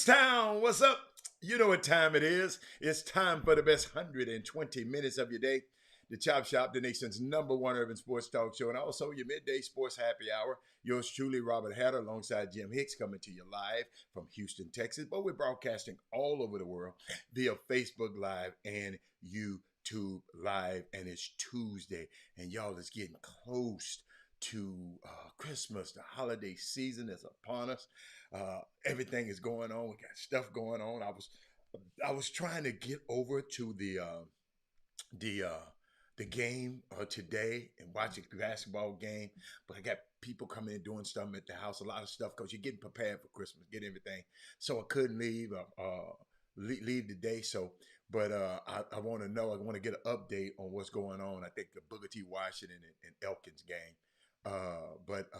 Youngstown, what's up? You know what time it is. It's time for the best 120 minutes of your day. The Chop Shop, the nation's #1 urban sports talk show, and also your midday sports happy hour. Yours truly, Robert Hatter, alongside Jim Hicks, coming to you live from Houston, Texas. But we're broadcasting all over the world via Facebook Live and YouTube Live. And it's Tuesday, and y'all, it's getting close to Christmas. The holiday season is upon us. Everything is going on. We got stuff going on. I was trying to get over to the uh, the game today and watch a basketball game, but I got people coming in doing stuff at the house. A lot of stuff because you're getting prepared for Christmas, get everything. So I couldn't leave today. So, but I want to know. I want to get an update on what's going on. I think the Booker T. Washington and Elkins game. But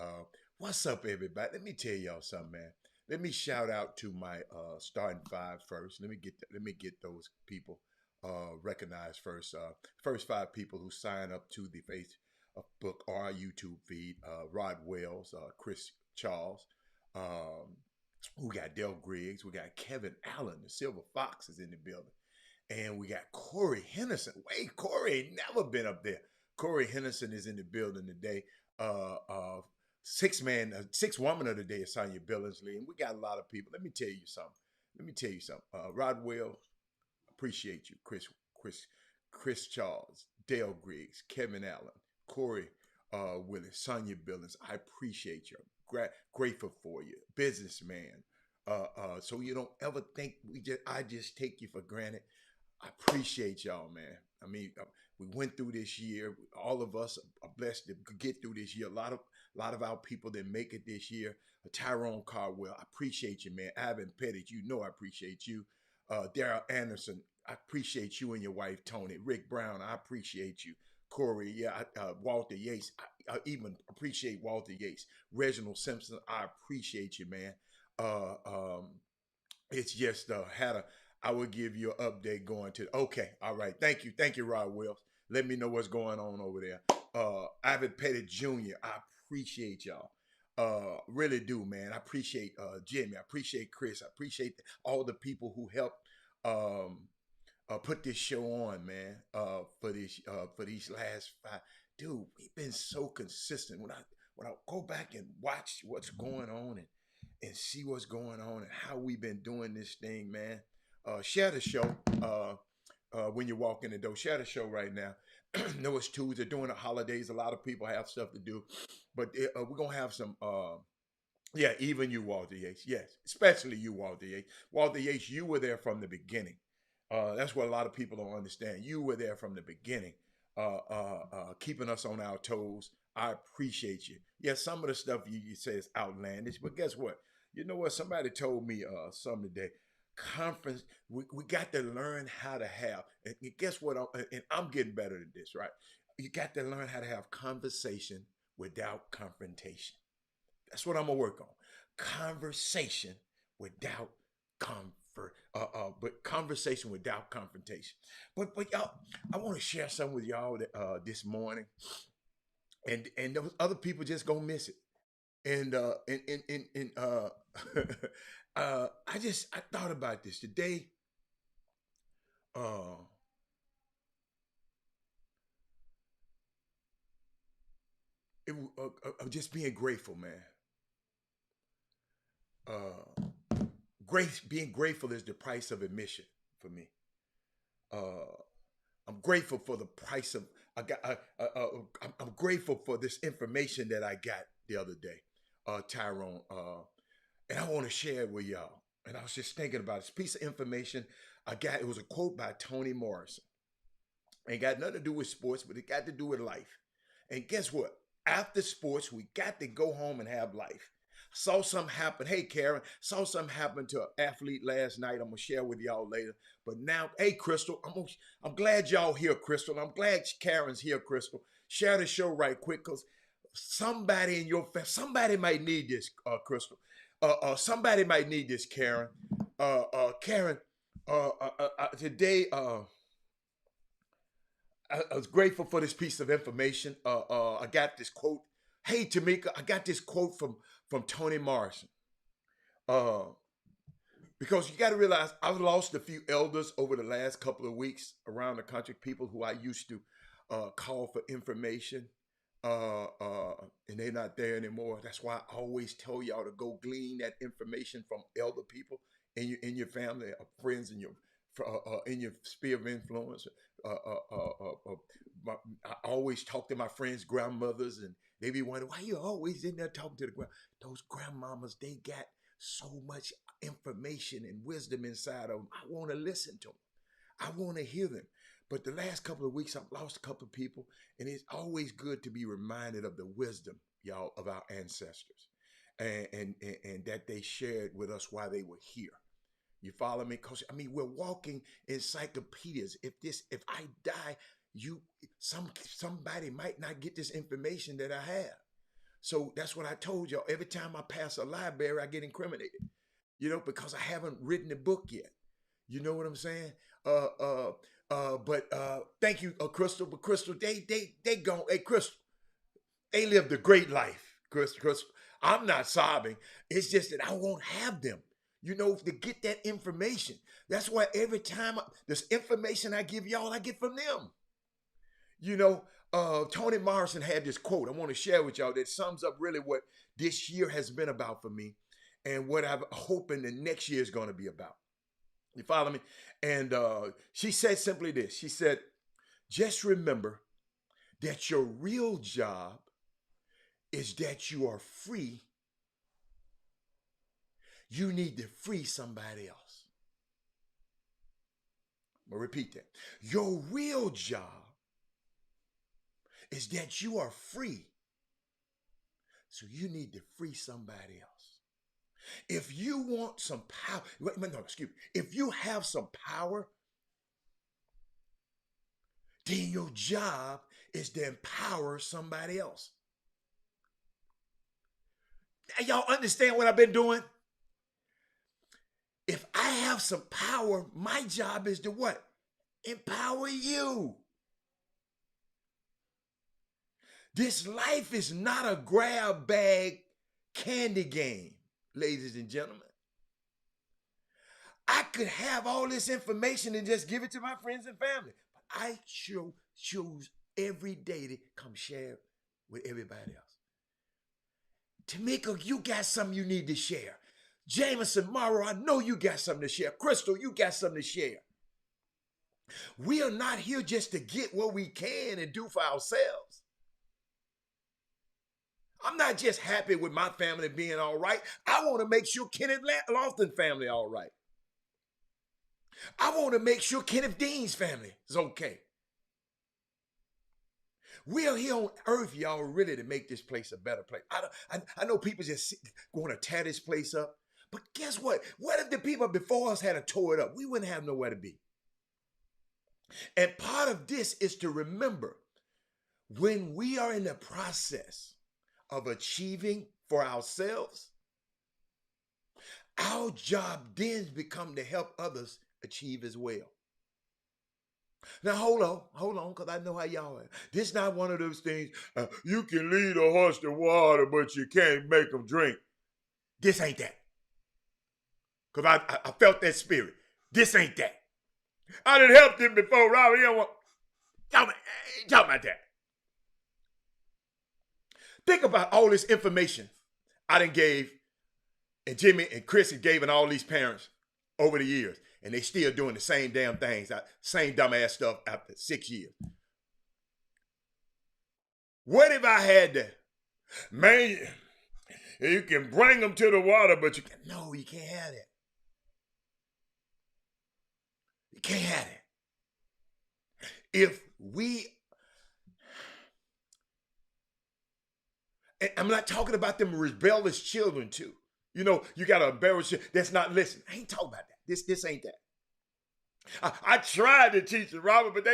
what's up, everybody? Let me tell y'all something, man. Let me shout out to my starting five first. Let me get those people recognized first. First five people who sign up to the Facebook or our YouTube feed: Rod Wells, Chris Charles. We got Dale Griggs. We got Kevin Allen, the Silver Fox, is in the building, and we got Corey Henderson. Wait, Corey ain't never been up there. Corey Henderson is in the building today. Uh, uh, six woman of the day is Sonya Billingsley, and we got a lot of people. Let me tell you something. Rod Wells, appreciate you. Chris Charles, Dale Griggs, Kevin Allen, Corey Willis, Sonya Billings. I appreciate you. Grateful for you, businessman. So you don't ever think I just take you for granted. I appreciate y'all, man. I mean, we went through this year. All of us are blessed to get through this year. A lot of our people didn't make it this year. Tyrone Caldwell, I appreciate you, man. Ivan Pettit, you know I appreciate you. Daryl Anderson, I appreciate you and your wife, Tony. Rick Brown, I appreciate you. Corey, yeah, Walter Yates, I even appreciate Walter Yates. Reginald Simpson, I appreciate you, man. Uh, um, it's just had a. I will give you an update going to. Okay, all right. Thank you, Rod Wells. Let me know what's going on over there. Ivan Pettit Jr. I appreciate y'all. Really do, man. I appreciate Jimmy. I appreciate Chris. I appreciate all the people who helped um, put this show on, man. For these last five, dude, we've been so consistent. When I go back and watch what's going on and see what's going on and how we've been doing this thing, man. Share the show when you walk in the door. Share the show right now. Know it's Tuesday, during the holidays. A lot of people have stuff to do, but we're gonna have some. Yeah, even you, Walter Yates. Yes, especially you, Walter Yates. Walter Yates, you were there from the beginning. That's what a lot of people don't understand. You were there from the beginning, keeping us on our toes. I appreciate you. Yeah, some of the stuff you say is outlandish, but guess what? You know what? Somebody told me something today. Conference, we got to learn how to have, and guess what? And I'm getting better at this, right? You got to learn how to have conversation without confrontation. That's what I'm gonna work on. Conversation without but conversation without confrontation. But y'all, I want to share something with y'all this morning, and those other people just gonna miss it. And I thought about this today. Uh, of just being grateful, man. Uh, being grateful is the price of admission for me. Uh, I'm grateful for the price of I got. I'm grateful for this information that I got the other day, Tyrone, and I want to share it with y'all. And I was just thinking about this piece of information I got. It was a quote by Toni Morrison. Ain't got nothing to do with sports, but it got to do with life. And guess what? After sports, we got to go home and have life. Saw something happen. Hey, Karen, saw something happen to an athlete last night. I'm gonna share with y'all later. But now, hey, Crystal, I'm glad y'all here, Crystal. I'm glad Karen's here, Crystal. Share the show right quick, cause somebody in your family, somebody might need this, Crystal. Somebody might need this, Karen. Karen, today, I was grateful for this piece of information. I got this quote. Hey, Tamika, I got this quote from Toni Morrison. Uh, Because you got to realize I've lost a few elders over the last couple of weeks around the country, people who I used to call for information, and they're not there anymore. That's why I always tell y'all to go glean that information from elder people in your family, friends, in your sphere of influence. Uh, uh, uh, I always talk to my friends' grandmothers, and they be wondering why you always in there talking to the those grandmamas. They got so much information and wisdom inside of them. I want to listen to them. I want to hear them. But the last couple of weeks, I've lost a couple of people, and it's always good to be reminded of the wisdom, y'all, of our ancestors, and that they shared with us while they were here. You follow me? Because I mean, we're walking encyclopedias. If I die, somebody might not get this information that I have. So that's what I told y'all. Every time I pass a library, I get incriminated. Because I haven't written the book yet. You know what I'm saying? But thank you, Crystal. But Crystal, they gone. Hey, Crystal, they lived a great life. Crystal, I'm not sobbing. It's just that I won't have them. To get that information. That's why every time this information I give y'all, I get from them. Toni Morrison had this quote I want to share with y'all that sums up really what this year has been about for me and what I'm hoping the next year is going to be about. You follow me? And she said simply this. She said, just remember that your real job is that you are free. You need to free somebody else. I'm going to repeat that. Your real job is that you are free. So you need to free somebody else. If you want some power, if you have some power, then your job is to empower somebody else. Now, y'all understand what I've been doing? If I have some power, my job is to what? Empower you. This life is not a grab bag candy game, ladies and gentlemen. I could have all this information and just give it to my friends and family. But I choose every day to come share with everybody else. Tamika, you got something you need to share. Jameson, Morrow, I know you got something to share. Crystal, you got something to share. We are not here just to get what we can and do for ourselves. I'm not just happy with my family being all right. I want to make sure Kenneth Lofton family all right. I want to make sure Kenneth Dean's family is okay. We are here on earth, y'all, really to make this place a better place. I know people just want to tear this place up. But guess what? What if the people before us had to tore it up? We wouldn't have nowhere to be. And part of this is to remember when we are in the process of achieving for ourselves, our job then becomes to help others achieve as well. Now, hold on, because I know how y'all are. This is not one of those things, you can lead a horse to water, but you can't make him drink. This ain't that. Because I felt that spirit. This ain't that. I done helped him before, Robert. You don't want... Talk about that. Think about all this information I done gave, and Jimmy and Chris have given all these parents over the years, and they still doing the same damn things, same dumbass stuff after 6 years. What if I had to, man, you can bring them to the water, but you can't. No, you can't have that. You can't have it. If we, and I'm not talking about them rebellious children too. You got to embarrass you that's not listening. I ain't talking about that. This ain't that. I tried to teach them, Robert, but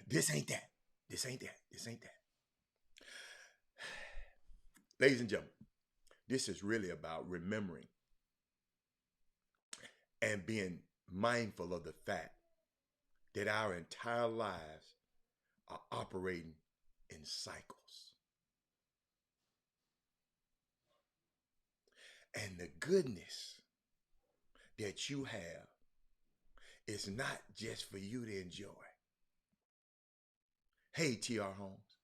this ain't that. This ain't that. This ain't that. Ladies and gentlemen, this is really about remembering and being mindful of the fact that our entire lives are operating in cycles. And the goodness that you have is not just for you to enjoy. Hey, T.R. Holmes,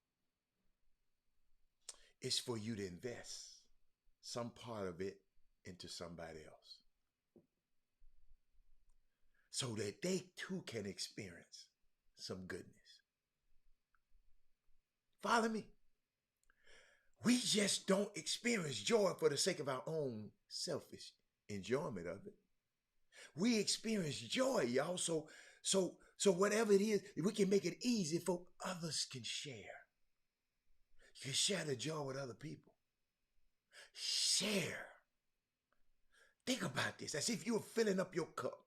it's for you to invest some part of it into somebody else so that they too can experience some goodness. Follow me? We just don't experience joy for the sake of our own selfish enjoyment of it. We experience joy, y'all. So whatever it is, we can make it easy for others can share. You can share the joy with other people. Share. Think about this as if you were filling up your cup.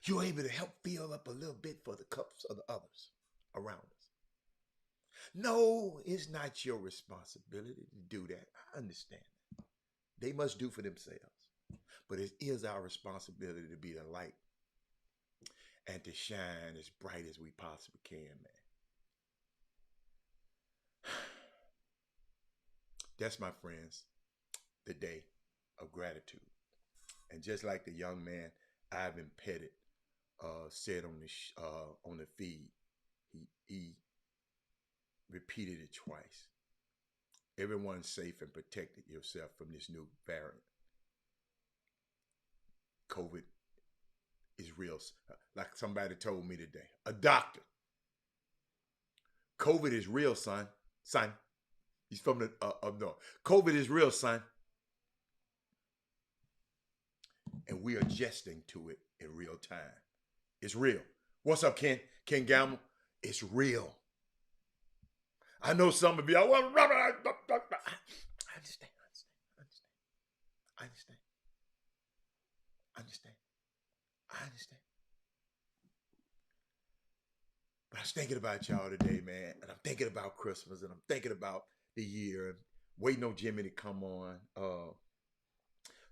You're able to help fill up a little bit for the cups of the others around us. No, it's not your responsibility to do that. I understand that. They must do for themselves. But it is our responsibility to be the light and to shine as bright as we possibly can, man. That's, my friends, the day of gratitude. And just like the young man Ivan Pettit said on the feed, he repeated it twice. Everyone's safe and protected yourself from this new variant. COVID is real. Like somebody told me today, a doctor. COVID is real, son. He's from the up north. COVID is real, son. And we are adjusting to it in real time. It's real. What's up, Ken? Ken Gamble? It's real. I know some of you, I understand. But I was thinking about y'all today, man. And I'm thinking about Christmas, and I'm thinking about the year, and waiting on Jimmy to come on.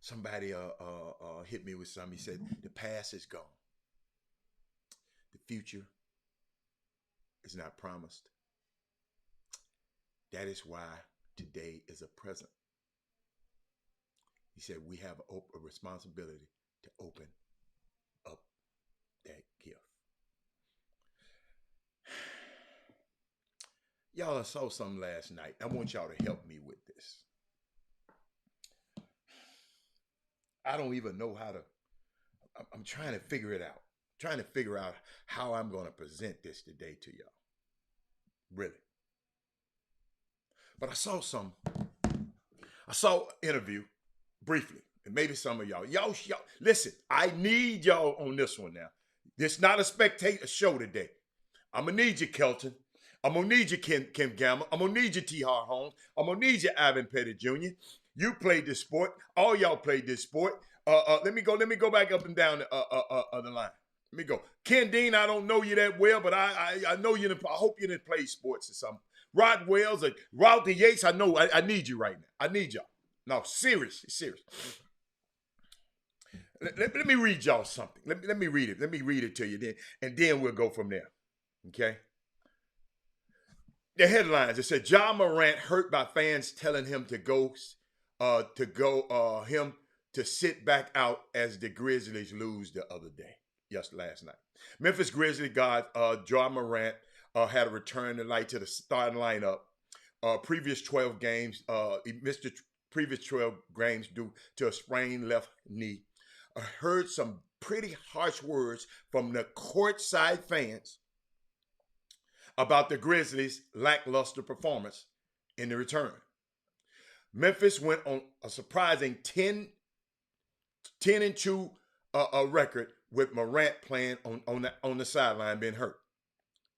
Somebody hit me with something. He said, the past is gone. The future is not promised. That is why today is a present. He said we have a responsibility to open up that gift. Y'all, I saw something last night. I want y'all to help me with this. I don't even know how to, I'm trying to figure it out. Trying to figure out how I'm going to present this today to y'all. Really. But I saw an interview briefly, and maybe some of y'all, listen, I need y'all on this one now. This not a spectator show today. I'm going to need you, Kelton. I'm going to need you, Kim Gamma. I'm going to need you, T.R. Holmes. I'm going to need you, Ivan Pettit Jr. You played this sport. All y'all played this sport. Let me go back up and down the line. Let me go. Ken Dean, I don't know you that well, but I know you. I hope you didn't play sports or something. Rod Wells or Ralph Yates, I know. I need you right now. I need y'all. No, seriously. Let me read y'all something. Let me read it. Let me read it to you then, and then we'll go from there. Okay? The headlines, it said, Ja Morant hurt by fans telling him to sit back out as the Grizzlies lose the other day. Yes, last night. Memphis Grizzlies guard Ja Morant had a return tonight to the starting lineup. Previous 12 games, he missed the previous 12 games due to a sprained left knee. I heard some pretty harsh words from the courtside fans about the Grizzlies' lackluster performance in the return. Memphis went on a surprising 10-2 record with Morant playing on the sideline, being hurt.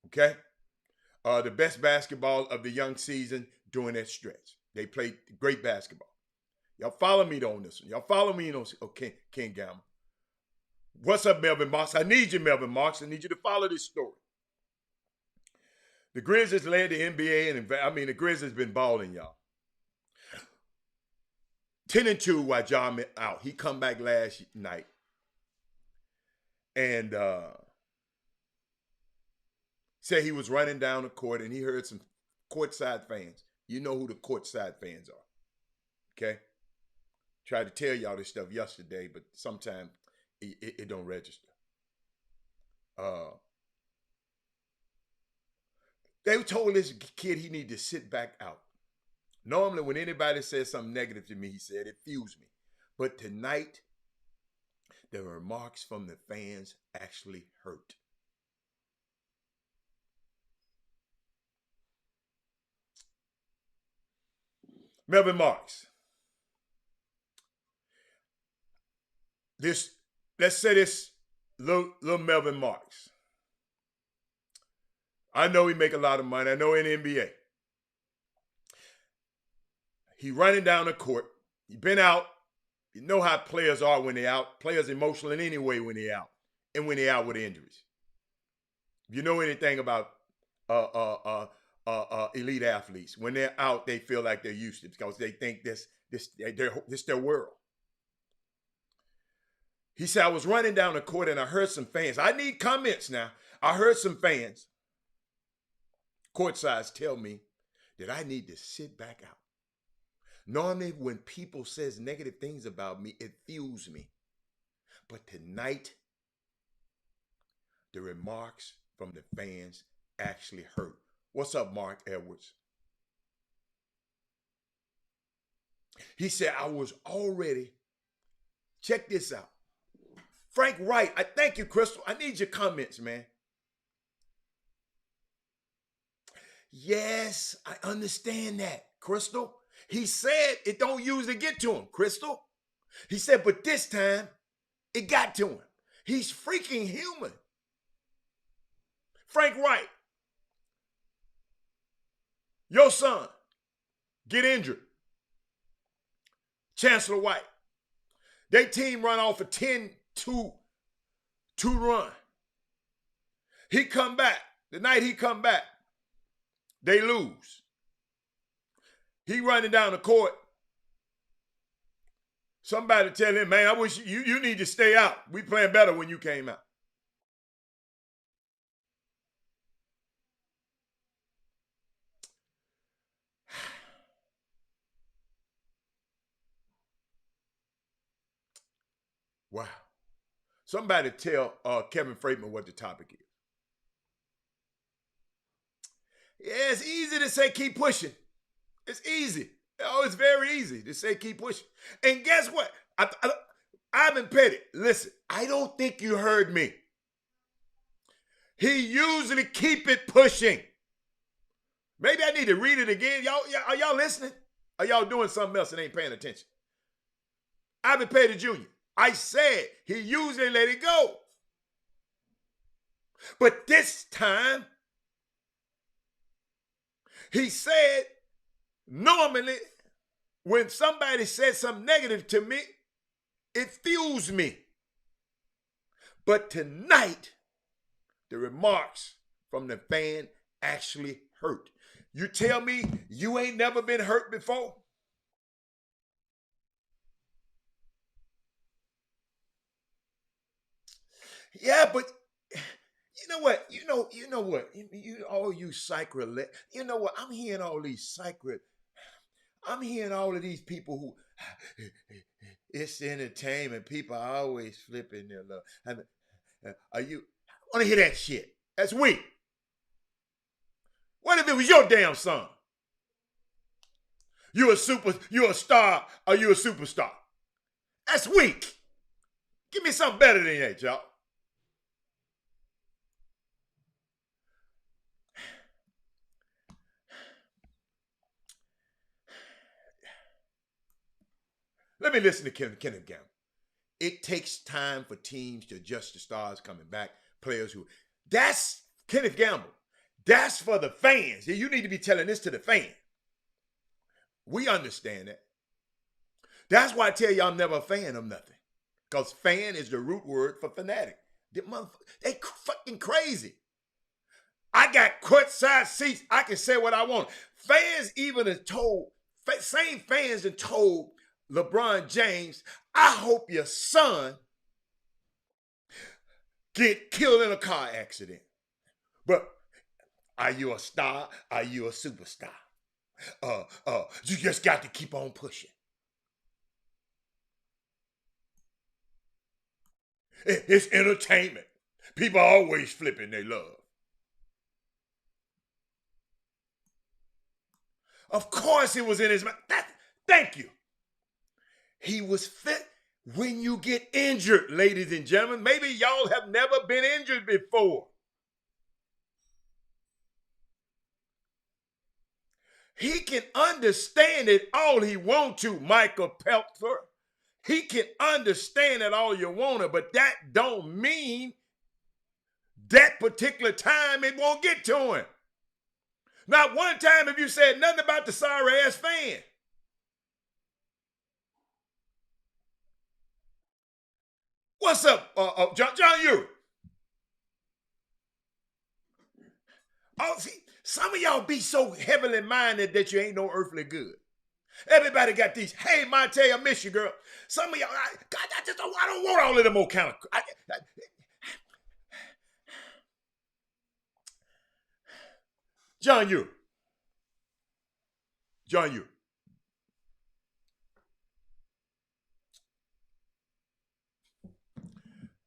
Okay? The best basketball of the young season during that stretch. They played great basketball. Y'all follow me on this one. Y'all follow me on King Gamma. What's up, Melvin Marks? I need you, Melvin Marks. I need you to follow this story. The Grizzlies led the NBA, and the Grizzlies been balling, y'all. 10-2 while Ja out. He come back last night. And said he was running down the court and he heard some courtside fans. You know who the courtside fans are. Okay? Tried to tell y'all this stuff yesterday, but sometimes it don't register. Uh, they told this kid he need to sit back out. Normally, when anybody says something negative to me, he said it fuels me. But tonight, the remarks from the fans actually hurt. Melvin Marks. Let's say this little Melvin Marks. I know he make a lot of money. I know in the NBA. He running down the court. He been out. You know how players are when they're out. Players emotional in any way when they're out. And when they're out with injuries. If you know anything about elite athletes, when they're out, they feel like they're useless because they think this their world. He said, I was running down the court and I heard some fans. I need comments now. I heard some fans, courtside, tell me that I need to sit back out. Normally, when people says negative things about me, it fuels me. But tonight, the remarks from the fans actually hurt. What's up, Mark Edwards? He said, I was already, check this out. Frank Wright, I thank you, Crystal. I need your comments, man. Yes, I understand that, Crystal. He said it don't usually get to him, Crystal. He said, but this time it got to him. He's freaking human. Frank Wright, your son, get injured. Chancellor White, they team run off a 10-2 run. He come back. The night he come back, they lose. He running down the court. Somebody tell him, man, I wish you need to stay out. We playing better when you came out. Wow. Somebody tell Kevin Freeman what the topic is. Yeah, it's easy to say keep pushing. It's easy. Oh, it's very easy to say keep pushing. And guess what? Ivan Petty, listen, I don't think you heard me. He usually keep it pushing. Maybe I need to read it again. Are y'all listening? Are y'all doing something else and ain't paying attention? Ivan Petty Jr., I said he usually let it go. But this time, he said, normally, when somebody says something negative to me, it fuels me. But tonight, the remarks from the fan actually hurt. You tell me you ain't never been hurt before? Yeah, but you know what? You know what? You all you sacred. You know what? I'm hearing all these sacred. I'm hearing all of these people who it's entertainment. People are always flipping their love. Are you? I want to hear that shit. That's weak. What if it was your damn son? You're a star, or you a superstar? That's weak. Give me something better than that, y'all. Let me listen to Kenneth Gamble. It takes time for teams to adjust to stars coming back, players who. That's Kenneth Gamble. That's for the fans. You need to be telling this to the fans. We understand that. That's why I tell you I'm never a fan of nothing. Because fan is the root word for fanatic. They fucking crazy. I got courtside seats. I can say what I want. Fans even have told, same fans have told LeBron James, I hope your son get killed in a car accident. But are you a star? Are you a superstar? You just got to keep on pushing. It's entertainment. People are always flipping their love. Of course it was in his mind. Thank you. He was fit when you get injured, ladies and gentlemen. Maybe y'all have never been injured before. He can understand it all he wants to, Michael Peltzer. He can understand it all you want to, but that don't mean that particular time it won't get to him. Not one time have you said nothing about the sorry ass fan. What's up, John Uri? Oh, see, some of y'all be so heavily minded that you ain't no earthly good. Everybody got these, hey, Monte, I miss you, girl. Some of y'all, I don't want all of them old kind of. John Uri.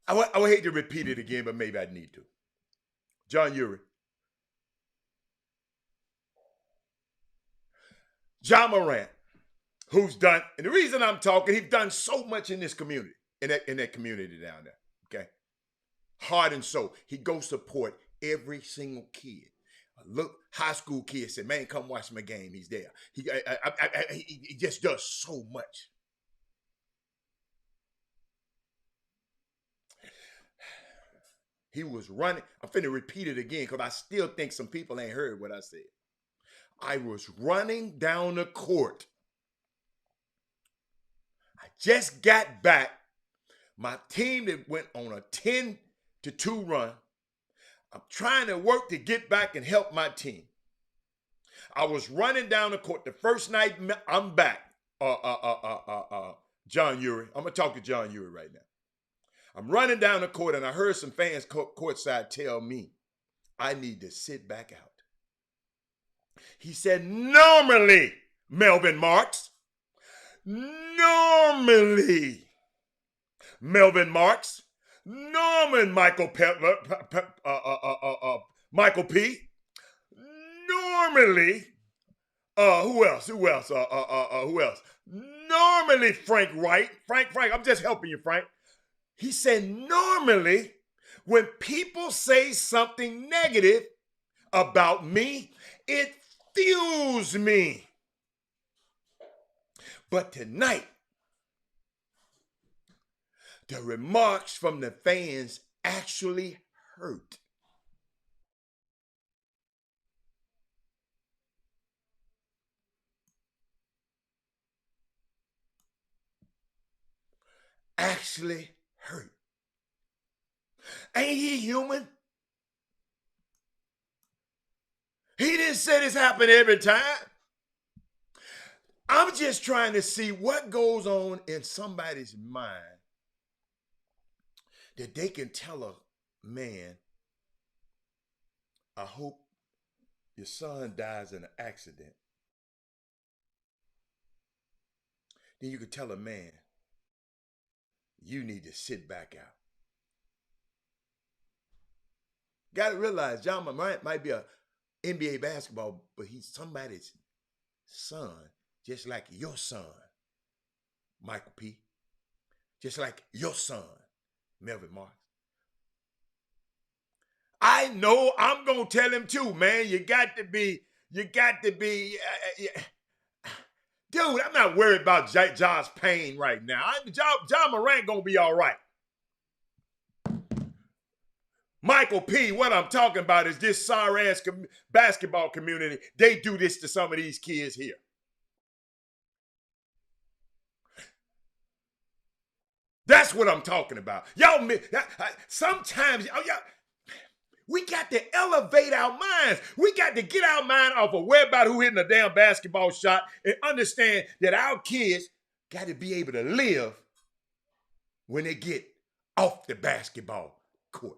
I would hate to repeat it again, but maybe I need to. John Uri. Ja Morant, who's done, and the reason I'm talking, he's done so much in this community, in that community down there, okay? Heart and soul. He goes support every single kid. Look, high school kids say, man, come watch my game. He's there. He just does so much. He was running. I'm finna repeat it again because I still think some people ain't heard what I said. I was running down the court. I just got back. My team that went on a 10-2 run. I'm trying to work to get back and help my team. I was running down the court. The first night I'm back. John Uri. I'm gonna talk to John Uri right now. I'm running down the court and I heard some fans courtside tell me I need to sit back out. He said, normally, Melvin Marks, normally, Melvin Marks, Norman Michael Michael P. Normally, who else? Who else? Normally, Frank Wright. Frank, I'm just helping you, Frank. He said, normally, when people say something negative about me, it fuels me. But tonight, the remarks from the fans actually hurt. Actually hurt. Ain't he human? He didn't say this happened every time. I'm just trying to see what goes on in somebody's mind that they can tell a man, I hope your son dies in an accident. Then you could tell a man, you need to sit back out. Got to realize Ja Morant might be a NBA basketball, but he's somebody's son, just like your son, Michael P. Just like your son, Melvin Marks. I know I'm going to tell him too, man. You got to be, dude, I'm not worried about Ja's pain right now. Ja Morant going to be all right. Michael P., what I'm talking about is this sorry-ass basketball community. They do this to some of these kids here. That's what I'm talking about. Y'all, sometimes, we got to elevate our minds. We got to get our mind off of worry about who hitting a damn basketball shot and understand that our kids got to be able to live when they get off the basketball court.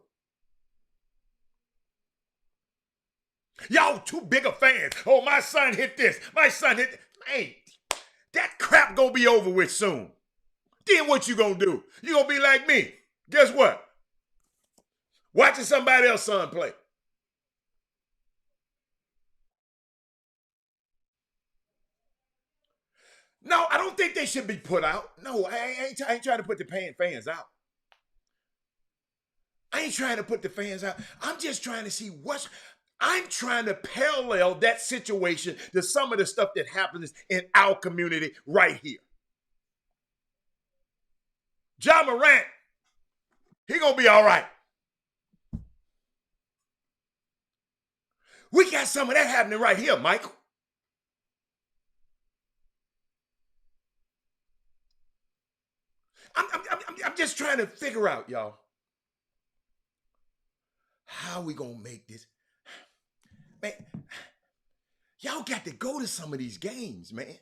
Y'all too big of fans. Oh, my son hit this. My son hit this. Hey, that crap gonna be over with soon. Then what you gonna do? You gonna be like me. Guess what? Watching somebody else's son play. No, I don't think they should be put out. No, I ain't trying to put the fans out. I ain't trying to put the fans out. I'm just trying to see I'm trying to parallel that situation to some of the stuff that happens in our community right here. Ja Morant, he gonna be all right. We got some of that happening right here, Michael. I'm just trying to figure out, y'all, how we gonna make this. Man, y'all got to go to some of these games, man,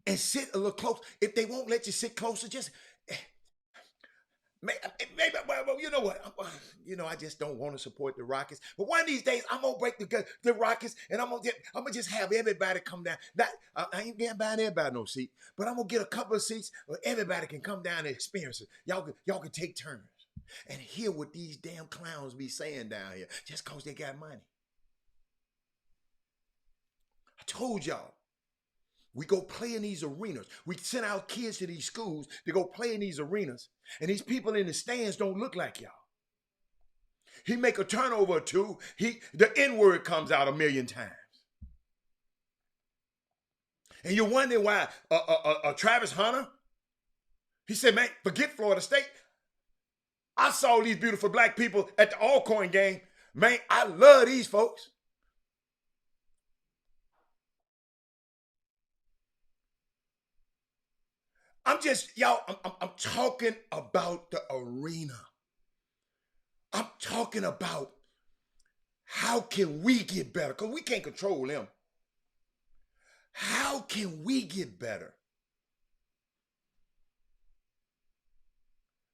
and sit a little close. If they won't let you sit closer, just maybe. Well, you know what? I just don't want to support the Rockets. But one of these days, I'm gonna break the Rockets, and I'm gonna just have everybody come down. I ain't getting buying everybody no seat, but I'm gonna get a couple of seats where everybody can come down and experience it. Y'all can take turns and hear what these damn clowns be saying down here, just cause they got money. I told y'all. We go play in these arenas. We send our kids to these schools to go play in these arenas. And these people in the stands don't look like y'all. He make a turnover or two. The N-word comes out a million times. And you're wondering why Travis Hunter, he said, man, forget Florida State. I saw these beautiful black people at the Alcorn game. Man, I love these folks. I'm talking about the arena. I'm talking about how can we get better? Because we can't control them. How can we get better?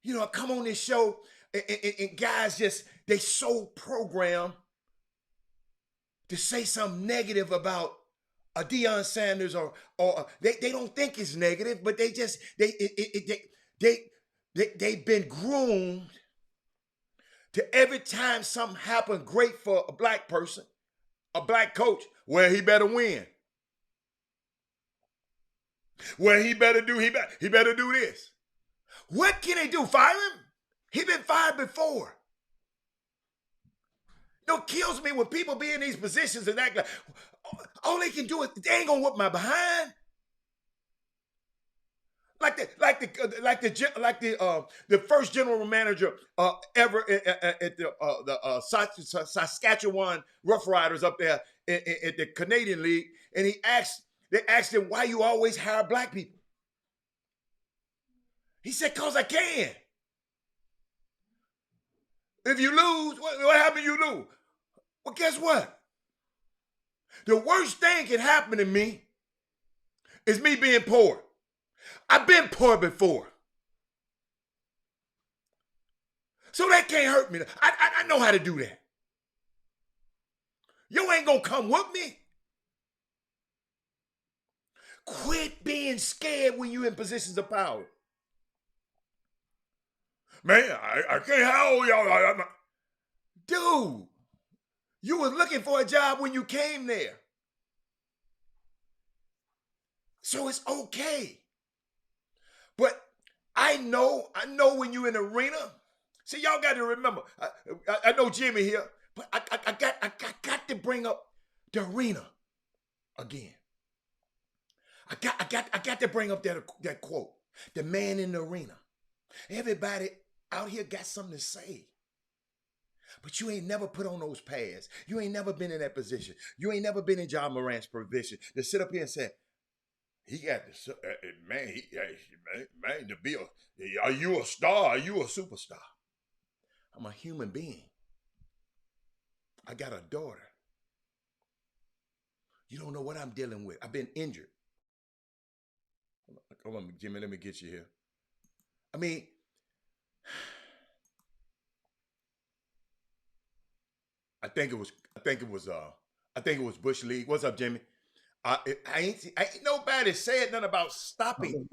I come on this show and guys they so programmed to say something negative about a Deion Sanders or they don't think it's negative, but they've been groomed to every time something happened great for a black person, a black coach, well, he better win. Well, he better do this. What can they do? Fire him? He been fired before. Kills me when people be in these positions and act like all they can do is they ain't gonna whoop my behind. The first general manager ever at the Saskatchewan Roughriders up there at the Canadian League, and they asked him, why you always hire black people? He said, cause I can. If you lose, what happened? You lose. Well, guess what? The worst thing can happen to me is me being poor. I've been poor before. So that can't hurt me. I know how to do that. You ain't gonna come with me. Quit being scared when you're in positions of power. Man, I can't hold y'all. Dude, you was looking for a job when you came there. So it's okay. But I know when you're in the arena. See, y'all got to remember. I know Jimmy here, but I got to bring up the arena again. I got to bring up that quote. The man in the arena. Everybody out here got something to say. But you ain't never put on those pads. You ain't never been in that position. You ain't never been in Ja Morant's position to sit up here and say, he got the man, to be are you a star? Are you a superstar? I'm a human being. I got a daughter. You don't know what I'm dealing with. I've been injured. Hold on, Jimmy, let me get you here. I mean, I think it was Bush League. What's up, Jimmy? I ain't nobody said nothing about stopping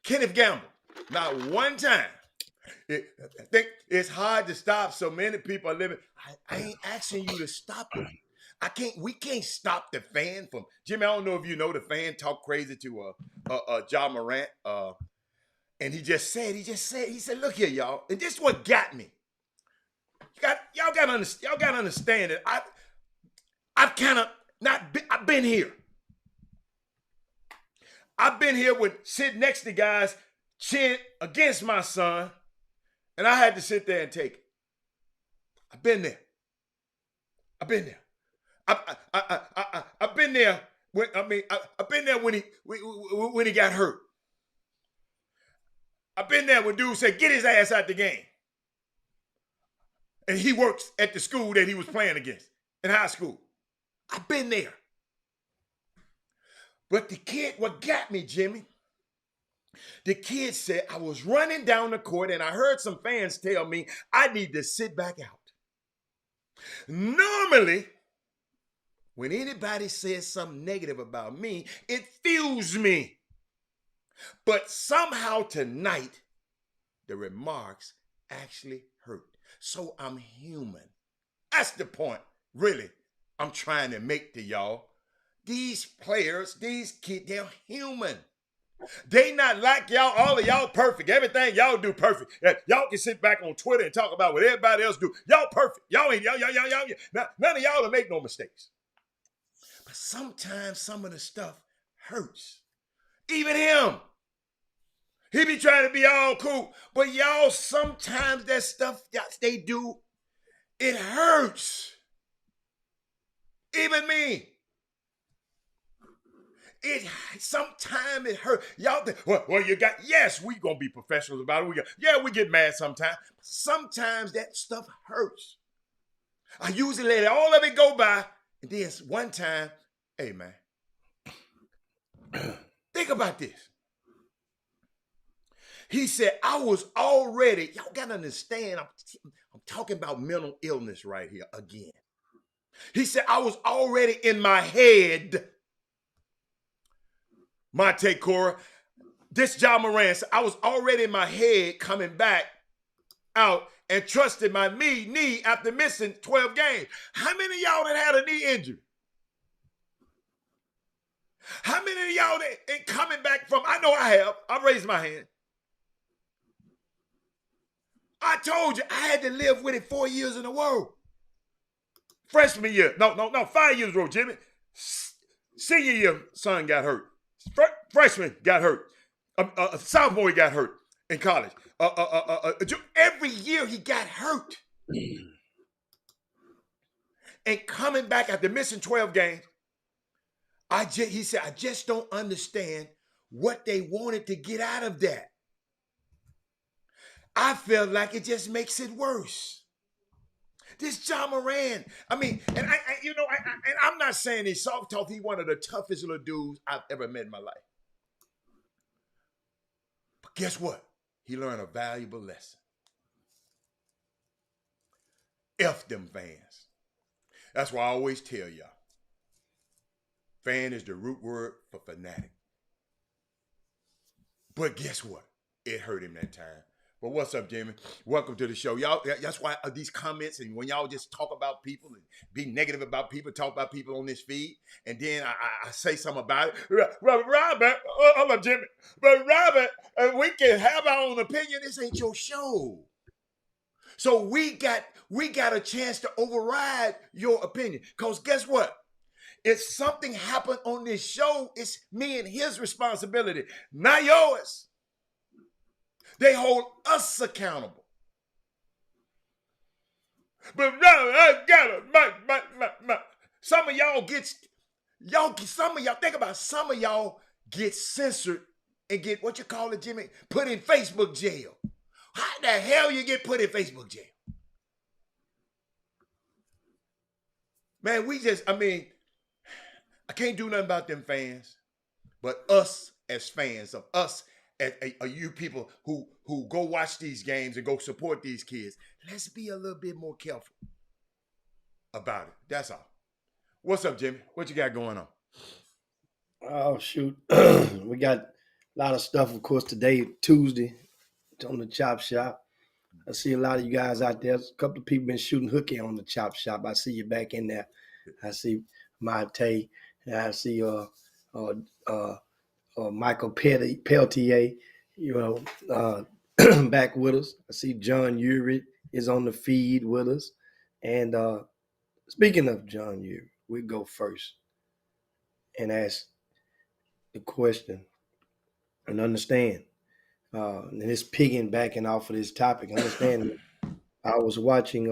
Kenneth Gamble. Not one time. I think it's hard to stop. So many people are living. I ain't asking you to stop it. We can't stop the fan from Jimmy. I don't know if you know the fan talk crazy to Ja Morant. And he said, look here, y'all. And this is what got me. Y'all gotta understand that I've kind of not been, I've been here. I've been here with sitting next to guys cheering against my son, and I had to sit there and take it. I've been there. I've been there. I've been there I've been there when he got hurt. I've been there when dudes said, get his ass out the game. And he works at the school that he was playing against in high school. I've been there. But the kid, what got me, Jimmy, the kid said, I was running down the court and I heard some fans tell me I need to sit back out. Normally, when anybody says something negative about me, it fuels me. But somehow tonight, the remarks actually hurt. So I'm human. That's the point, really, I'm trying to make to y'all. These players, these kids, they're human. They not like y'all. All of y'all perfect. Everything y'all do perfect. Y'all can sit back on Twitter and talk about what everybody else do. Y'all perfect. Y'all ain't, y'all. None of y'all will make no mistakes. But sometimes some of the stuff hurts. Even him. He be trying to be all cool. But y'all, sometimes that stuff they do, it hurts. Even me. Sometimes it hurts. Y'all think, well, you got, yes, we gonna be professionals about it. We get mad sometimes. Sometimes that stuff hurts. I usually let all of it go by. And then one time, hey man, think about this. He said, I was already, y'all gotta understand, I'm talking about mental illness right here again. He said, I was already in my head. Monte Cora, this Ja Morant, I was already in my head coming back out and trusted my knee after missing 12 games. How many of y'all that had a knee injury? How many of y'all that coming back from, I know I have, I raised my hand. I told you I had to live with it 4 years in a row. Freshman year, no, 5 years ago, Jimmy. Senior year, son got hurt. Freshman got hurt. Sophomore, he got hurt in college. Every year he got hurt. And coming back after missing 12 games, he said, I just don't understand what they wanted to get out of that. I felt like it just makes it worse. This Ja Morant, I mean, and I'm not saying he's soft tough. He's one of the toughest little dudes I've ever met in my life. But guess what? He learned a valuable lesson. F them fans. That's why I always tell y'all. Fan is the root word for fanatic. But guess what? It hurt him that time. But what's up, Jimmy? Welcome to the show. Y'all, that's why these comments, and when y'all just talk about people and be negative about people, talk about people on this feed, and then I say something about it. Robert, hold up, Jimmy. But Robert, we can have our own opinion. This ain't your show. So we got a chance to override your opinion. Because guess what? If something happened on this show, it's me and his responsibility, not yours. They hold us accountable. But no, I got it. Some of y'all think about some of y'all get censored and get, what you call it, Jimmy, put in Facebook jail. How the hell you get put in Facebook jail? Man, I can't do nothing about them fans, but us as fans of us, you people who go watch these games and go support these kids, let's be a little bit more careful about it. That's all. What's up, Jimmy? What you got going on? Oh, shoot. We got a lot of stuff, of course, today, Tuesday, on the Chop Shop. I see a lot of you guys out there. A couple of people been shooting hooky on the chop shop. I see you back in there. I see Mate. I see uh, uh, Michael Peltier, you know, back with us. I see John Uri is on the feed with us. And speaking of John Uri, we go first and ask the question and understand. And it's piggybacking off of this topic. Understand, I was watching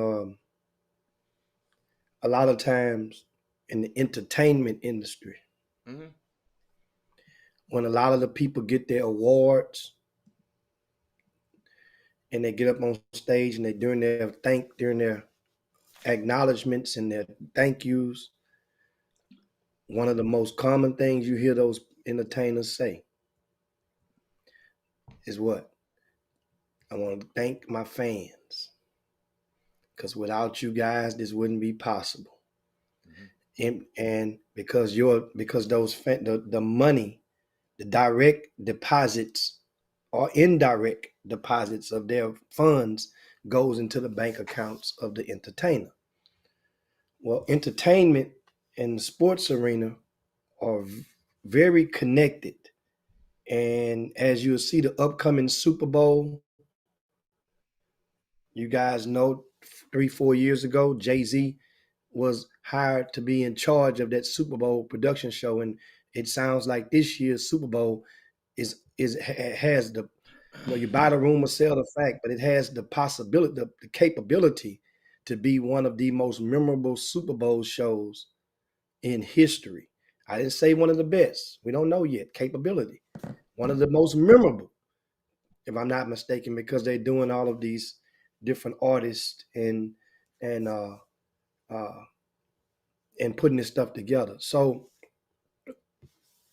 a lot of times in the entertainment industry Mm-hmm. when a lot of the people get their awards and they get up on stage and they during their acknowledgments and their thank yous, one of the most common things you hear those entertainers say is what? I want to thank my fans because without you guys, this wouldn't be possible. And because the money, the direct deposits or indirect deposits of their funds goes into the bank accounts of the entertainer. Well, entertainment and the sports arena are very connected. And as you'll see the upcoming Super Bowl, you guys know 3-4 years ago, Jay-Z was hired to be in charge of that Super Bowl production show. And it sounds like this year's Super Bowl has the, you buy the rumor, sell the fact, but it has the possibility, the capability to be one of the most memorable Super Bowl shows in history. I didn't say one of the best. We don't know yet. Capability. One of the most memorable, if I'm not mistaken, because they're doing all of these different artists and putting this stuff together. So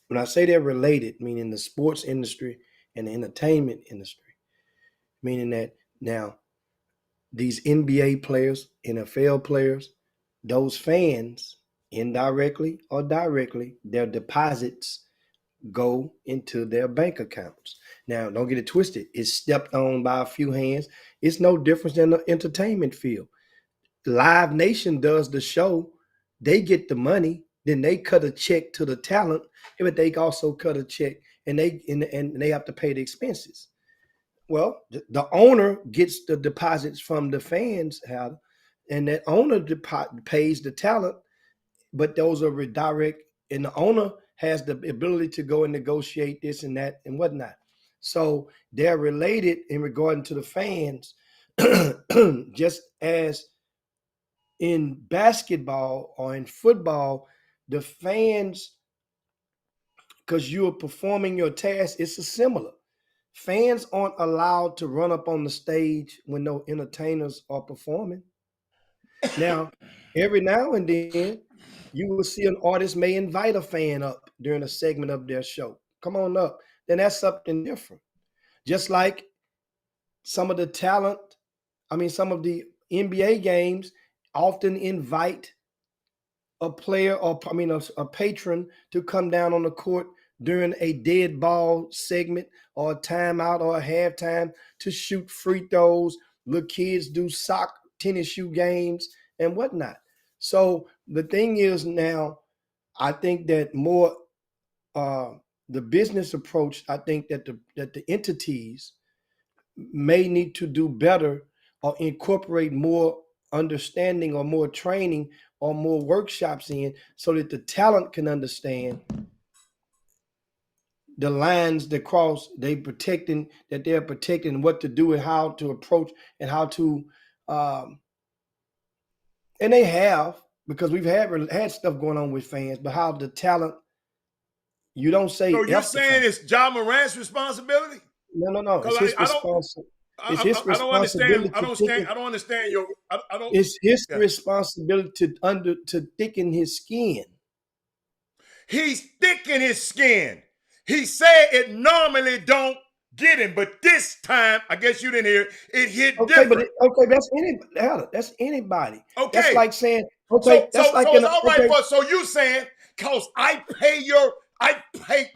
when I say they're related, meaning the sports industry and the entertainment industry, meaning that now these NBA players, NFL players, those fans, indirectly or directly, their deposits go into their bank accounts. Now, don't get it twisted. It's stepped on by a few hands. It's no different than the entertainment field. Live Nation does the show. They get the money. Then they cut a check to the talent, but they also cut a check and they have to pay the expenses. Well, the owner gets the deposits from the fans, and that owner pays the talent, but those are redirect, and the owner has the ability to go and negotiate this and that and whatnot. So they're related in regard to the fans, just as in basketball or in football, the fans, because you are performing your task, it's a similar. Fans aren't allowed to run up on the stage when no entertainers are performing. Now, every now and then, you will see an artist may invite a fan up during a segment of their show. Come on up. Then that's something different. Just like some of the some of the NBA games often invite a player or a patron to come down on the court during a dead ball segment or a timeout or a halftime to shoot free throws. Little kids do tennis shoe games and whatnot. So the thing is now, I think that more the business approach, I think that the entities may need to do better or incorporate more understanding or more training or more workshops in so that the talent can understand the lines that cross they're protecting what to do and how to approach and how to and they have, because we've had stuff going on with fans, but how the talent, you don't say. So you're saying it's Ja Morant's responsibility? No. It's his responsibility. It's his responsibility. I don't understand your. I don't. It's his responsibility to thicken his skin. He's thicken his skin. He said it normally don't get him, but this time, I guess you didn't hear it. It hit different. But that's anybody. Okay, that's like saying So it's all right. So you saying because I pay.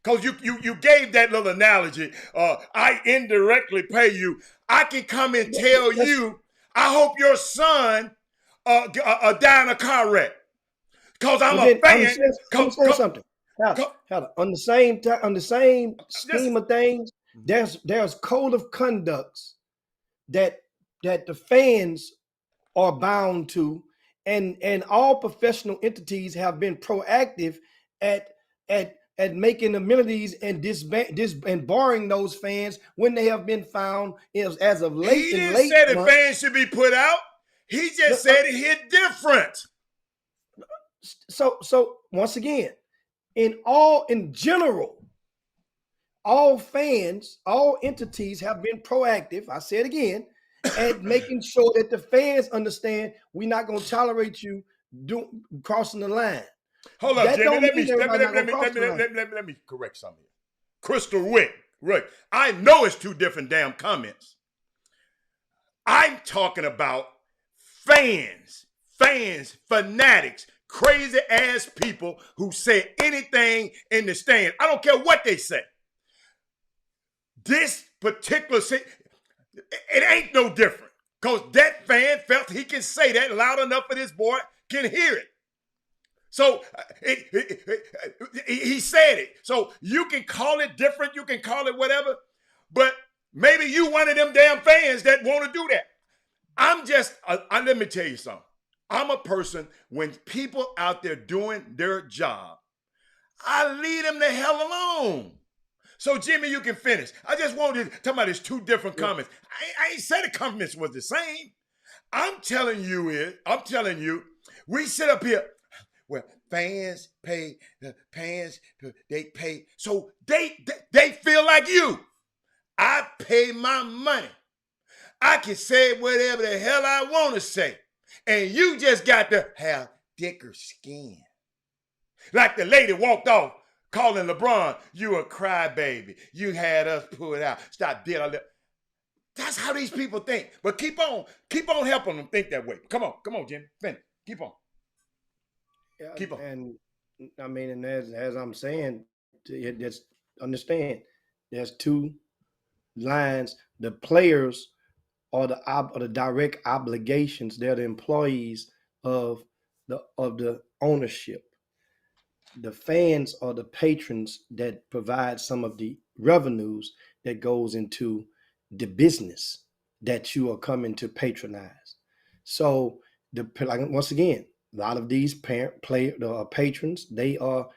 Because you gave that little analogy. I indirectly pay you. I can come and tell you, I hope your son die in a car wreck. Because I'm a fan. I'm saying something. On the same time, on the same scheme of things, there's code of conducts that the fans are bound to, and all professional entities have been proactive at making amenities and barring those fans when they have been found as of late. He didn't say the fans should be put out. He just said it hit different. So once again, in general, all fans, all entities have been proactive. I say it again, at making sure that the fans understand we're not going to tolerate you crossing the line. Hold up, Jimmy. Let me correct something. Crystal Wick. Right. I know it's two different damn comments. I'm talking about fans, fanatics, crazy ass people who say anything in the stand. I don't care what they say. This particular it ain't no different, because that fan felt he can say that loud enough for this boy can hear it. So he said it. So you can call it different, you can call it whatever, but maybe you one of them damn fans that want to do that. Let me tell you something. I'm a person, when people out there doing their job, I leave them the hell alone. So, Jimmy, you can finish. I just wanted to talk about these two different comments. I ain't said the comments was the same. I'm telling you, we sit up here, well, fans pay, they pay. So they feel like you. I pay my money. I can say whatever the hell I want to say. And you just got to have thicker skin. Like the lady walked off calling LeBron, you a crybaby. You had us pulled out. Stop dealing. That's how these people think. But keep on helping them think that way. Come on, Jimmy. Finish. Keep on. Keep on. And I mean, and as I'm saying, just understand, there's two lines. The players are the direct obligations. They're the employees of the ownership. The fans are the patrons that provide some of the revenues that goes into the business that you are coming to patronize. So once again, a lot of these patrons, they are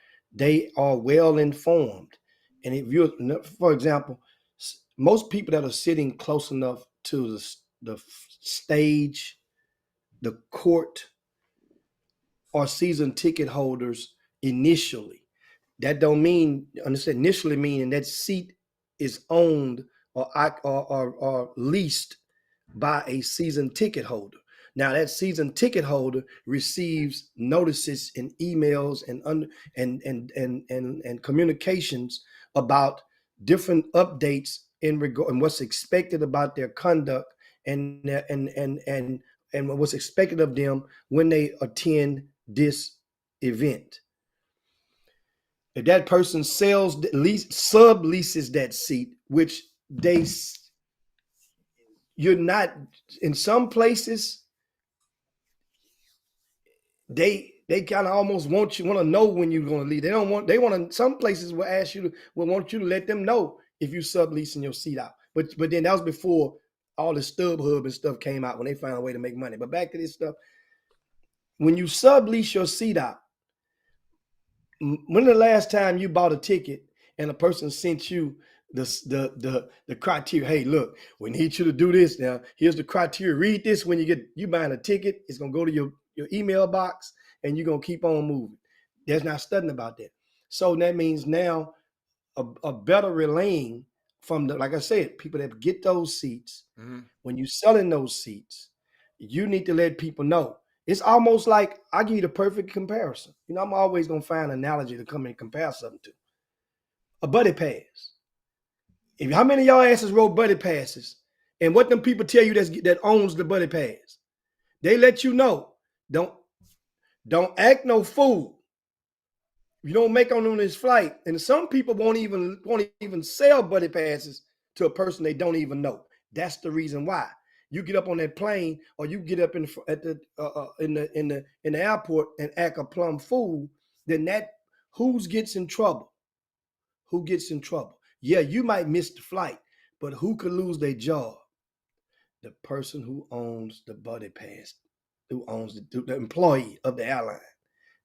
well informed. And if you're, for example, most people that are sitting close enough to the stage, the court, are season ticket holders initially. That don't mean, understand, initially meaning that seat is owned or leased by a season ticket holder. Now that season ticket holder receives notices and emails and communications about different updates in regard and what's expected about their conduct and what's expected of them when they attend this event. If that person subleases that seat, which you're not, in some places, they kind of almost want to know when you're going to leave. Some places will want you to let them know if you subleasing your seat out. But then that was before all the StubHub and stuff came out, when they found a way to make money. But back to this stuff, when you sublease your seat out, when the last time you bought a ticket and a person sent you the criteria? Hey, look, we need you to do this. Now, here's the criteria. Read this when you buying a ticket. It's gonna go to your email box, and you're gonna keep on moving. There's not studying about that. So that means now a better relaying from like I said, people that get those seats. Mm-hmm. When you're selling those seats, you need to let people know. It's almost like, I'll give you the perfect comparison. I'm always going to find an analogy to come and compare something to. A buddy pass. How many of y'all asses wrote buddy passes? And what them people tell you that owns the buddy pass? They let you know, don't act no fool. You don't make on this flight. And some people won't even sell buddy passes to a person they don't even know. That's the reason why. You get up on that plane, or you get up in the airport and act a plumb fool. Then that who gets in trouble? Who gets in trouble? Yeah, you might miss the flight, but who could lose their job? The person who owns the buddy pass, who owns the employee of the airline.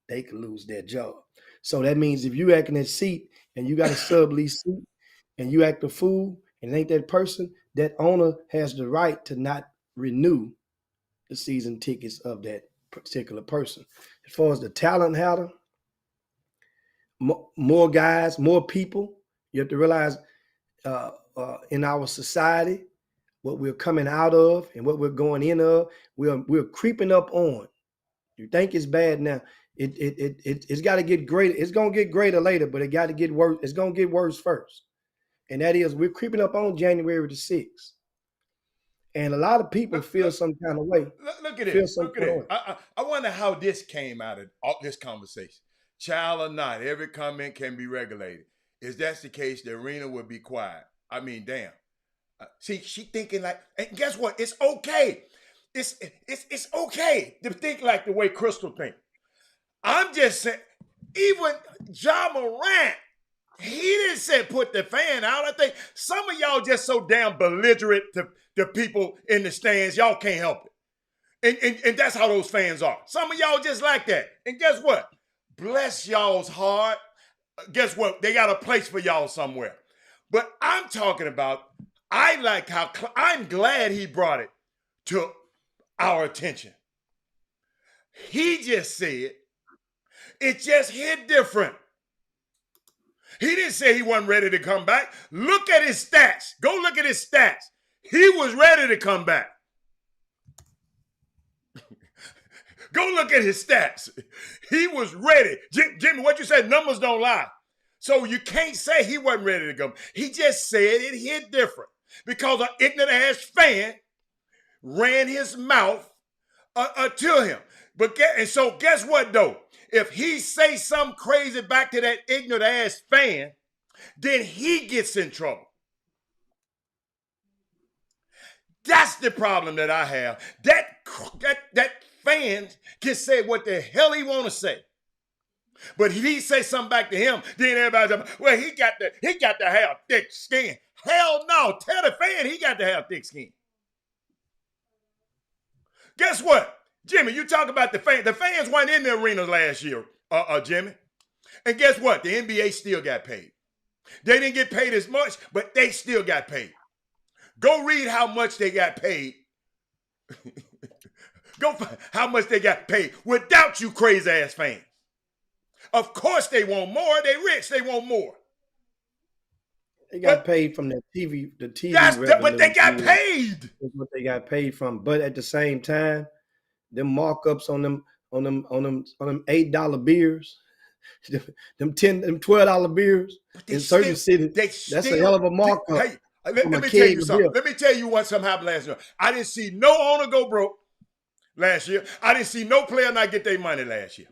They could lose their job. So that means if you act in that seat and you got a sublease seat and you act a fool and it ain't that person, that owner has the right to not renew the season tickets of that particular person. As far as the talent hatter, more guys, more people. You have to realize in our society, what we're coming out of and what we're going in of, we're creeping up on. You think it's bad now. It's got to get greater. It's gonna get greater later, but it got to get worse. It's gonna get worse first, and that is we're creeping up on January the 6th, and a lot of people feel some kind of way. Look at it. Look at it. I wonder how this came out of all this conversation. Child or not, every comment can be regulated. If that's the case, the arena would be quiet. I mean, damn. See, she thinking like, and guess what? It's okay. It's okay to think like the way Crystal thinks. I'm just saying, even Ja Morant, he didn't say put the fan out. I think some of y'all just so damn belligerent to the people in the stands, y'all can't help it. And that's how those fans are. Some of y'all just like that. And guess what? Bless y'all's heart. Guess what? They got a place for y'all somewhere. But I'm talking about, I like how, I'm glad he brought it to our attention. He just said, it just hit different. He didn't say he wasn't ready to come back. Look at his stats. Go look at his stats. He was ready to come back. Go look at his stats. He was ready. Jimmy, what you said, numbers don't lie. So you can't say he wasn't ready to come. He just said it hit different because an ignorant ass fan ran his mouth to him. And so guess what though? If he say something crazy back to that ignorant ass fan, then he gets in trouble. That's the problem that I have. That fan can say what the hell he want to say. But if he say something back to him, then everybody's like, well, he got to have thick skin. Hell no. Tell the fan he got to have thick skin. Guess what? Jimmy, you talk about the fans. The fans weren't in the arenas last year, Jimmy. And guess what? The NBA still got paid. They didn't get paid as much, but they still got paid. Go read how much they got paid. Go find how much they got paid without you crazy ass fans. Of course they want more. They rich. They want more. They got paid from the TV. But they got paid. That's what they got paid from. But at the same time, them markups on them $8 beers, them $12 beers in certain cities, that's a hell of a markup. Hey, let me tell you something. Let me tell you what something happened last year. I didn't see no owner go broke last year. I didn't see no player not get their money last year.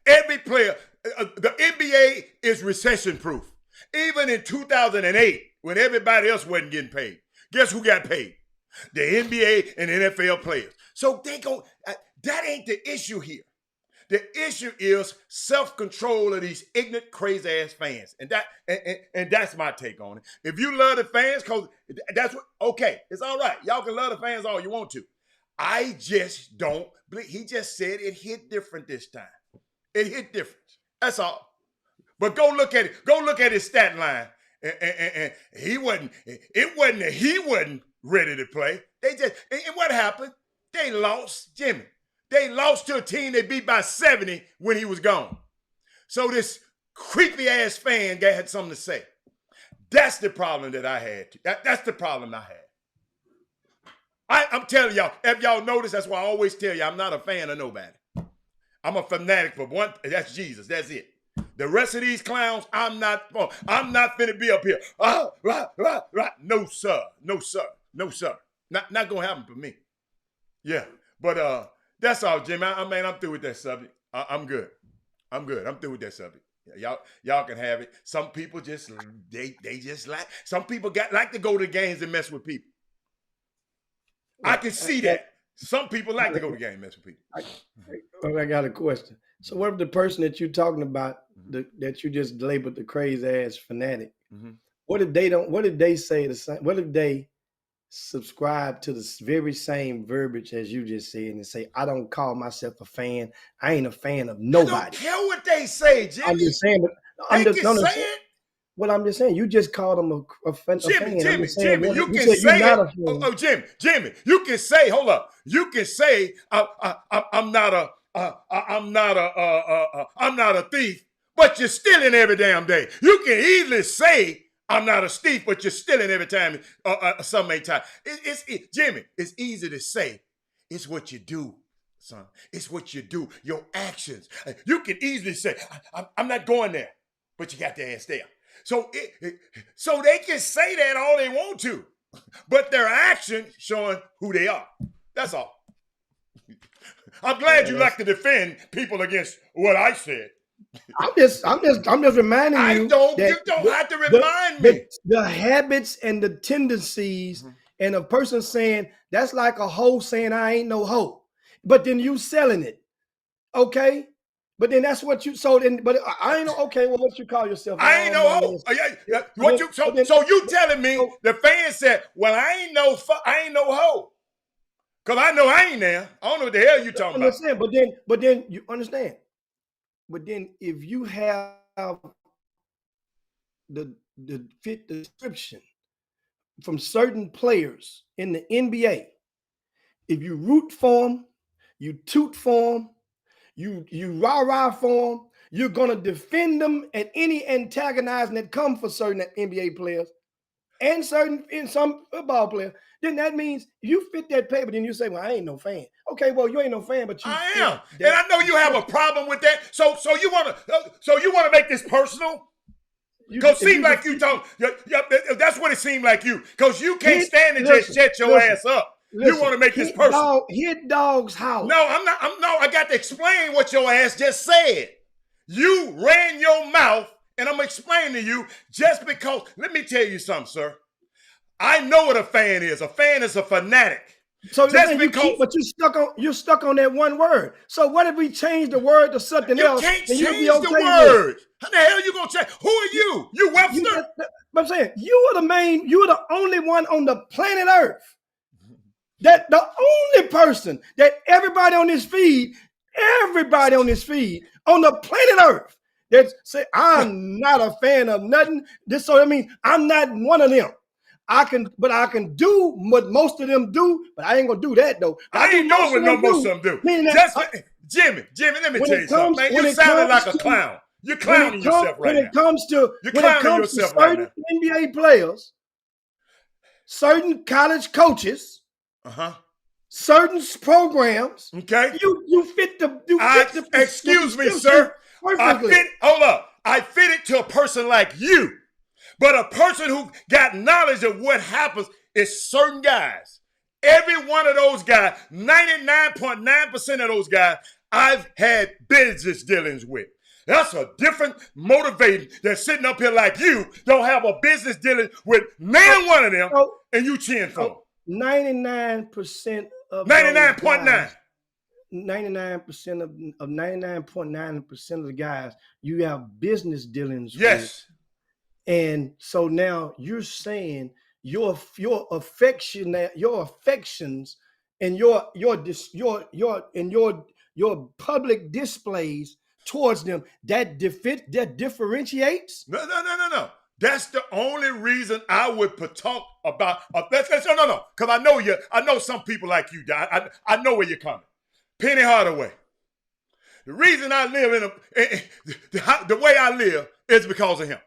Every player, the NBA is recession proof. Even in 2008, when everybody else wasn't getting paid, guess who got paid? The NBA and NFL players. So that ain't the issue here. The issue is self-control of these ignorant, crazy-ass fans. And that's my take on it. If you love the fans, because that's what, okay, it's all right. Y'all can love the fans all you want to. I just don't believe. He just said it hit different this time. It hit different. That's all. But go look at it. Go look at his stat line. And he wasn't ready to play. And what happened? They lost, Jimmy. They lost to a team they beat by 70 when he was gone. So this creepy ass fan guy had something to say. That's the problem that I had. That's the problem I had. I'm telling y'all, if y'all notice, that's why I always tell you I'm not a fan of nobody. I'm a fanatic for one. That's Jesus. That's it. The rest of these clowns, I'm not finna be up here. No, sir. No, sir. No, sir. Not gonna happen for me. Yeah. But that's all, Jimmy. I'm through with that subject. I'm good. I'm through with that subject. Y'all can have it. Some people just they just like. Some people like to go to games and mess with people. I can see that. Some people like to go to games and mess with people. I got a question. So what if the person that you're talking about, that you just labeled the crazy ass fanatic, what if they don't? What if they say the same? What if they subscribe to the very same verbiage as you just said and say, I don't call myself a fan. I ain't a fan of nobody. I don't care what they say, Jimmy. I'm just saying, but I'm just saying. Well, I'm just saying, you just called them a fan. Jimmy, you can say it. Jimmy, you can say, hold up. You can say, I'm not a thief, but you're stealing every damn day. You can easily say, I'm not a thief, but you're stealing every time, so many times. Jimmy, it's easy to say. It's what you do, son. It's what you do. Your actions. You can easily say, I'm not going there, but you got the ass there. So they can say that all they want to, but their actions showing who they are. That's all. I'm glad you like to defend people against what I said. I'm just reminding you. You don't have to remind me. The habits and the tendencies, and a person saying that's like a hoe saying I ain't no hoe, but then you selling it, okay? But then that's what you sold. But I ain't no okay. Well, what you call yourself? I ain't no hoe. So you telling me the fan said, well, I ain't no hoe. Cause I know I ain't there. I don't know what the hell you talking about. But then you understand. But then if you have the fit description from certain players in the NBA, if you root for them, you toot for them, you rah-rah for them, you're gonna defend them at any antagonizing that come for certain NBA players and some football players, then that means you fit that paper. Then you say, well, I ain't no fan. Okay, well, you ain't no fan, but you I am. And I know you have a problem with that. So you wanna make this personal? Because it seems like you don't. That's what it seemed like you. Because you can't stand to just shut your ass up. You want to make this personal. Hit dog's house. No, I'm not. I got to explain what your ass just said. You ran your mouth, and I'm explaining to you just because. Let me tell you something, sir. I know what a fan is. A fan is a fanatic. So just because, but you're stuck on that one word. So what if we change the word to something else? You can't change the word. How the hell you gonna change? Who are you? You Webster? But I'm saying you are the only one on the planet Earth. That the only person that everybody on this feed on the planet Earth that say I'm not a fan of nothing. So that means I'm not one of them. I can do what most of them do, but I ain't gonna do that though. I ain't knowing what most of them do. Jimmy, let me tell you something, man. You sounded like a clown. You're clowning yourself right now. When it comes to certain NBA players, certain college coaches, certain programs, okay, you fit the. Excuse me, sir. Hold up. I fit it to a person like you. But a person who got knowledge of what happens is certain guys. Every one of those guys, 99.9% of those guys, I've had business dealings with. That's a different motivating than sitting up here like you don't have a business dealing with man one of them and you cheering for them. 99% of 99.9. 99% of 99.9% of the guys you have business dealings with. Yes. And so now you're saying your affections and your public displays towards them that differentiates? No. That's the only reason I would talk about. No. Because I know you. I know some people like you. I know where you're coming. Penny Hardaway. The reason I live the way I live is because of him.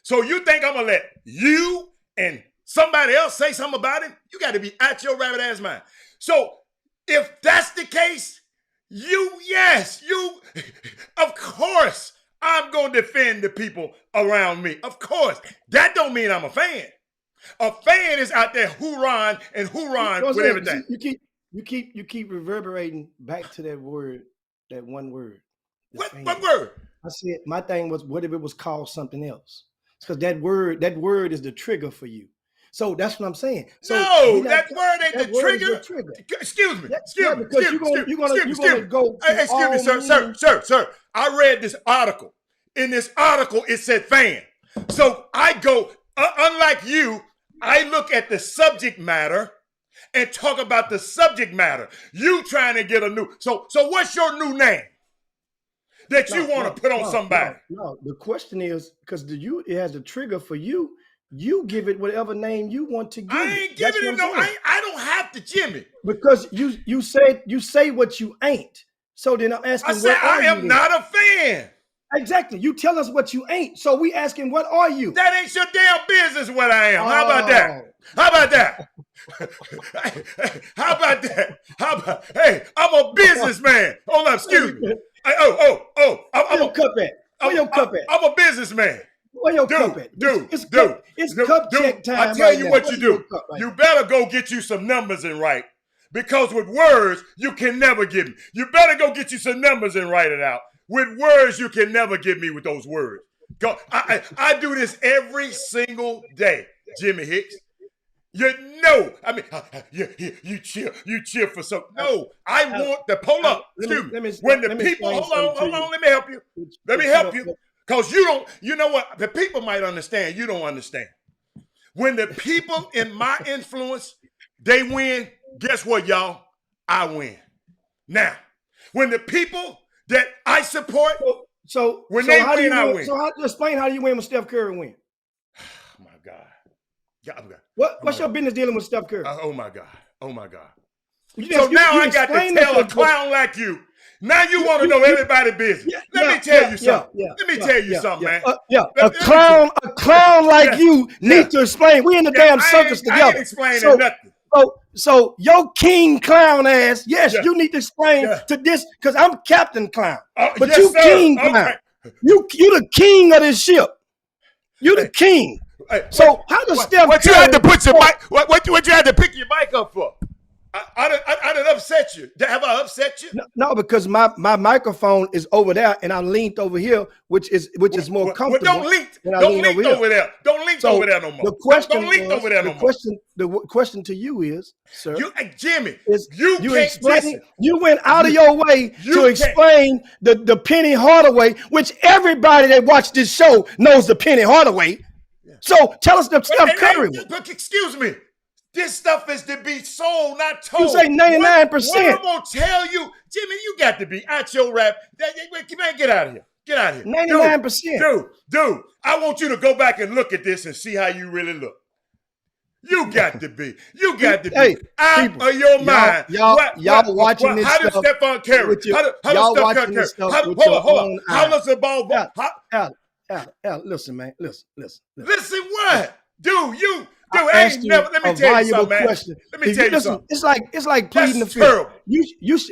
So you think I'm going to let you and somebody else say something about him? You got to be out your rabbit ass mind. So if that's the case, of course, I'm going to defend the people around me. Of course. That don't mean I'm a fan. A fan is out there hoorahing and hoorahing with everything. You keep reverberating back to that word, that one word. What word? I said my thing was, what if it was called something else? Because that word is the trigger for you. So that's what I'm saying. So we No, got that word ain't that the word is your trigger. trigger. Excuse me, Yeah, excuse me, because excuse me, excuse me, you're gonna excuse me. go Hey, through excuse me, all means. sir. I read this article. In this article, it said fan. So I go, unlike you, I look at the subject matter and talk about the subject matter. You trying to get a new. So what's your new name that you want to put on somebody? No. The question is, because it has a trigger for you. You give it whatever name you want to give I it. ain't That's giving what it I'm no. saying. I don't have to, Jimmy. Because you say what you ain't. So then I'm I asking, said what I are you am then? not a fan. Exactly. You tell us what you ain't. So we asking, what are you? That ain't your damn business what I am. How about that? Oh, How about that? How about that? How about? Hey, I'm a businessman. Hold on, excuse me. where your cup at? Where your cup at? I'm a businessman. Where your cup at? It's cup check I time tell right you now. what What's you your do. cup right You now? better go get you some numbers in right. Because with words, you can never get me. You better go get you some numbers and write it out. With words, you can never get me with those words. Go. I do this every single day, Jimmy Hicks. You know, I mean, you cheer for something. No, I want the pull up. Excuse me. When the people, hold on, let me help you. Let me help you. Because you don't, you know what? The people might understand. You don't understand. When the people in my influence, they win, guess what, y'all? I win. Now, when the people that I support, when they win, I win. So explain how do you win when Steph Curry win? Oh my God. What's your business dealing with Steph Curry? Oh my God. So now I got to tell a clown like you. Now you want to know everybody's business. Let me tell you something. Let me tell you something, man. A clown like you need to explain. We in the damn circus together. I ain't explaining nothing. So your king clown ass, yes, you need to explain to this because I'm Captain Clown, but you King Clown. You the king of this ship. You the king. So how does Steph? What you had to put your mic? What you had to pick your mic up for? I done upset you. Have I upset you? No, because my microphone is over there and I leaned over here, which is more comfortable. Well, don't lean over there. Don't lean over there no more. The question don't lean over there no more. The question to you is, sir, Jimmy, you can't explain. You went out of your way to explain the Penny Hardaway, which everybody that watched this show knows the Penny Hardaway. Yeah. So tell us the Steph Curry one. But excuse me. This stuff is to be sold, not told. You say 99%. What I'm gonna tell you, Jimmy, you got to be out your rap. Man, get out of here. Get out of here. 99%. Dude, I want you to go back and look at this and see how you really look. You got to be. Hey, out of your mind. Y'all watching this stuff. How does Stephon Curry? How does Steph Curry? Hold on. How does the ball? Al, listen, man. Listen. Listen what? Let me tell you something, man. Let me tell you something. It's like pleading the fifth.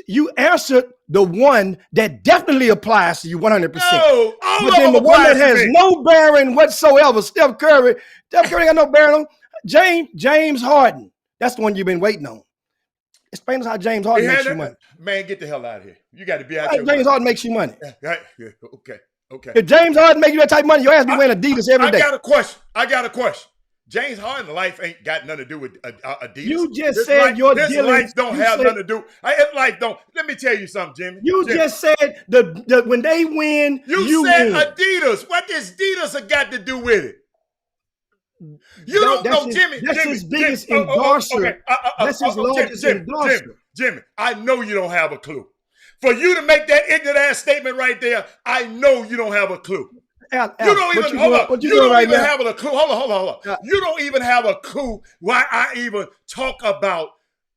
You answered the one that definitely applies to you 100%. No, but then the one that has no bearing whatsoever, Steph Curry got no bearing on. James Harden. That's the one you've been waiting on. Explain us how James Harden makes you money. Man, get the hell out of here. You got to be out here. James Harden makes you money. Yeah, okay. If James Harden make you that type of money, your ass be wearing Adidas every day. I got a question. James Harden's life ain't got nothing to do with Adidas. You just said his life don't have nothing to do. His life don't. Let me tell you something, Jimmy. Just said the when they win, you said win. Adidas. What does Adidas got to do with it? You don't know, Jimmy. That's his biggest endorser. That's his largest endorser. Jimmy, I know you don't have a clue. For you to make that ignorant ass statement right there, I know you don't have a clue. Al, you don't even hold up. You don't even have a clue. Hold on. You don't even have a clue why I even talk about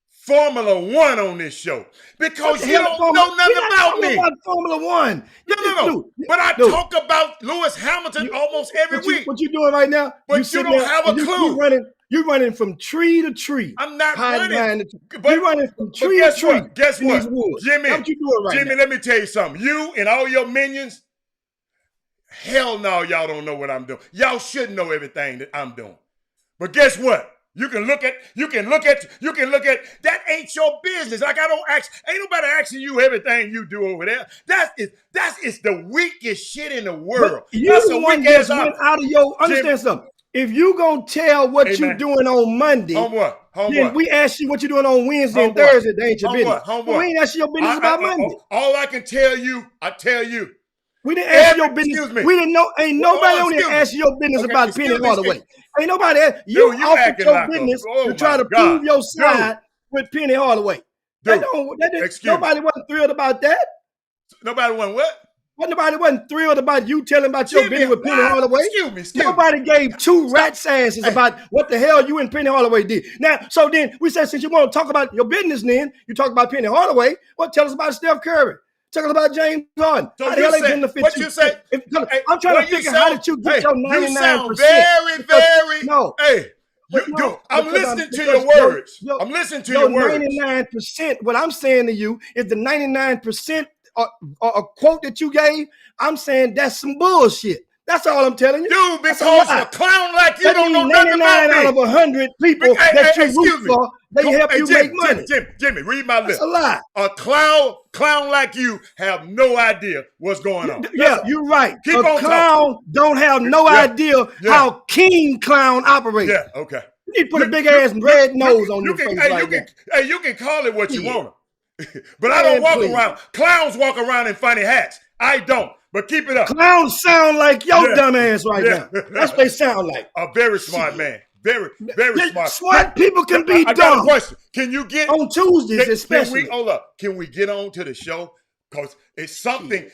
Formula One on this show because you don't know nothing about me. About Formula One. No. But I talk about Lewis Hamilton almost every week. What you doing right now? But you don't have a clue. You're running from tree to tree. I'm not running. You're running from tree to tree. Guess what? Jimmy, what you doing right Jimmy, now? let me tell you something. You and all your minions, hell no, y'all don't know what I'm doing. Y'all should know everything that I'm doing. But guess what? You can look at that ain't your business. Like ain't nobody asking you everything you do over there. That is the weakest shit in the world. But you That's the a one weak ass went out of your understand something. If you gonna tell what you doing on Monday, then we ask you what you doing on Wednesday and Thursday. That ain't your business. We ain't asking your business about Monday. All I can tell you, I tell you. We didn't ask your business. We didn't know. Ain't nobody on there ask your business about Penny Hardaway. Ain't nobody. You offered your business to try to prove your side with Penny Hardaway. Nobody wasn't thrilled about that. Nobody wasn't what? Nobody wasn't thrilled about you telling about your business with Penny Hardaway. Excuse Nobody gave two rat's asses about what the hell you and Penny Hardaway did. Now, so then we said, since you want to talk about your business, then you talk about Penny Hardaway. Well, tell us about Steph Curry. Talking about James Harden. So how the hell they benefit what you? You say? I'm trying to figure how did you get your 99%? You sound very. No. Hey, I'm listening to your words. I'm listening to your words. 99%. What I'm saying to you is the 99% a quote that you gave. I'm saying that's some bullshit. That's all I'm telling you. Dude, because a clown like you don't know nothing about me. 99 out of 100 people that you root for, they help you make money. Jimmy, read my lips. That's a lie. A clown like you have no idea what's going on. Yeah, you're right. A clown don't have no idea how King Clown operates. Yeah, okay. You need to put a big ass red nose on your face like that. Hey, you can call it what you want. But I don't walk around. Clowns walk around in funny hats. I don't. But keep it up. Clowns sound like your dumb ass right now. That's what they sound like. A very smart man. Very smart. Smart people can be dumb. I got a question. Can you get on Tuesdays, especially? Hold up. Can we get on to the show? Because it's something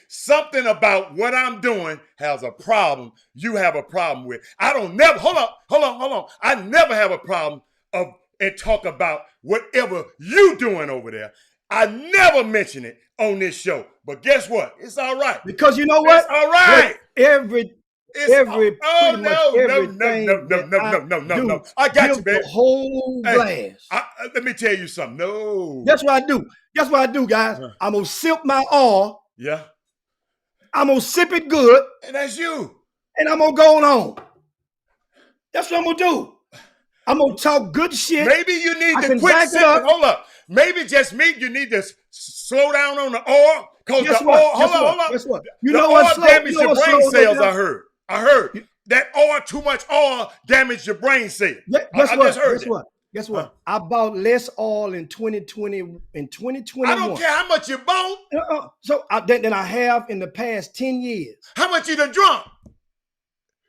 about what I'm doing has a problem. You have a problem with. Hold on. I never have a problem and talk about whatever you doing over there. I never mention it on this show. But guess what? It's all right. Because you know what? It's all right. Everything. No. I got you, baby. The whole glass. Let me tell you something. No. That's what I do. That's what I do, guys. I'm going to sip my all. Yeah. I'm going to sip it good. And that's you. And I'm going to go on home. That's what I'm going to do. I'm going to talk good shit. Maybe you need to quit sipping. Hold up. Maybe just you need to slow down on the oil. Because the oil, hold on. Guess what? The oil damaged your brain cells, I heard. That oil, too much oil damaged your brain cells. I just heard that. Guess what? I bought less oil in 2020 and 2021. I don't care how much you bought. Than I have in the past 10 years. How much you done drunk?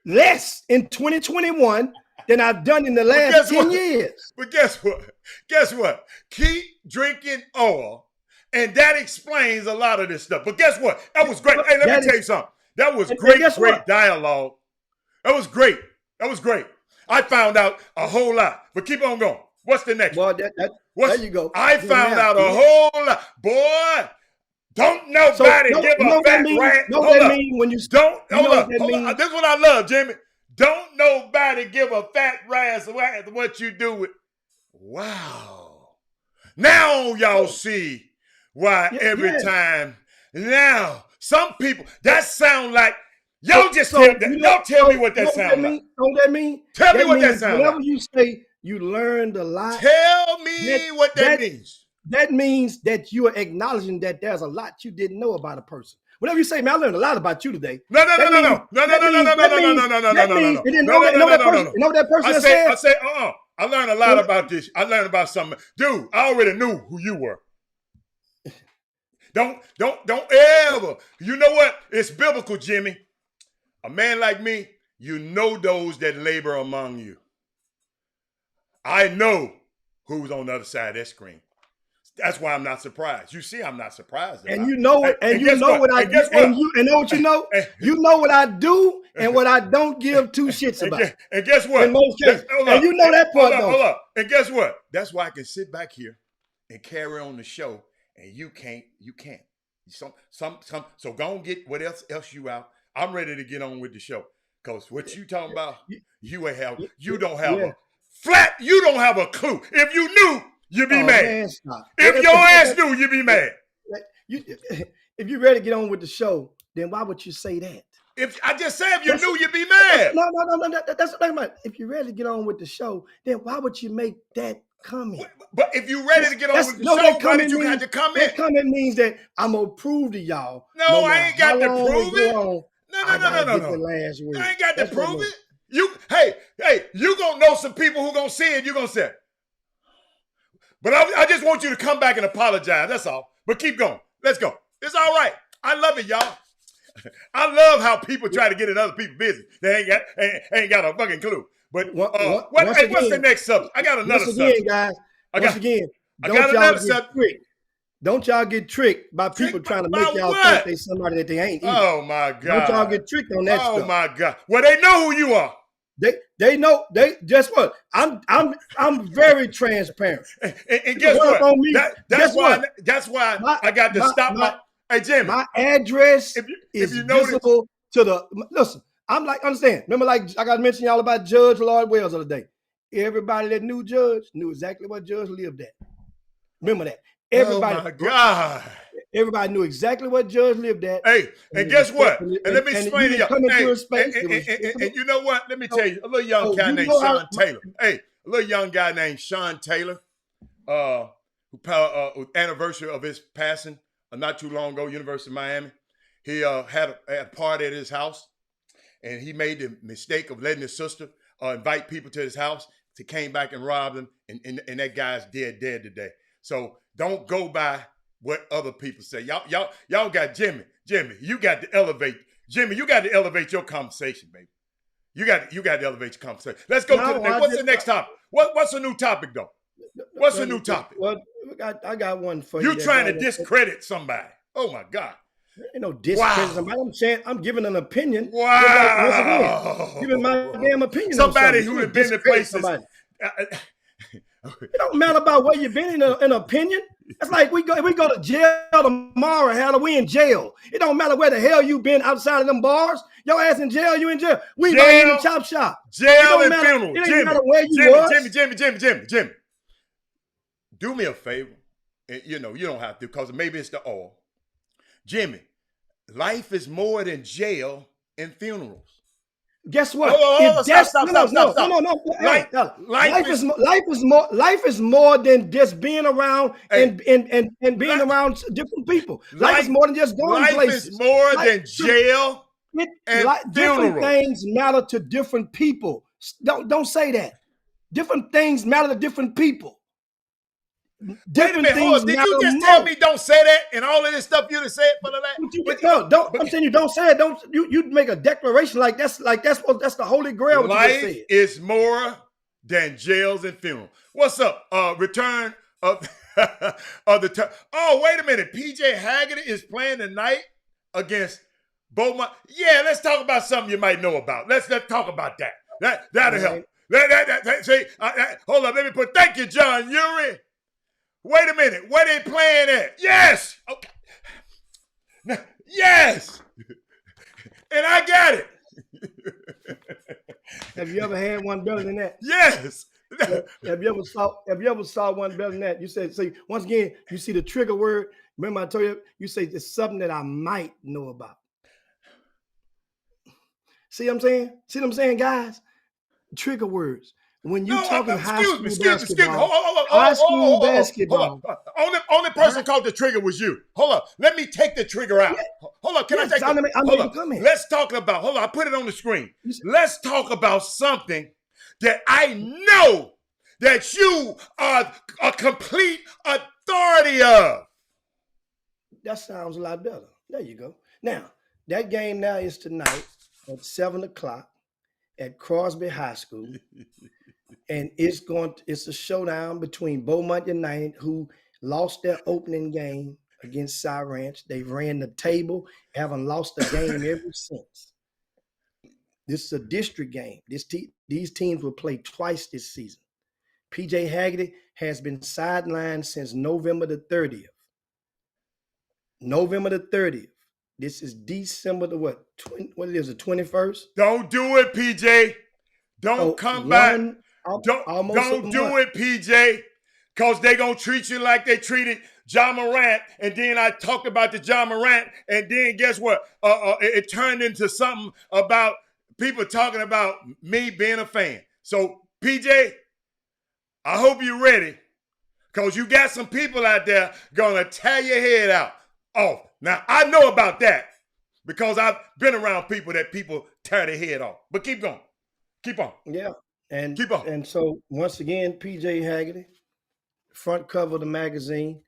Less in 2021 than I've done in the last 10 years. But guess what? Keep drinking oil, and that explains a lot of this stuff. But guess what? That was great. Hey, let me tell you something. That was great dialogue. That was great. I found out a whole lot. But keep on going. What's the next one? There you go. I found out a whole lot. Boy, don't nobody give a fat rat. Know what that mean when you don't. Hold up. This is what I love, Jimmy. Don't nobody give a fat rat's what you do with. Wow. Now y'all see why every time. Now, some people, that sound like, y'all just tell me what that sound like. Know what that mean? Tell me what that sound like. Whenever you say you learned a lot. Tell me what that means. That means that you are acknowledging that there's a lot you didn't know about a person. Whenever you say, man, I learned a lot about you today. No. You know that person said? I learned a lot about this. I learned about something. Dude, I already knew who you were. Don't ever. You know what? It's biblical, Jimmy. A man like me, you know those that labor among you. I know who's on the other side of that screen. That's why I'm not surprised. You see, I'm not surprised. And you know it. And you know what I do. And know what you know? You know what I do and what I don't give two shits about. And guess what? In most cases. And you know that part, though. Hold up. And guess what? That's why I can sit back here and carry on the show, and you can't. So go and get what else you out. I'm ready to get on with the show. Because what you talking about, you don't have a clue. If you knew, you'd be mad. Man, if your ass knew, you'd be mad. If you're ready to get on with the show, then why would you say that? If I just said, if you knew, you'd be mad. No. That's the thing about it. If you're ready to get on with the show, then why would you make that comment? But if you're ready to get on with the show, that why did you means, have to comment? That comment means that I'm gonna prove to y'all. No, I ain't got to prove it. No. Last week. I ain't got to prove it. Hey, you gonna know some people who gonna see it. You gonna say, but I just want you to come back and apologize. That's all. But keep going. Let's go. It's all right. I love it, y'all. I love how people try to get in other people's business. They ain't got a fucking clue. But what's the next subject? I got another subject. Guys. I got another subject. Don't y'all get tricked by people trying to make y'all think they somebody that they ain't either. Oh my God. Don't y'all get tricked on that stuff. Oh my God. Well, they know who you are. They know. They guess what? I'm very transparent. And guess what? That's why I got to stop hey Jimmy. My address is visible to the listen. I'm like, understand. Remember, like I got to mention y'all about Judge Lloyd Wells the other day. Everybody that knew Judge knew exactly what Judge lived at. Remember that. Everybody. Oh my God. Everybody knew exactly what Judge lived at. Hey, and guess what? And let me explain to you. And you know what? Let me tell you, a little young guy named Sean Taylor. Hey, a little young guy named Sean Taylor, who anniversary of his passing not too long ago, University of Miami. He had a party at his house, and he made the mistake of letting his sister invite people to his house. He came back and robbed them, and that guy's dead today. So don't go by what other people say. Y'all got Jimmy, you got to elevate. Jimmy, you got to elevate your conversation, baby. You got to elevate your conversation. Let's go to the next. What's the next topic? What's a new topic, though? What's a new topic? Well, I got one for you. You trying to discredit somebody. Oh, my God. Ain't no discredit somebody. I'm saying I'm giving an opinion. Wow. Like, giving my damn opinion. Somebody who has been in places. It don't matter about where you've been in an opinion. It's like we go to jail tomorrow. Hell, we in jail. It don't matter where the hell you been outside of them bars. Your ass in jail, you in jail. We right in the chop shop. Jail and funeral. It ain't matter where you was. Jimmy. Do me a favor. And, you don't have to because maybe it's the oil. Jimmy, life is more than jail and funerals. Guess what? Stop. No. Life is more than just being around and being around different people. Life is more than just going places. Life is more than jail and funerals. Different things matter to different people. Don't say that. Different things matter to different people. Wait a minute, hold on. Did you just tell me don't say that and all of this stuff you done said for the last? I'm saying you don't say it. Don't you make a declaration like that's the holy grail. Life is more than jails and funerals. What's up? Return of the oh, wait a minute. PJ Haggerty is playing tonight against Beaumont. Yeah, let's talk about something you might know about. Let's talk about that. That'll help. Hold up. Let me thank you, John Urey. Wait a minute. Where they playing at? Yes. Okay. Yes. And I got it. Have you ever had one better than that? Yes. Have you ever saw one better than that? You said, see, once again, you see the trigger word. Remember I told you say it's something that I might know about. See what I'm saying? See what I'm saying, guys? Trigger words. When you talking high school basketball, high school basketball. Only person called the trigger was you. Hold up. Let me take the trigger out. Hold up. Can I take it? Hold up. Let's talk about, hold on. I put it on the screen. Let's talk about something that I know that you are a complete authority of. That sounds a lot better. There you go. Now, that game now is tonight at 7:00 at Crosby High School. And it's a showdown between Beaumont United, who lost their opening game against Cy Ranch. They ran the table, haven't lost a game ever since. This is a district game. These teams will play twice this season. PJ Haggerty has been sidelined since November the 30th. November the 30th. This is December the what? What it is, the 21st? Don't do it, PJ. Don't come back. Don't do it, PJ, because they're going to treat you like they treated Ja Morant, and then I talked about the Ja Morant, and then guess what? It turned into something about people talking about me being a fan. So, PJ, I hope you're ready, because you got some people out there going to tear your head out. Oh, now I know about that because I've been around people that people tear their head off. But keep going. Keep on. Yeah. And Keep on. and so once again, PJ Haggerty, front cover of the magazine.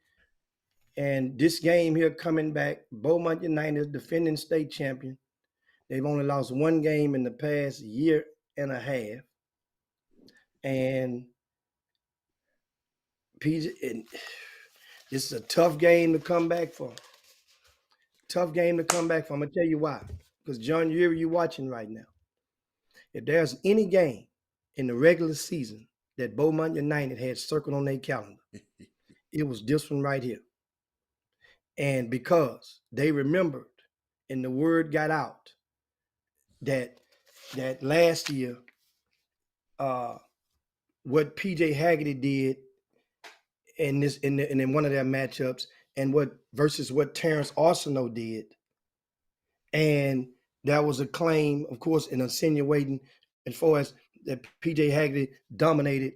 And this game here coming back, Beaumont United, defending state champion. They've only lost one game in the past year and a half. And PJ, this is a tough game to come back from. Tough game to come back from. I'm going to tell you why. Because, John, you're watching right now. If there's any game in the regular season that Beaumont United had circled on their calendar, it was this one right here. And because they remembered and the word got out that last year, what PJ Haggerty did in one of their matchups, and versus what Terrence Arsenault did, and that was a claim, of course, in insinuating as far as that PJ Haggerty dominated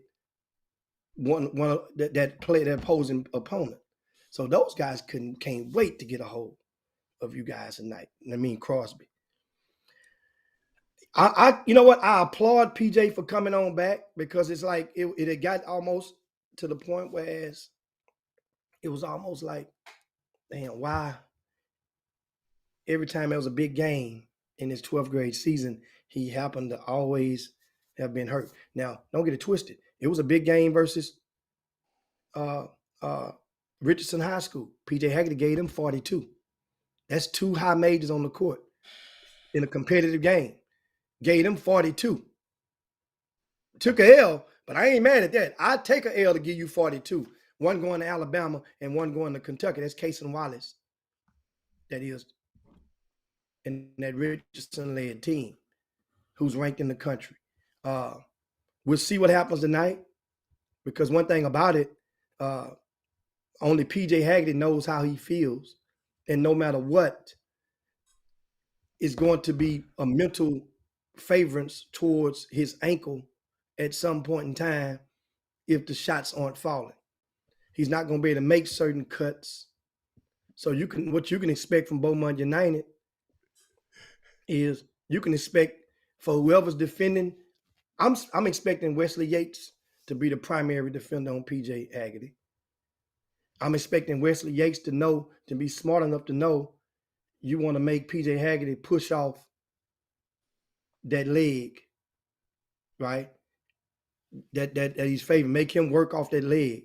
one of that play, their opposing opponent. So those guys can't wait to get a hold of you guys tonight. I mean Crosby. I you know what? I applaud PJ for coming on back, because it's like it had got almost to the point where it was almost like, damn, why every time there was a big game in his 12th grade season, he happened to always have been hurt. Now, don't get it twisted. It was a big game versus Richardson High School. PJ Haggerty gave them 42. That's 2 high majors on the court in a competitive game. Gave them 42. Took a L, but I ain't mad at that. I'd take a L to give you 42. One going to Alabama and one going to Kentucky. That's Cason Wallace. That is. And that Richardson-led team who's ranked in the country. We'll see what happens tonight, because one thing about it, only PJ Haggerty knows how he feels. And no matter what, is going to be a mental favorance towards his ankle at some point in time if the shots aren't falling. He's not going to be able to make certain cuts. So what you can expect from Beaumont United is you can expect for whoever's defending. I'm expecting Wesley Yates to be the primary defender on PJ Haggerty. I'm expecting Wesley Yates to be smart enough to know you want to make PJ Haggerty push off that leg, right? That he's favoring. Make him work off that leg,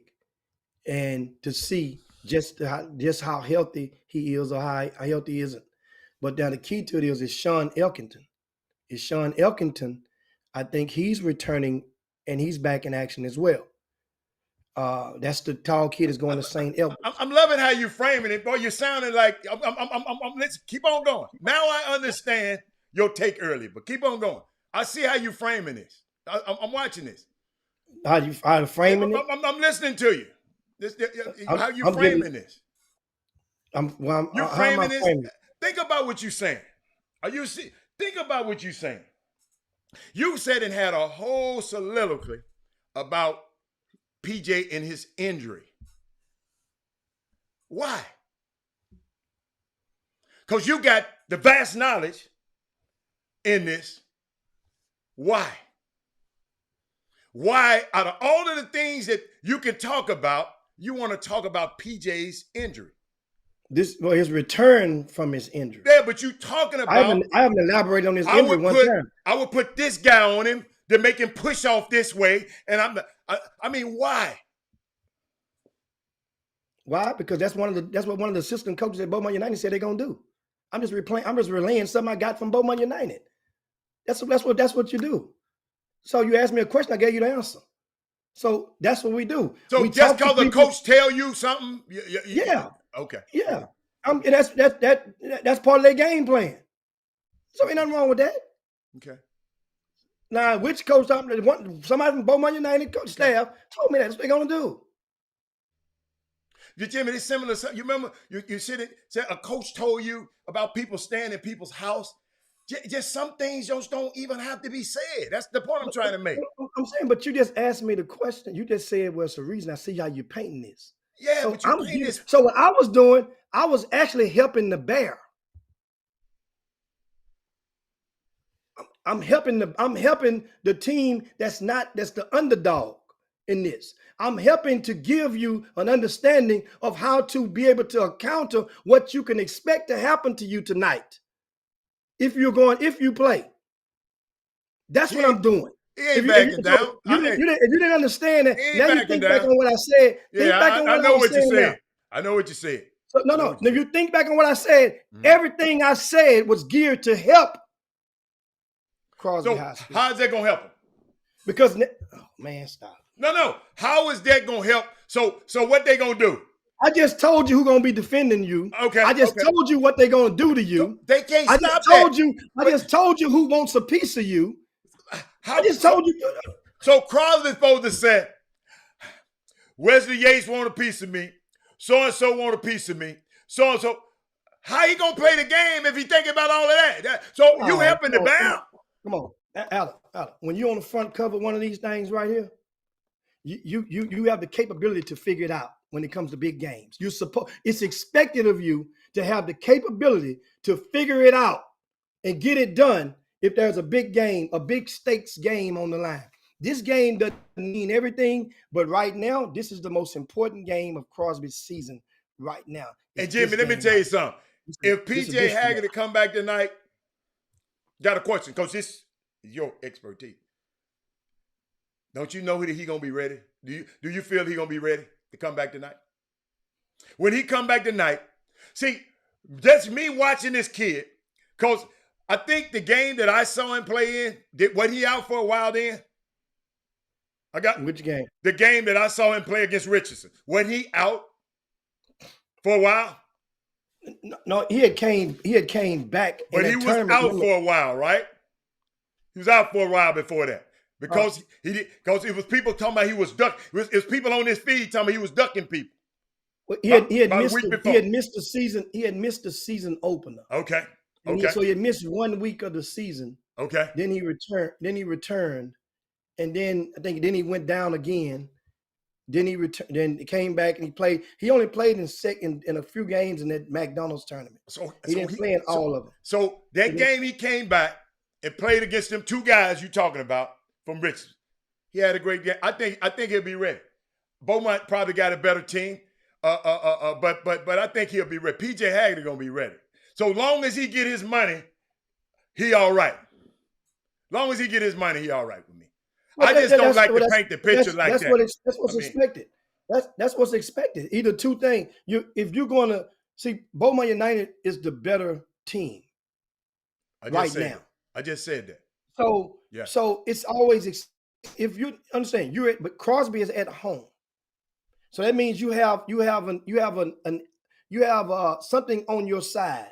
and to see just how healthy he is or how healthy he isn't. But now the key to it is Sean Elkington. Sean Elkington, I think he's returning and he's back in action as well. That's the tall kid is going to St. Albans. I'm loving how you're framing it, boy. You're sounding like let's keep on going. Now I understand your take earlier, but keep on going. I see how you're framing this. I'm watching this. How you framing it? I'm listening to you. How you framing this? You're framing this. Think about what you're saying. Think about what you're saying. You said and had a whole soliloquy about PJ and his injury. Why? Because you got the vast knowledge in this. Why? Why, out of all of the things that you can talk about, you want to talk about PJ's injury? His return from his injury. Yeah, but you talking about. I haven't elaborated on his injury one time. I would put this guy on him to make him push off this way, and I mean, why? Why? Because that's what one of the assistant coaches at Beaumont United said they're gonna do. I'm just relaying something I got from Beaumont United. That's what you do. So you asked me a question, I gave you the answer. So that's what we do. So we just because the coach tell you something, yeah. Okay. Yeah. That's part of their game plan. So ain't nothing wrong with that. Okay. Now, which coach, somebody from Beaumont United coach staff told me that's what they're gonna do. Jimmy, it's similar. You remember you said a coach told you about people staying in people's house. Just some things just don't even have to be said. That's the point I'm trying to make. I'm saying, but you just asked me the question. You just said, well, it's a reason. I see how you're painting this. Yeah, So but you paint this. So what I was doing, I was actually helping the bear. I'm helping the team that's the underdog in this. I'm helping to give you an understanding of how to be able to counter what you can expect to happen to you tonight. If you play. That's what I'm doing. He ain't backing down. If you didn't understand that, now you think back on what I said. Yeah, I know what you said. I know what you said. So no. If you think back on what I said, everything I said was geared to help Crosby High School. How's that gonna help him? Because man, stop. No. How is that gonna help? So what they gonna do? I just told you who's gonna be defending you. Okay. I just told you what they're gonna do to you. So they can't stop that. I just told you who wants a piece of you. I just told you. So Crosby's supposed to say, Wesley Yates want a piece of me. So and so want a piece of me. So and so. How he gonna play the game if he thinking about all of that? So you helping the bear? Come on, Alec. When you're on the front cover of one of these things right here, you have the capability to figure it out when it comes to big games. It's expected of you to have the capability to figure it out and get it done if there's a big game, a big stakes game on the line. This game doesn't mean everything, but right now, this is the most important game of Crosby's season right now. And Jimmy, let me tell you something. If PJ Haggerty come back tonight, got a question, because this is your expertise. Don't you know that he gonna be ready? Do you feel he gonna be ready to come back tonight? When he come back tonight, see, that's me watching this kid, because I think the game that I saw him play in, was he out for a while then? Which game? The game that I saw him play against Richardson. Was he out for a while? No, he had came back. But he was out for a while, right? He was out for a while before that. Because it was people talking about he was ducking. It was people on his feed talking about he was ducking people. Well, he had missed the season. He had missed the season opener. Okay. So he had missed 1 week of the season. Okay. Then he returned. And then I think he went down again. Then he returned. Then he came back and he played. He only played in a few games in that McDonald's tournament. He didn't play in all of them. So that game he came back and played against them two guys you talking about from Richardson. He had a great game. I think he'll be ready. Beaumont probably got a better team. But I think he'll be ready. PJ Haggerty gonna be ready. So long as he get his money, he all right. Long as he get his money, he all right with me. Well, I just don't like to paint the picture like that. That's what's expected. That's what's expected. Either two things. If you're going to see, Beaumont United is the better team right now. I just said that. So yeah. So it's always if you understand but Crosby is at home, so that means you have something on your side.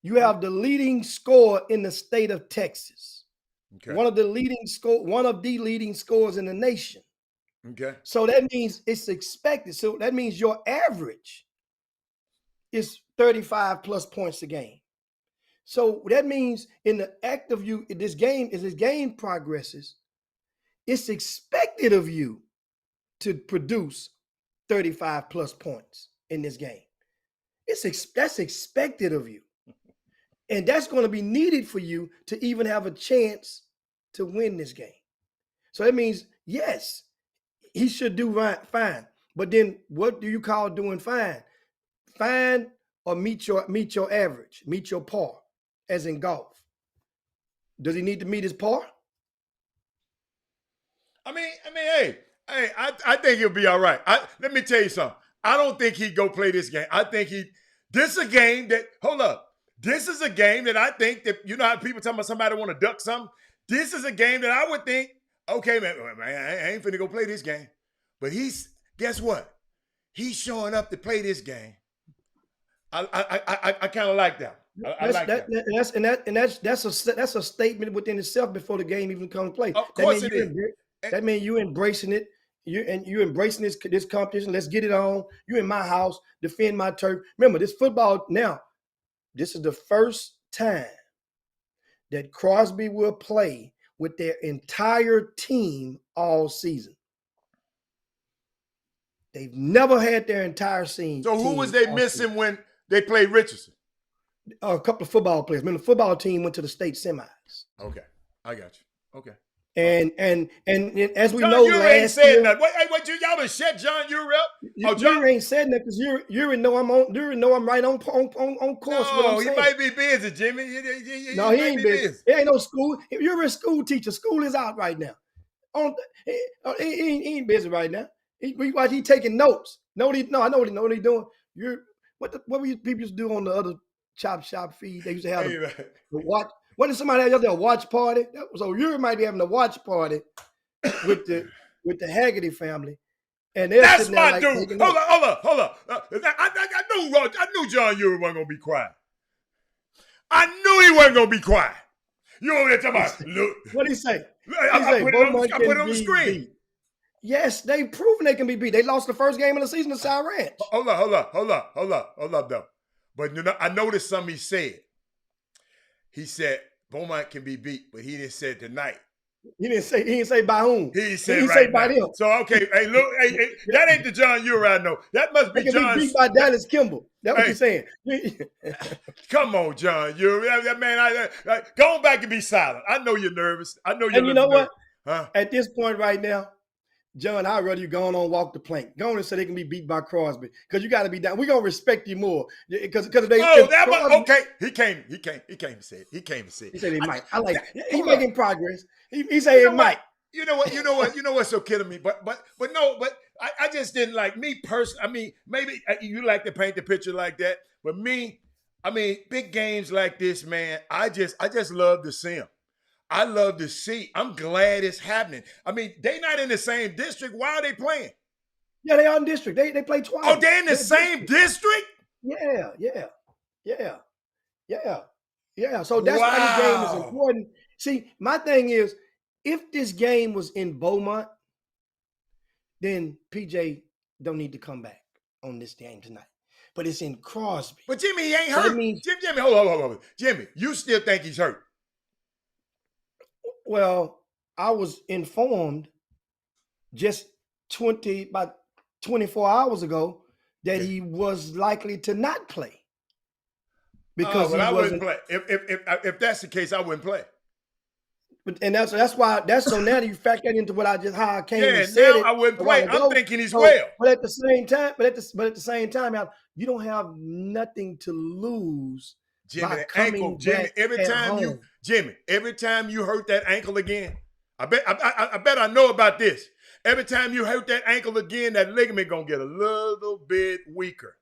You have the leading scorer in the state of Texas. Okay. One of the leading scorers in the nation. Okay. So that means it's expected. So that means your average is 35 plus points a game. So that means in the act of you, as this game progresses, it's expected of you to produce 35 plus points in this game. That's expected of you. And that's going to be needed for you to even have a chance to win this game. So that means, yes, he should do fine. But then what do you call doing fine? Fine or meet your average, meet your par, as in golf. Does he need to meet his par? Hey, I think he'll be all right. Let me tell you something. I don't think he'd go play this game. I think this is a game that, hold up. This is a game that I think that, you know how people talking about somebody want to duck something? This is a game that I would think, okay, man, I ain't finna go play this game. But guess what? He's showing up to play this game. I kind of like that. That's a statement within itself before the game even comes to play. Of course it is. That means you embracing it You embracing this competition. Let's get it on. You in my house, defend my turf. Remember, this football now. This is the first time that Crosby will play with their entire team all season. They've never had their entire team. So who was they missing when they played Richardson? A couple of football players. Remember, the football team went to the state semis. Okay, I got you. Okay. And as we John know, Ure ain't said nothing. What y'all done shut John Ure up? Ure ain't said nothing because Ure know I'm right on course. No, he might be busy, Jimmy. No, he ain't busy. He ain't no school. If you're a school teacher, school is out right now. He ain't busy right now. He taking notes. I know what he doing. What were you people used to do on the other Chop Shop feed? They used to have the watch. What did somebody have a watch party? So you might be having a watch party with the Haggerty family. And that's my dude. Hold up. I knew John Ure wasn't gonna be quiet. I knew he wasn't gonna be quiet. You over there talking about look. What'd he say? I put it on the screen. Beat. Yes, they've proven they can be beat. They lost the first game of the season to Cy Ranch. Hold up, though. But I noticed something he said. He said Beaumont can be beat, but he didn't say it tonight. He didn't say by whom. He didn't say by them. So okay, hey, look, hey, that ain't the John Ure I know. That must be John. Be beat by Dallas Kimball. That's what you're saying. Come on, John Ure. That man, go on back and be silent. I know you're nervous. I know you're. And you know what? Huh? At this point right now, John, I'd rather you go on walk the plank. Go on and say they can be beat by Crosby because you got to be down. We're gonna respect you more because they. Oh, that was okay. He came and said. He said he might. I like. He's making progress. He said it might. You know what's so killing me? But I just didn't like me personally. I mean, maybe you like to paint the picture like that, but me, I mean, big games like this, man. I just love to see them. I love to see. I'm glad it's happening. I mean, they not in the same district. Why are they playing? Yeah, they are in district. They play twice. Oh, they're in the same district? Yeah. So that's why this game is important. See, my thing is, if this game was in Beaumont, then PJ don't need to come back on this game tonight. But it's in Crosby. But Jimmy, he ain't hurt. Jimmy, hold on. Jimmy, you still think he's hurt? Well, I was informed just about 24 hours ago that he was likely to not play because I wouldn't play. If that's the case, I wouldn't play. And that's why so now you factor into what how I came and said it. I wouldn't play. I'm thinking he's well. But at the same time, you don't have nothing to lose. Jimmy, the ankle. Jimmy, every time you hurt that ankle again, I bet I know about this. Every time you hurt that ankle again, that ligament gonna get a little bit weaker.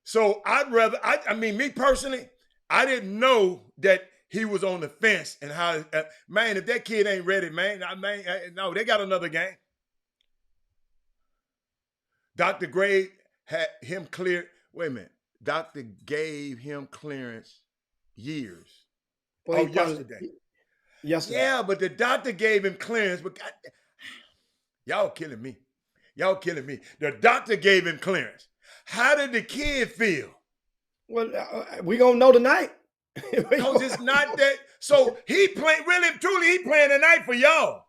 So I mean, me personally, I didn't know that he was on the fence and how, man, if that kid ain't ready, man, no, they got another game. Dr. Gray had him cleared. Wait a minute. Doctor gave him clearance years. Well, yesterday. Yeah, but the doctor gave him clearance. But God, y'all killing me. The doctor gave him clearance. How did the kid feel? Well, we gonna know tonight. Because it's not that. So he playing tonight for y'all.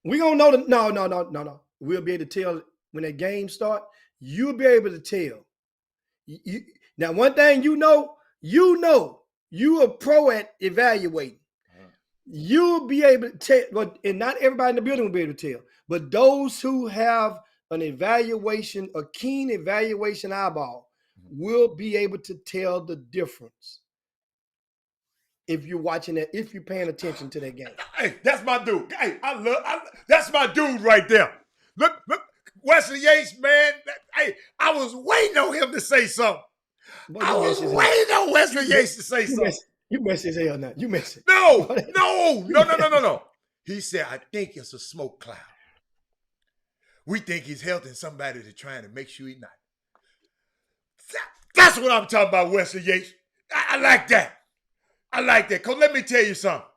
We gonna know no. We'll be able to tell when that game start. You'll be able to tell. Now, one thing you a pro at evaluating. You'll be able to tell, and not everybody in the building will be able to tell, but those who have a keen evaluation eyeball will be able to tell the difference. If you're watching that, if you're paying attention to that game. Hey, that's my dude. Hey, that's my dude right there. Look, Wesley Yates, man. Hey, I was waiting on him to say something. I was waiting on Wesley Yates to say something. You mess his hell now. You mess it. No. He said, I think it's a smoke cloud. We think he's helping somebody to trying to make sure he's not. That's what I'm talking about, Wesley Yates. I like that. Because let me tell you something.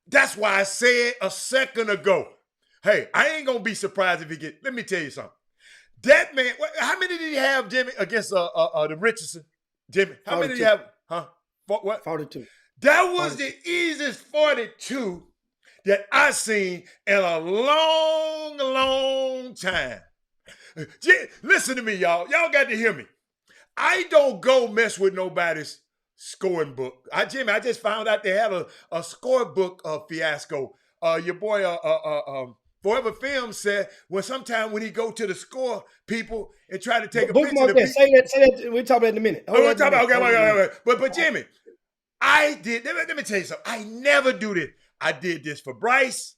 That's why I said a second ago, Hey, I ain't gonna be surprised if he get. Let me tell you something. That man, how many did he have, Jimmy, against the Richardson? Jimmy, how many did he 42. have? Huh? What? 42. That was 42. the easiest 42 that I seen in a long, long time. Listen to me, y'all. Y'all got to hear me. I don't go mess with nobody's scoring book. Jimmy, I just found out they had a scorebook fiasco. Your boy, Forever Film said sometime when he go to the score people and try to take a picture Bookmark of that. people. Say that. We'll talk about that in a minute. Hold on. Okay. But Jimmy, I did. Let me tell you something. I never do this. I did this for Bryce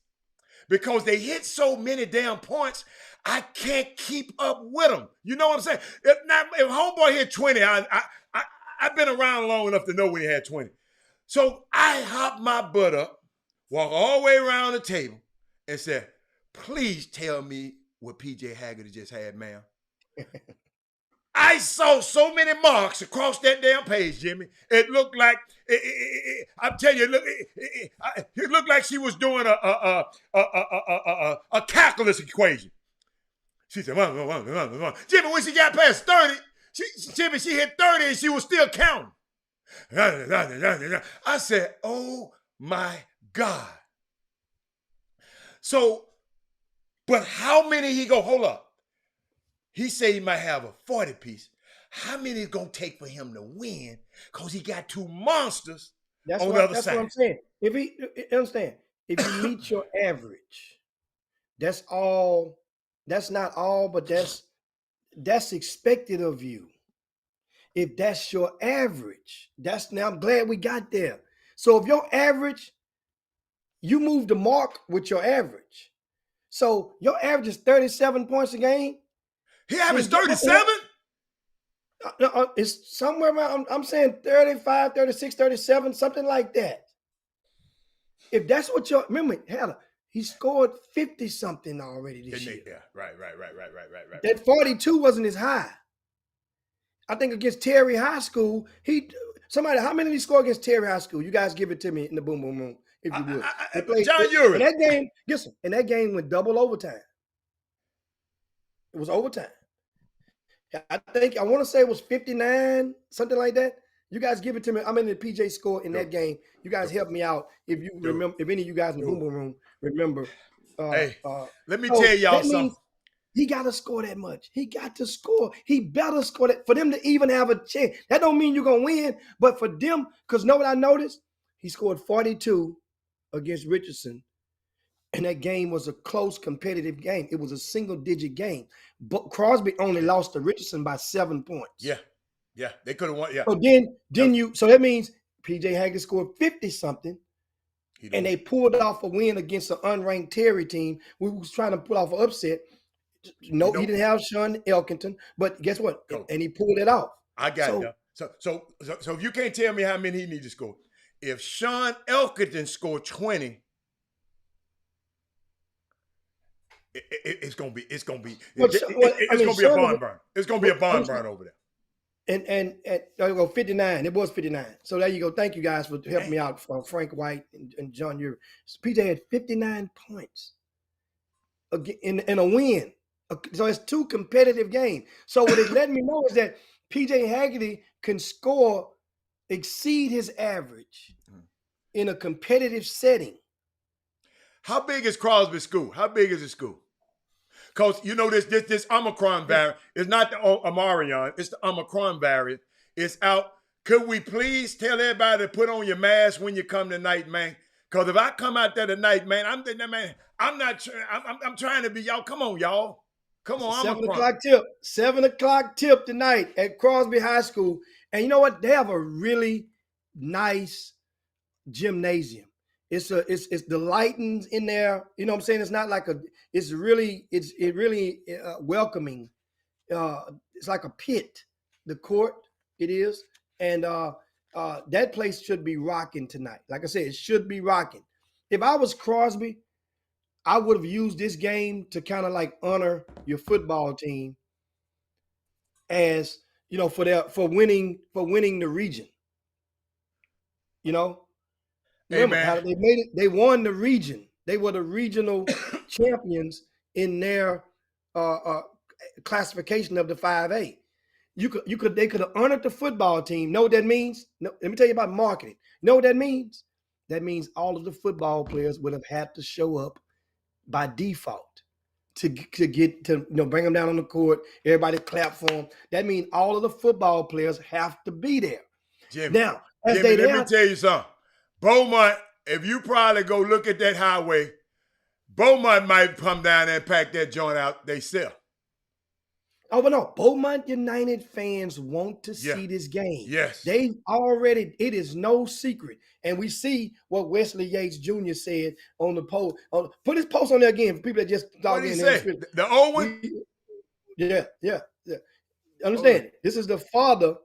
because they hit so many damn points. I can't keep up with them. You know what I'm saying? If homeboy hit 20, I've been around long enough to know when he had 20. So I hopped my butt up, walked all the way around the table, and said, "Please tell me what PJ Haggerty just had, ma'am." I saw so many marks across that damn page, Jimmy. It looked like I'm telling you, it looked like she was doing a calculus equation. She said, Jimmy, when she got past 30, she hit 30 and she was still counting. I said, oh my God. So, but how many he go, hold up. He said he might have a 40 piece. How many is going to take for him to win? Because he got two monsters on the other side. That's what I'm saying. Understand, if you meet your average, that's all. That's not all, but that's expected of you. If that's your average, now I'm glad we got there. So if your average, you move the mark with your average. So your average is 37 points a game. He averaged 37? It's somewhere around, I'm saying 35, 36, 37, something like that. If that's what remember, hell, he scored 50 something already this year. Yeah, right. That 42 wasn't as high. I think against Terry High School, how many did he score against Terry High School? You guys give it to me in the boom boom room, if you would. John Urich. In that game, listen, and that game went double overtime. It was overtime. I want to say it was 59, something like that. You guys give it to me. I'm in the PJ score in that game. You guys help me out if you remember. If any of you guys in the boom boom room remember. Hey, let me tell y'all something. He got to score that much. He got to score. He better score that for them to even have a chance. That don't mean you're gonna win, but for them, because know what I noticed? He scored 42 against Richardson. And that game was a close, competitive game. It was a single-digit game. But Crosby only lost to Richardson by 7 points. Yeah, they could have won. Yeah. So so that means PJ Haggerty scored 50-something, and they pulled off a win against an unranked Terry team. We was trying to pull off an upset. No, he didn't have Sean Elkington, but guess what? And he pulled it off. I got it. So if you can't tell me how many he needs to score, if Sean Elkington scored 20. It's gonna be a barn burn. It's gonna be a barn burn over there. And there you go, 59. It was 59. So there you go. Thank you guys for helping me out, Frank White and John Urich. So PJ had 59 points in a win. So it's two competitive games. So what it's letting me know is that PJ Haggerty can exceed his average in a competitive setting. How big is Crosby's school? How big is his school? Because you know this Omicron variant is not the Omarion, it's the Omicron variant. It's out. Could we please tell everybody to put on your mask when you come tonight, man? Because if I come out there tonight, man, I'm trying to be y'all. Come on, y'all. Come on, 7 o'clock tip. 7 o'clock tip tonight at Crosby High School. And you know what? They have a really nice gymnasium. It's the lightings in there. You know what I'm saying? It's not like it's really welcoming. It's like a pit, the court it is. And that place should be rocking tonight. Like I said, it should be rocking. If I was Crosby, I would have used this game to kind of like honor your football team as, you know, for winning the region. You know? Remember how they made it? They won the region. They were the regional champions in their classification of the 5A. They could have honored the football team. Know what that means? No, let me tell you about marketing. You know what that means? That means all of the football players would have had to show up by default to get to bring them down on the court. Everybody clap for them. That means all of the football players have to be there. Jimmy, Now, let me tell you something. Beaumont, if you probably go look at that highway, Beaumont might come down there and pack that joint out themselves. Oh, but no, Beaumont United fans want to see this game. Yes. It is no secret. And we see what Wesley Yates Jr. said on the post. Put his post on there again for people that just what did he say? The old one? Yeah. Understand, this is the father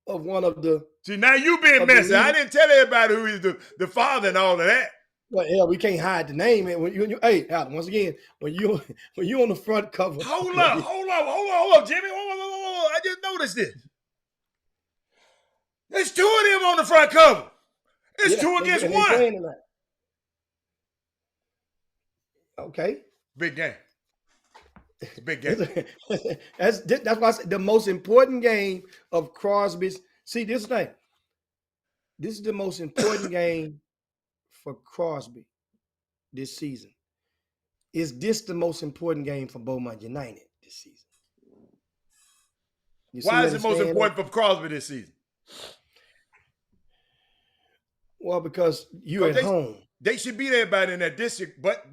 of one of the... See, now you being messy. I didn't tell everybody who is the father and all of that. Well, hell, we can't hide the name. Hey, Adam, once again, when you on the front cover. Hold up, Jimmy. Whoa. I just noticed this. There's two of them on the front cover. It's two against one. Okay. Big game. It's a big game. That's why I said the most important game of Crosby's. See, this thing. This is the most important game for Crosby this season. Is this the most important game for Beaumont United this season? Why is it most important for Crosby this season? Well, because you're at home. They should beat everybody in that district, but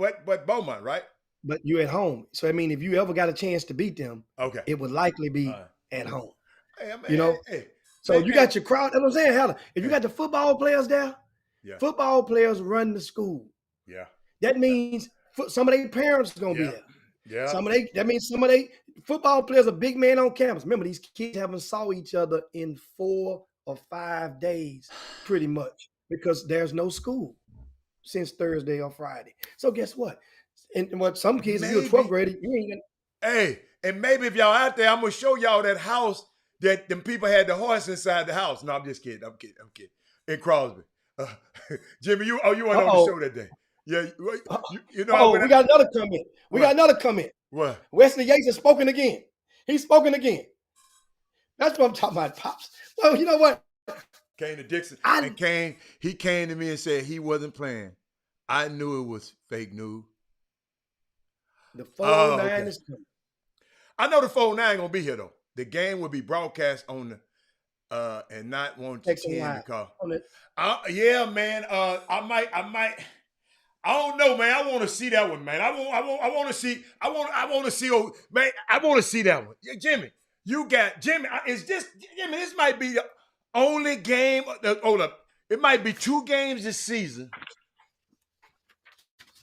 Beaumont, right? But you're at home. So, I mean, if you ever got a chance to beat them, it would likely be at home. Hey, man, so you got your crowd. That's what I'm saying, Heather. If you got the football players there, football players run the school. Yeah. That means some of their parents are going to be there. Yeah. That means some of their football players are big man on campus. Remember, these kids haven't saw each other in 4 or 5 days, pretty much, because there's no school since Thursday or Friday. So guess what? And what some kids, if you're a 12th grader, you ain't gonna. Hey, and maybe if y'all out there, I'm gonna show y'all that house that them people had the horse inside the house. No, I'm just kidding. I'm kidding. In Crosby. Jimmy, you went on the show that day. Yeah, you know. We got another comment. Got another comment. What? Wesley Yates has spoken again. He's spoken again. That's what I'm talking about, Pops. Well, you know what? Came to Dixon. He came to me and said he wasn't playing. I knew it was fake news. The 409 is coming. I know the 409 gonna be here though. The game will be broadcast on the and not on 10 because yeah, man. I might. I don't know, man. I want to see that one, man. I want to see. I want to see. Oh, man, I want to see that one. Yeah, Jimmy, you got Jimmy. Is this Jimmy? This might be the only game. Hold up. It might be 2 games this season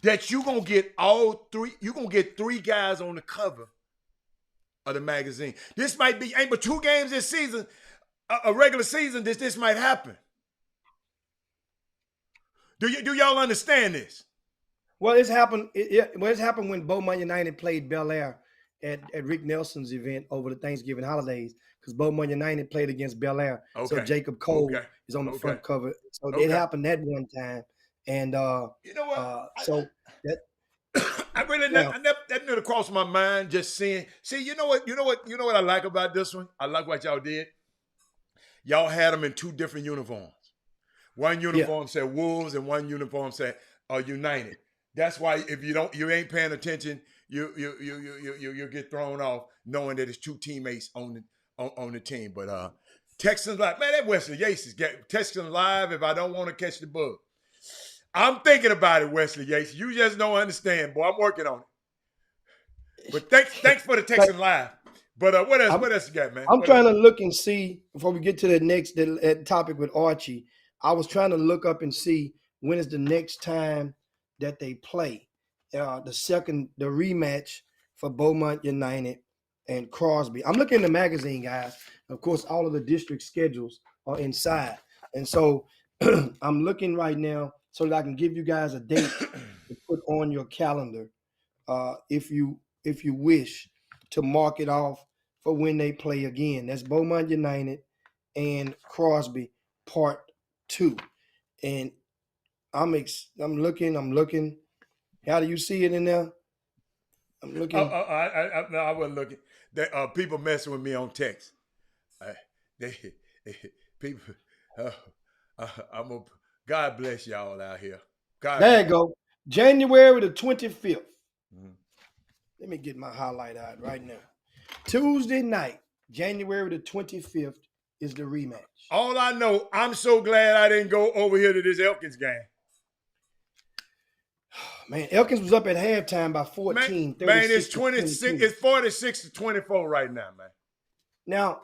that you're going to get all 3. You're going to get 3 guys on the cover of the magazine. This might be, but 2 games this season, a regular season, this might happen. Do y'all understand this? Well, it's happened. It's happened when Beaumont United played Bel Air at Rick Nelson's event over the Thanksgiving holidays, because Beaumont United played against Bel Air. Okay. So Jacob Cole is on the front cover. So it happened that one time. And you know what? That I really that never crossed my mind. Just seeing. See, you know what I like about this one. I like what y'all did. Y'all had them in 2 different uniforms. One uniform said Wolves, and one uniform said United. That's why if you ain't paying attention, you get thrown off knowing that it's 2 teammates on the team. But Texans Live, man, that Wesley Yates is Texans Live. If I don't want to catch the bug. I'm thinking about it, Wesley Yates. You just don't understand, boy. I'm working on it. But thanks for the Texan Live. But what else you got, man? I'm trying to look and see, before we get to the next topic with Archie, I was trying to look up and see when is the next time that they play. The rematch for Beaumont United and Crosby. I'm looking in the magazine, guys. Of course, all of the district schedules are inside. And so I'm looking right now so that I can give you guys a date to put on your calendar if you wish to mark it off for when they play again. That's Beaumont United and Crosby Part 2. And I'm looking. How do you see it in there? I'm looking. No, I wasn't looking. People messing with me on text. They people. Uh, I'm a. God bless y'all out here. God. There you go. January the 25th. Mhm. Let me get my highlight out right now. Tuesday night, January the 25th, is the rematch. All I know, I'm so glad I didn't go over here to this Elkins game. Man, Elkins was up at halftime by 14. Man, it's 26. It's 46-24 right now, man. Now,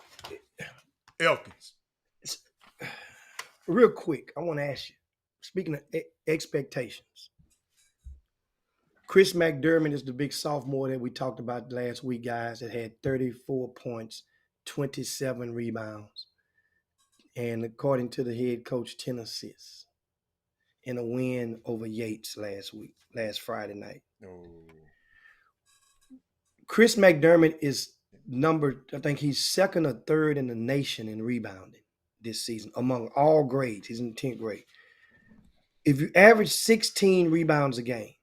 Elkins. Real quick, I want to ask you, speaking of expectations, Chris McDermott is the big sophomore that we talked about last week, guys, that had 34 points, 27 rebounds, and according to the head coach, 10 assists in a win over Yates last Friday night. Oh. Chris McDermott is I think he's second or third in the nation in rebounding this season among all grades. He's in the 10th grade. If you average 16 rebounds a game,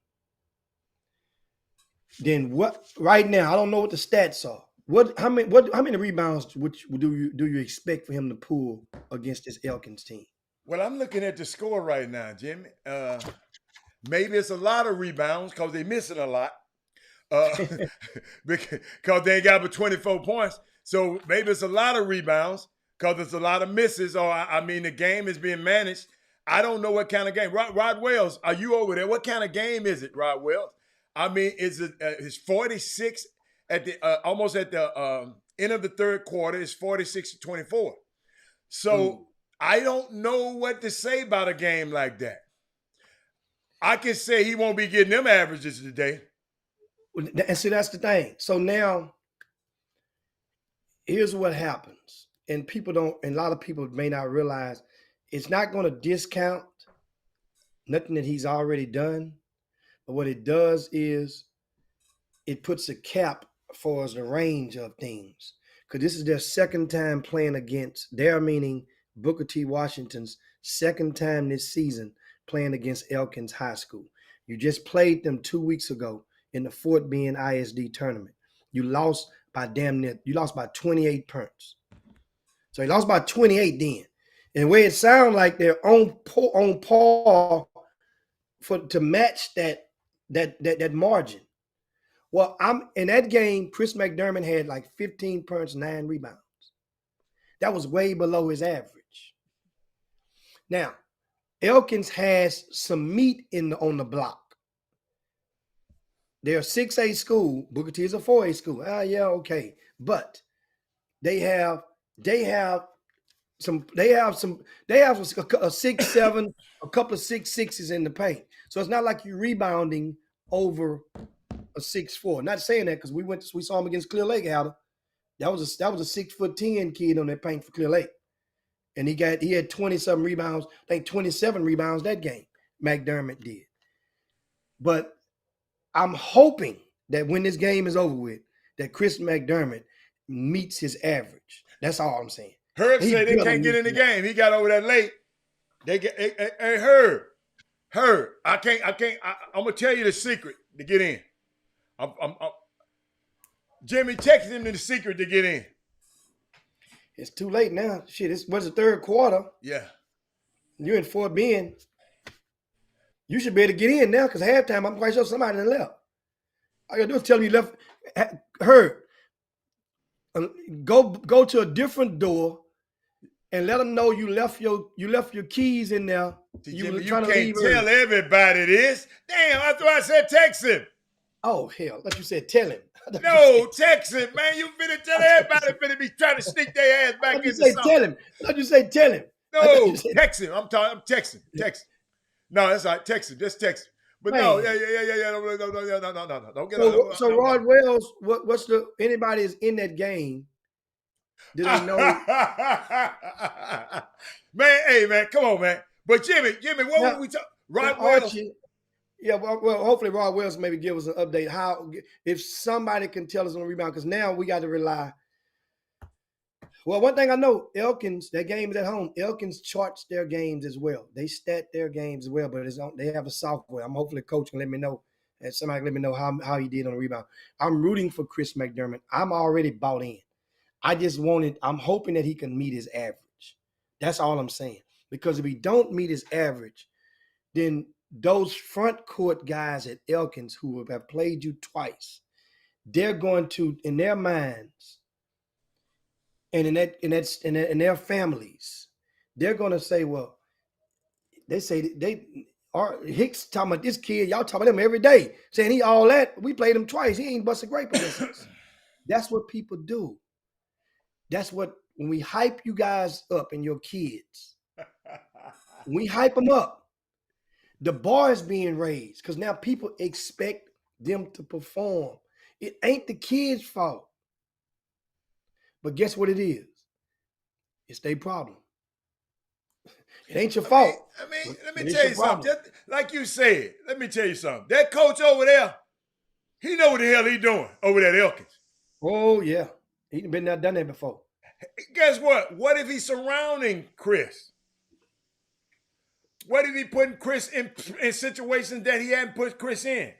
then what? Right now, I don't know what the stats are. How many rebounds do you expect for him to pull against this Elkins team? Well, I'm looking at the score right now, Jimmy. Maybe it's a lot of rebounds because they're missing a lot. Because they ain't got but 24 points. So maybe it's a lot of rebounds because there's a lot of misses. Or, the game is being managed. I don't know what kind of game. Rod Wells, are you over there? What kind of game is it, Rod Wells? Is it it's 46 at the almost at the end of the third quarter? It's 46-24. So I don't know what to say about a game like that. I can say he won't be getting them averages today. And see, that's the thing. So now, here's what happens. And a lot of people may not realize it's not going to discount nothing that he's already done. But what it does is it puts a cap for the range of things. Because this is their second time playing against, meaning Booker T. Washington's second time this season playing against Elkins High School. You just played them 2 weeks ago in the Fort Bend ISD tournament. You lost by 28 points. So he lost by 28 then. And the way it sounds like they're on par to match that margin. Well, in that game, Chris McDermott had like 15 points, 9 rebounds. That was way below his average. Now, Elkins has some meat on the block. They're a 6A school. Booker T is a 4A school. Yeah, okay. But they have a 6-7, a couple of 6-6s in the paint. So it's not like you're rebounding over a 6'4". Not saying that because we saw him against Clear Lake, Howard. That was a 6'10" kid on that paint for Clear Lake. And he had 20-something rebounds, I think 27 rebounds that game, McDermott did. But I'm hoping that when this game is over with, that Chris McDermott meets his average. That's all I'm saying. Herb said they can't get in the game. He got over that late. Hey, Herb, I'm gonna tell you the secret to get in. Jimmy texted him the secret to get in. It's too late now. Shit, what's the third quarter? Yeah. You're in Fort Bend. You should be able to get in now because halftime, I'm quite sure somebody done left. All you gotta do is tell me you left. Herb, go to a different door and let them know you left your keys in there. You can't tell everybody this. Damn, that's why I said text him. Oh, hell. Like you said, tell him. No, text him, man. You finna tell everybody finna be trying to sneak their ass back into something. Tell him. Let you say tell him. No, text him. I'm texting. Text him. No, that's all right. Text him. Just text him. But man. No. No. Don't get out. So Rod Wells, what's anybody is in that game? Do they know? Man, hey, man, come on, man. But Jimmy, what were we talking? Rod Wells. Yeah, well, hopefully Rod Wells maybe give us an update if somebody can tell us on the rebound, because now we got to rely. Well, one thing I know, Elkins, their game is at home. Elkins charts their games as well. They stat their games as well, but they have a software. I'm hopefully coach can let me know And somebody let me know how he did on the rebound. I'm rooting for Chris McDermott. I'm already bought in. I'm hoping that he can meet his average. That's all I'm saying. Because if he don't meet his average, then those front court guys at Elkins who have played you twice, they're going to, in their minds and in their families, they're going to say, well, Hicks talking about this kid, y'all talking about him every day, saying he all that. We played him twice. He ain't busted grape against us. That's what people do. That's what, when we hype you guys up and your kids, we hype them up. The bar is being raised because now people expect them to perform. It ain't the kids' fault. But guess what it is? It's their problem. It ain't your fault. Let me tell you something. Just like you said, let me tell you something. That coach over there, he know what the hell he doing over there at Elkins. Oh, yeah. He been there, done that before. Guess what? What if he's surrounding Chris? What if he putting Chris in situations that he hadn't put Chris in?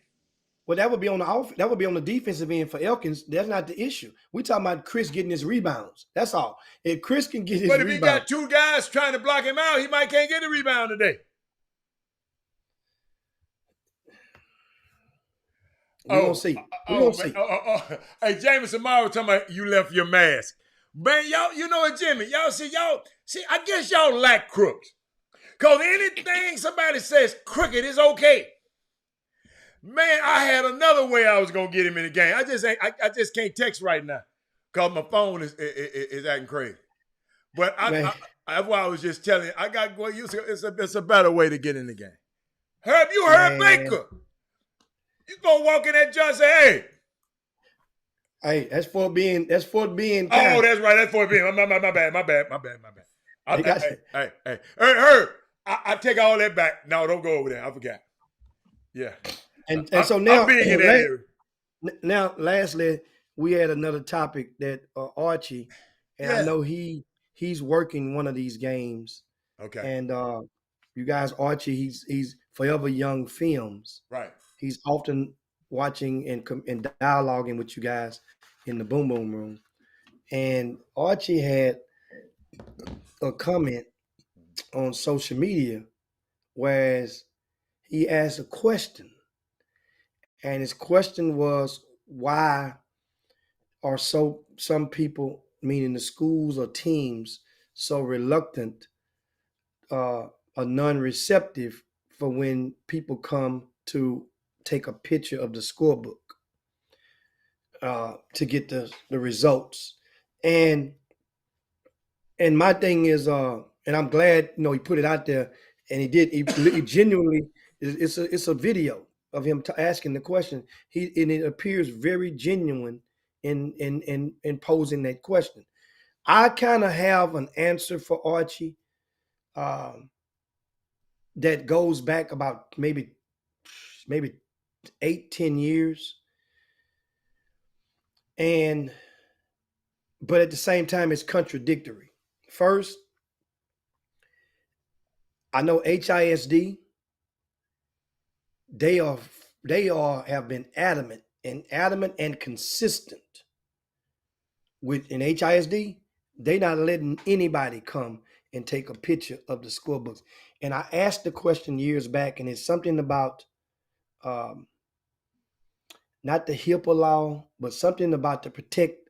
Well, that would be on the defensive end for Elkins. That's not the issue. We talking about Chris getting his rebounds. That's all. If Chris can get his rebounds. But if he got two guys trying to block him out, he might can't get a rebound today. We're going to see. We're going to see. Hey, Jameson Morrow talking about you left your mask. Man, y'all, you know what, Jimmy? Y'all see, I guess y'all lack crooks. Because anything somebody says crooked is okay. Man, I had another way I was gonna get him in the game. I just can't text right now because my phone is acting crazy. But that's why I was just telling you, I got to use it's a better way to get in the game. Herb, you heard Baker. You gonna walk in that judge and say, hey, that's for being. Oh, that's right. That's for being. My bad. Hey, Herb, I take all that back. No, don't go over there. I forgot. Yeah. And so now, now, lastly, we had another topic that Archie, and I know he's working one of these games. Okay. And you guys, Archie, he's Forever Young Films. Right. He's often watching and dialoguing with you guys in the Boom Boom Room. And Archie had a comment on social media, whereas he asked a question. And his question was, why are some people, meaning the schools or teams, so reluctant or non-receptive for when people come to take a picture of the scorebook to get the results? And my thing is, and I'm glad, he put it out there, and he did. He genuinely, it's a video of him asking the question. And it appears very genuine in posing that question. I kind of have an answer for Archie that goes back about maybe 8-10 years. But at the same time, it's contradictory. First, I know HISD, they have been adamant and consistent in HISD. They not letting anybody come and take a picture of the scorebooks. And I asked the question years back, and it's something about not the HIPAA law, but something about to protect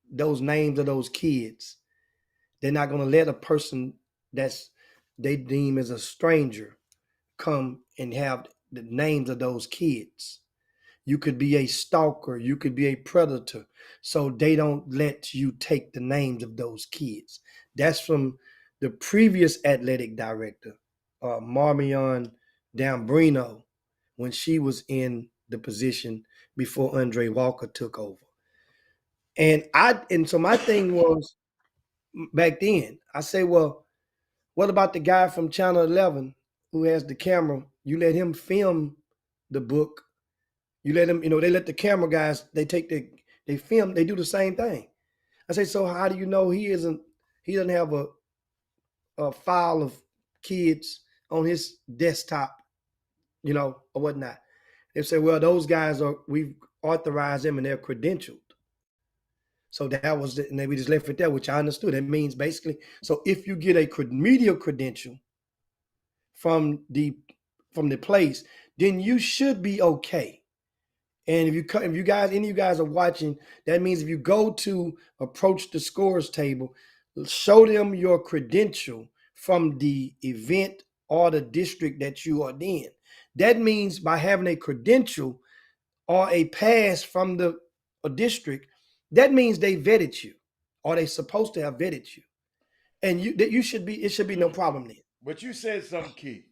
those names of those kids. They're not going to let a person they deem as a stranger come and have the names of those kids. You could be a stalker, you could be a predator, so they don't let you take the names of those kids. That's from the previous athletic director, Marmion D'Ambrino, when she was in the position before Andre Walker took over. And so my thing was, back then, I say, well, what about the guy from Channel 11 who has the camera? You let him film the book. You let him, they let the camera guys, they film, they do the same thing. I say, so how do you know he doesn't have a file of kids on his desktop, or whatnot? They say, well, those guys we've authorized them and they're credentialed. So that was and then we just left it there, which I understood. That means basically, so if you get a media credential from the place, then you should be okay. And if you guys, any of you guys are watching, that means if you go to approach the scores table, show them your credential from the event or the district that you are in. That means by having a credential or a pass from a district, that means they vetted you, or they supposed to have vetted you, and it should be no problem then. But you said something key.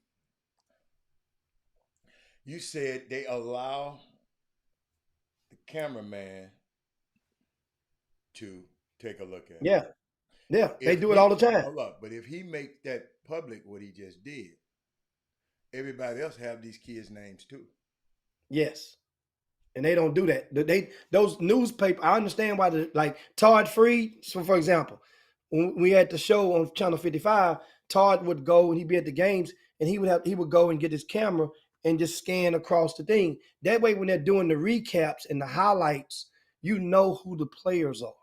You said they allow the cameraman to take a look at it. Yeah, yeah, they do it all the time. Hold up, but if he make that public, what he just did, everybody else have these kids' names too. Yes, and they don't do that. Those newspaper. I understand why like Todd Freed. So, for example, when we had the show on Channel 55, Todd would go and he'd be at the games, and he would go and get his camera and just scan across the thing. That way, when they're doing the recaps and the highlights, you know who the players are.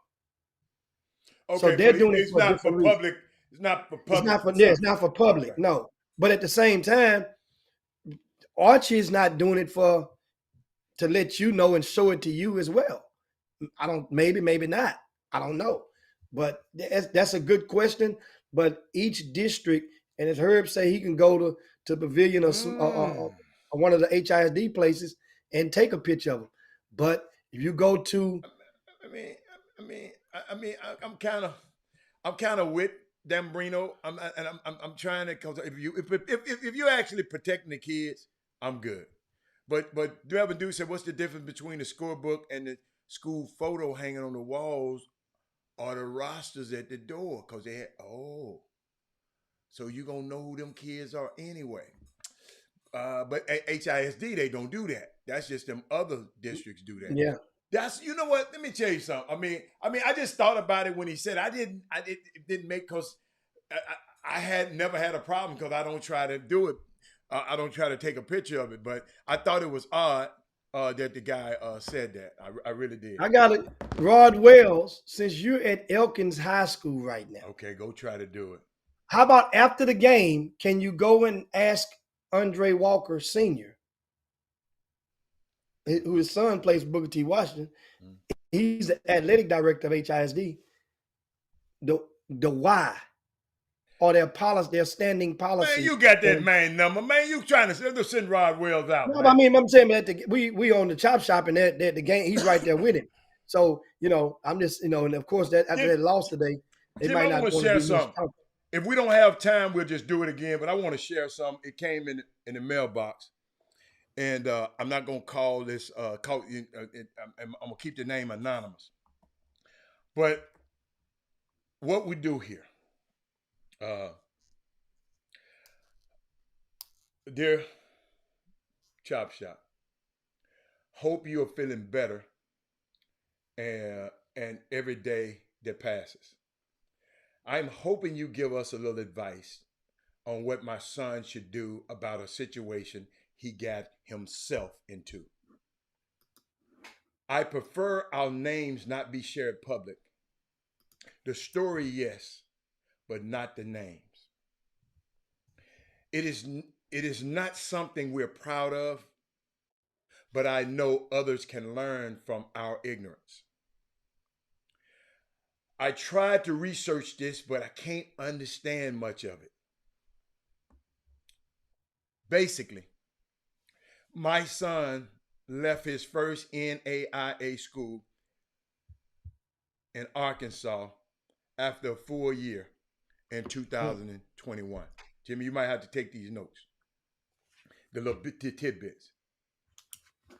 Okay, so they're doing it not for public. It's not for public. It's not for public. Okay. No, but at the same time, Archie is not doing it to let you know and show it to you as well. I don't. Maybe not. I don't know. But that's a good question. But each district, and as Herb say, he can go to Pavilion or one of the HISD places and take a picture of them. But if you go to, I'm kind of with Dambrino. I'm trying to, because if you're actually protecting the kids, I'm good. But Delvin Duke said, what's the difference between the scorebook and the school photo hanging on the walls or the rosters at the door? Because they had, so you're going to know who them kids are anyway. But at HISD, they don't do that. That's just them other districts do that. Yeah. That's, you know what? Let me tell you something. I mean, I just thought about it when he said, it didn't make, because I had never had a problem because I don't try to do it. I don't try to take a picture of it, but I thought it was odd that the guy said that. I really did. I got it. Rod Wells, since you're at Elkins High School right now. Okay, go try to do it. How about after the game, can you go and ask Andre Walker Sr., who his son plays for Booker T. Washington? He's the athletic director of HISD. The why? Or their policy, their standing policy. Man, you got that man number. Man, you trying to send Rod Wells out. No, I mean, I'm saying that we on the chop shop and that the game, he's right there with him. So, I'm just, and of course that after that loss today, they might not want to share something. If we don't have time, we'll just do it again. But I want to share something. It came in the mailbox. And I'm not going to call this, I'm going to keep the name anonymous. But what we do here, dear Chop Shop, hope you are feeling better and every day that passes. I'm hoping you give us a little advice on what my son should do about a situation he got himself into. I prefer our names not be shared public. The story, yes, but not the names. It is not something we're proud of, but I know others can learn from our ignorance. I tried to research this, but I can't understand much of it. Basically, my son left his first NAIA school in Arkansas after a full year in 2021. Jimmy, you might have to take these notes, the little tidbits.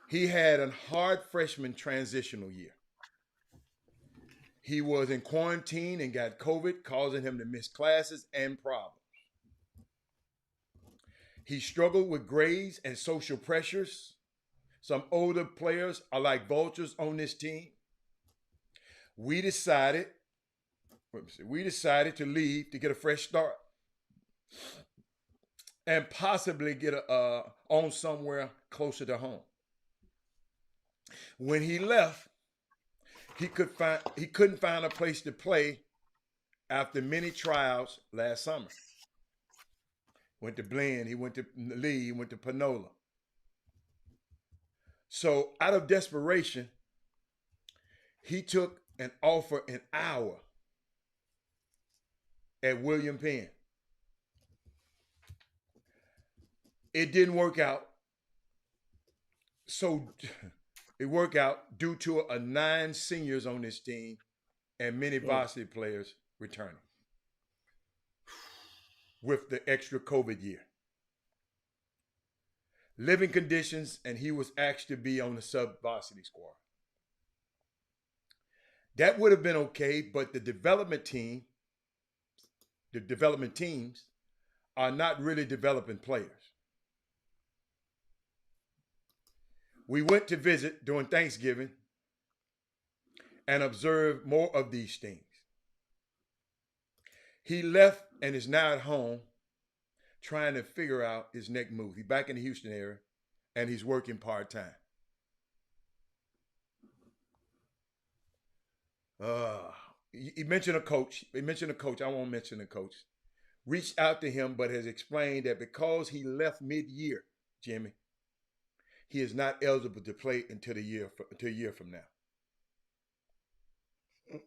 He had a hard freshman transitional year. He was in quarantine and got COVID, causing him to miss classes and problems. He struggled with grades and social pressures. Some older players are like vultures on this team. We decided to leave to get a fresh start and possibly get on somewhere closer to home. When he left, he couldn't find a place to play after many trials last summer. Went to Blinn, he went to Lee, he went to Panola. So out of desperation, he took an offer an hour at William Penn. It didn't work out. So it worked out due to 9 seniors on this team and many varsity players returning with the extra COVID year. Living conditions, and he was asked to be on the sub-varsity squad. That would have been okay, but the development teams are not really developing players. We went to visit during Thanksgiving and observed more of these things. He left and is now at home trying to figure out his next move. He's back in the Houston area and he's working part-time. He mentioned a coach. I won't mention the coach. Reached out to him, but has explained that because he left mid-year, Jimmy, he is not eligible to play until a year from now.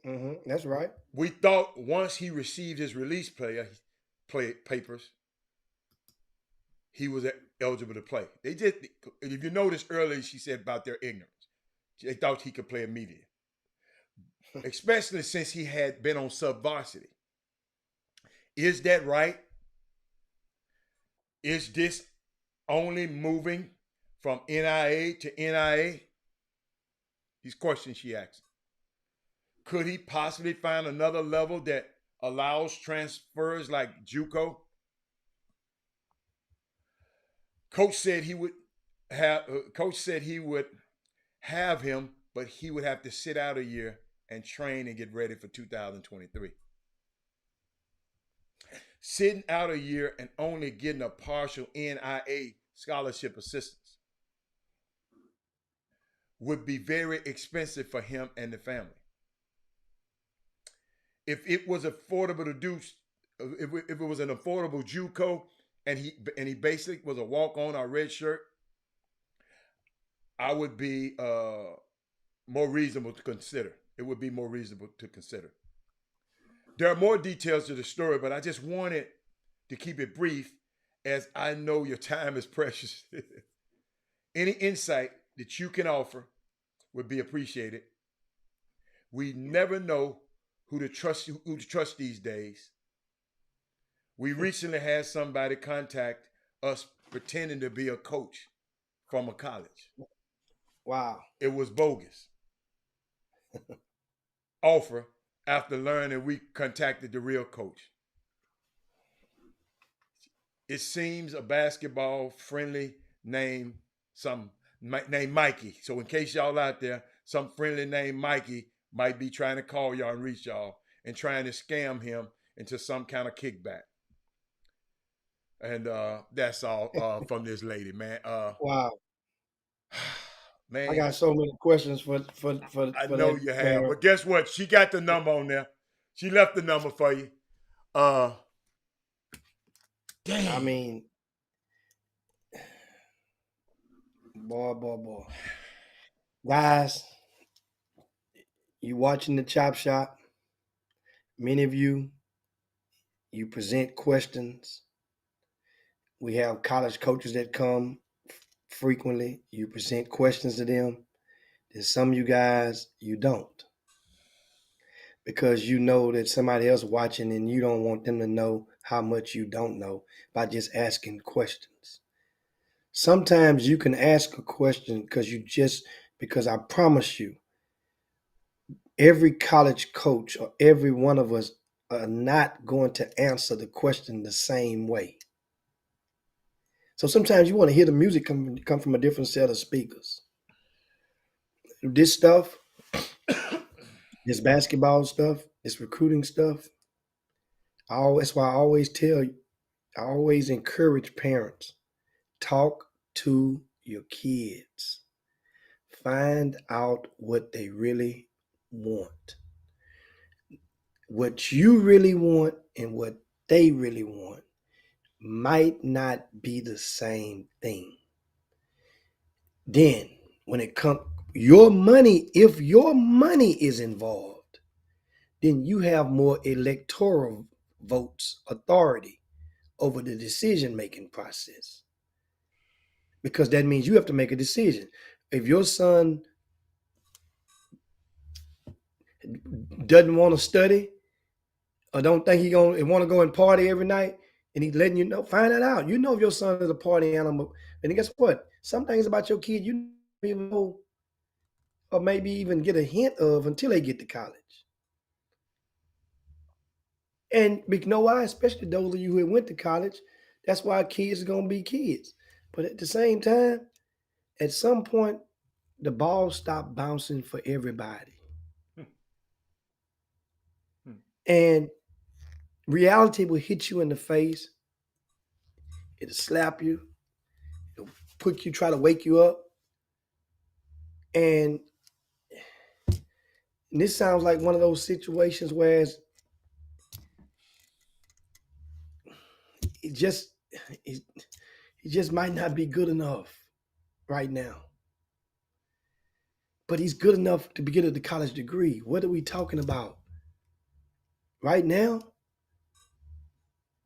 Mm-hmm. That's right. We thought once he received his release papers, he was eligible to play. They just, if you noticed earlier, she said about their ignorance. They thought he could play immediately, especially since he had been on sub-varsity. Is that right? Is this only moving from NIA to NIA? These questions she asked. Could he possibly find another level that allows transfers like JUCO? Coach said he would have him, but he would have to sit out a year and train and get ready for 2023. Sitting out a year and only getting a partial NIA scholarship assistance would be very expensive for him and the family. If it was affordable to do, if it was an affordable JUCO and he basically was a walk-on or red shirt, I would be more reasonable to consider. It would be more reasonable to consider. There are more details to the story, but I just wanted to keep it brief as I know your time is precious. Any insight that you can offer would be appreciated. We never know who to trust these days. We recently had somebody contact us pretending to be a coach from a college. Wow. It was bogus. Offer after learning we contacted the real coach. It seems a basketball friendly name, named Mikey. So in case y'all out there, some friendly name Mikey might be trying to call y'all and reach y'all and trying to scam him into some kind of kickback. And that's all from this lady, man. Wow. Man, I got so many questions for I know that you have, parent. but guess what? She got the number on there. She left the number for you. Damn. I mean, boy. Guys, you watching the Chop Shop. Many of you present questions. We have college coaches that come frequently. You present questions to them. There's some of you guys you don't, because you know that somebody else watching and you don't want them to know how much you don't know by just asking questions. Sometimes you can ask a question because I promise you, every college coach or every one of us are not going to answer the question the same way. So sometimes you want to hear the music come from a different set of speakers. This stuff, this basketball stuff, this recruiting stuff, that's why I always encourage parents, talk to your kids. find out what they really want. What you really want and what they really want might not be the same thing. Then, when it comes your money, if your money is involved, then you have more electoral votes authority over the decision making process. Because that means you have to make a decision. If your son doesn't want to study or don't think he gonna want to go and party every night, and he's letting you know, find that out. You know if your son is a party animal, and guess what? Some things about your kid you don't even know, or maybe even get a hint of until they get to college. And you know why? Especially those of you who went to college, that's why kids are gonna be kids. But at the same time, at some point, the ball stopped bouncing for everybody. And reality will hit you in the face. It'll slap you. It'll put you, try to wake you up. And this sounds like one of those situations where it just it, it just might not be good enough right now. But he's good enough to get the college degree. What are we talking about? Right now?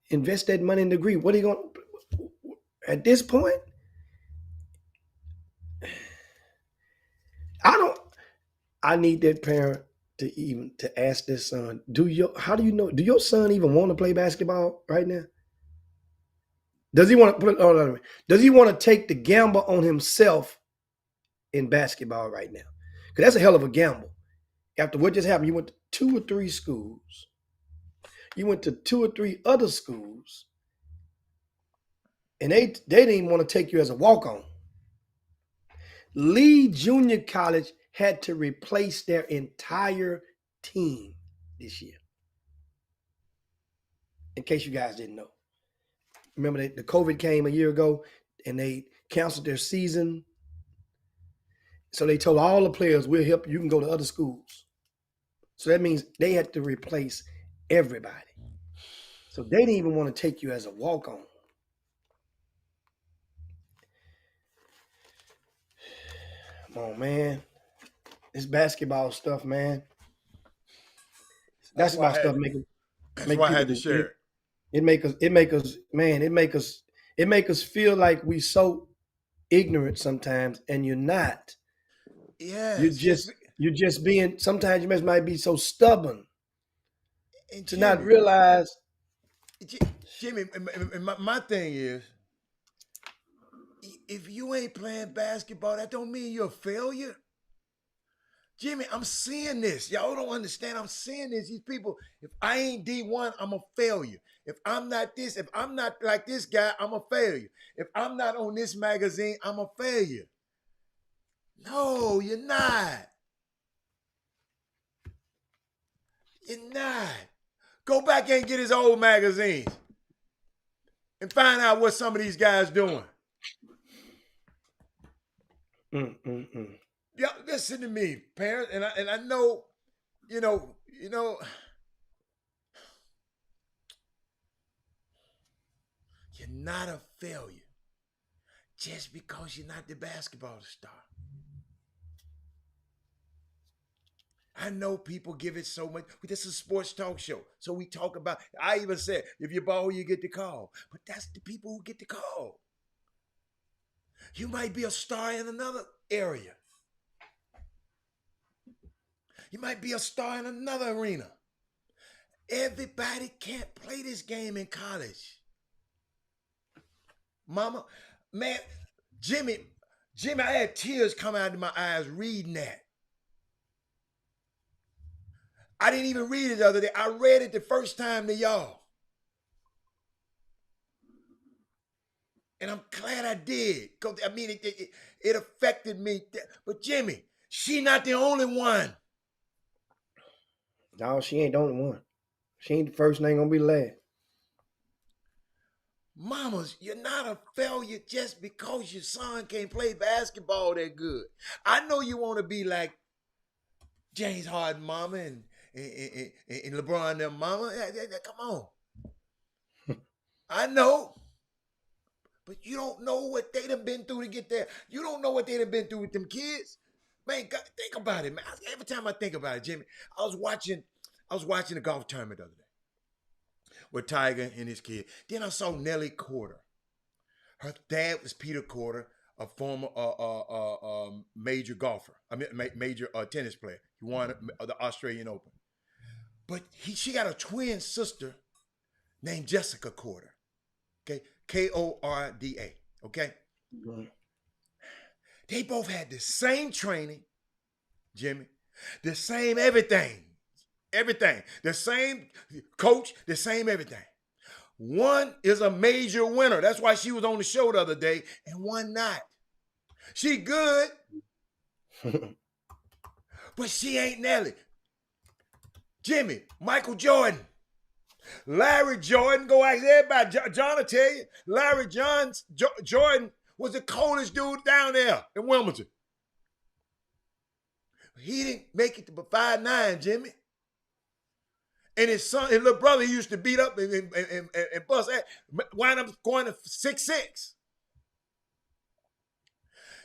Invest that money in the degree. What are you going to at this point? I need that parent to ask their son, do your son even want to play basketball right now? Does he want to does he want to take the gamble on himself in basketball right now? Because that's a hell of a gamble. After what just happened, you went to 2 or 3 schools. You went to 2 or 3 other schools, and they didn't even want to take you as a walk-on. Lee Junior College had to replace their entire team this year. In case you guys didn't know. Remember the COVID came a year ago and they canceled their season. So they told all the players, we'll help you. You can go to other schools. So that means they had to replace everybody. So they didn't even want to take you as a walk-on. Come on, man. This basketball stuff, man. That's why stuff That's why I had to share it. It make us feel like we so ignorant sometimes, and you're not. Yeah. You're just being, sometimes you might be so stubborn and to not realize. Jimmy, my thing is, if you ain't playing basketball, that don't mean you're a failure. Jimmy, I'm seeing this. Y'all don't understand. I'm seeing this. These people, if I ain't D1, I'm a failure. If I'm not this, if I'm not like this guy, I'm a failure. If I'm not on this magazine, I'm a failure. No, you're not. You're not. Go back and get his old magazines and find out what some of these guys doing. Yeah, listen to me, parents, and I know, you know, you're not a failure just because you're not the basketball star. I know people give it so much. This is a sports talk show, so we talk about. I even said, if you ball, you get the call, but that's the people who get the call. You might be a star in another area. You might be a star in another arena. Everybody can't play this game in college. Mama, man, Jimmy, I had tears come out of my eyes reading that. I didn't even read it the other day. I read it the first time to y'all. And I'm glad I did. Because, I mean, it affected me. But Jimmy, she not the only one. No, she ain't the only one. She ain't the first and ain't gonna be the last. Mamas, you're not a failure just because your son can't play basketball that good. I know you want to be like James Harden mama and LeBron and them mama. Come on. I know. But you don't know what they done been through to get there. You don't know what they done been through with them kids. Man, God, think about it, man. Every time I think about it, Jimmy, I was watching a golf tournament the other day with Tiger and his kid. Then I saw Nelly Korda. Her dad was Peter Korda, a former major golfer. I mean, major tennis player. He won the Australian Open. But she got a twin sister named Jessica Korda. Okay, Korda. Okay, Right. they both had the same training, Jimmy, the same everything, the same coach, the same everything. One is a major winner. That's why she was on the show the other day, and one not. She good, but she ain't Nelly. Jimmy, Michael Jordan, Larry Jordan, go ask everybody. John will tell you, Larry Jordan was the coldest dude down there in Wilmington. He didn't make it to 5'9", Jimmy. And his son, his little brother, he used to beat up and bust, wind up going to 6'6".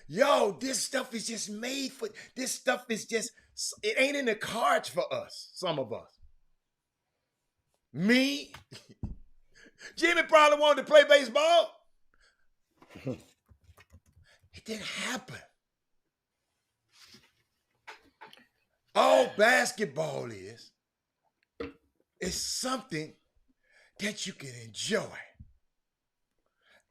Yo, this stuff is just made for, this stuff is just, it ain't in the cards for us, some of us. Me? Jimmy probably wanted to play baseball. It didn't happen. All basketball is something that you can enjoy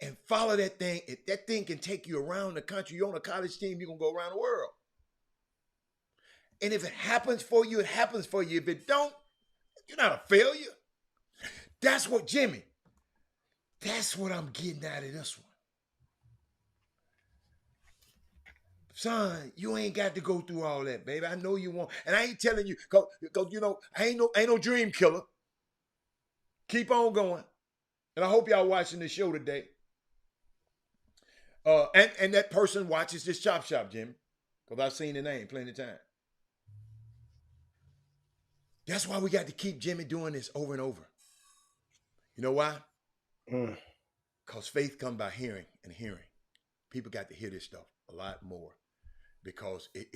and follow that thing. If that thing can take you around the country, you're on a college team, you're going to go around the world. And if it happens for you, it happens for you. If it don't, you're not a failure. That's what, Jimmy, that's what I'm getting out of this one. Son, you ain't got to go through all that, baby. I know you won't. And I ain't telling you, cause you know, I ain't no dream killer. Keep on going. And I hope y'all watching this show today. And that person watches this Chop Shop, Jimmy. Because I've seen the name plenty of times. That's why we got to keep Jimmy doing this over and over. You know why? Because faith comes by hearing and hearing. People got to hear this stuff a lot more because it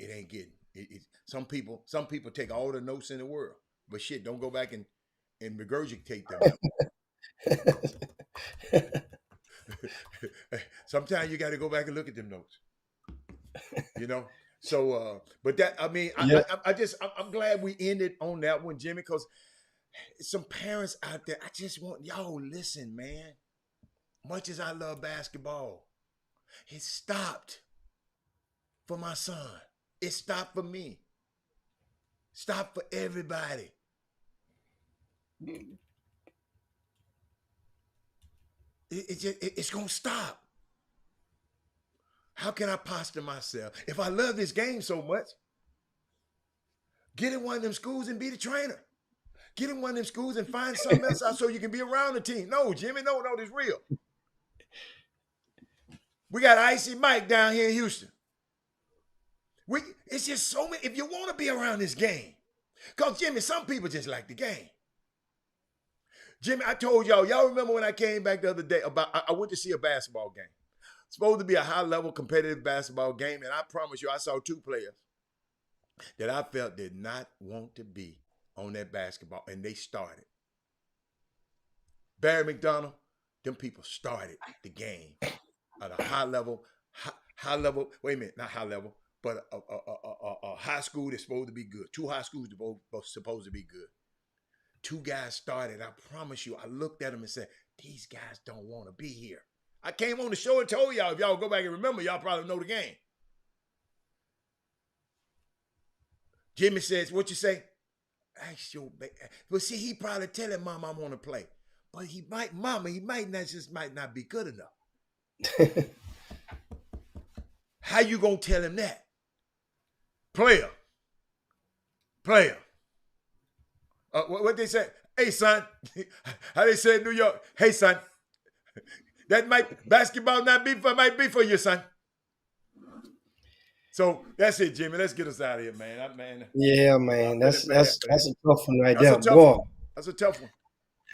ain't getting. Some people take all the notes in the world, but shit, don't go back and regurgitate them. Sometimes you got to go back and look at them notes. You know. So, but that, I mean, yeah. I'm glad we ended on that one, Jimmy, because some parents out there, I just want y'all listen, man. Much as I love basketball, it stopped for my son. It stopped for me. Stopped for everybody. It's gonna stop. How can I posture myself? If I love this game so much, get in one of them schools and be the trainer. Get in one of them schools and find something else out so you can be around the team. No, Jimmy, no, this real. We got Icy Mike down here in Houston. It's just so many. If you want to be around this game, because Jimmy, some people just like the game. Jimmy, I told y'all remember when I came back the other day I went to see a basketball game. Supposed to be a high-level competitive basketball game, and I promise you, I saw two players that I felt did not want to be on that basketball, and they started. Barry McDonald, them people started the game at a high level, wait a minute, not high level, but a high school that's supposed to be good. Two high schools both supposed to be good. Two guys started. I promise you, I looked at them and said, these guys don't want to be here. I came on the show and told y'all, if y'all go back and remember, y'all probably know the game. Jimmy says, what you say? Ask your baby. Well, see, he probably telling Mom I want to play. But he might not be good enough. How you gonna tell him that? Player. What they say? Hey, son. How they say in New York? Hey, son. Basketball might be for you, son. So that's it, Jimmy. Let's get us out of here, man. Yeah, I'm man. really bad for that. That's a tough one right That's there, a tough one. boy. That's a tough one.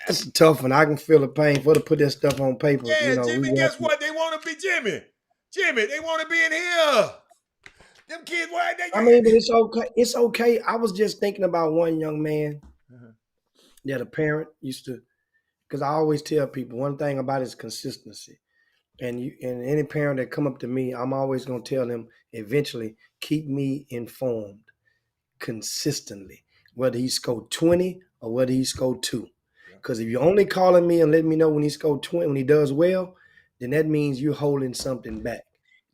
That's a tough one. I can feel the pain for to put that stuff on paper. You Yeah, know, we Jimmy, guess watching. what? They want to be Jimmy. Jimmy, they want to be in here. Them kids, why they? I mean, but it's okay. It's okay. I was just thinking about one young man Uh-huh. that a parent used to, because I always tell people one thing about it is consistency. And any parent that come up to me, I'm always gonna tell them eventually keep me informed consistently, whether he scored 20 or whether he scored 2. Yeah. Because if you're only calling me and letting me know when he scored 20, when he does well, then that means you're holding something back.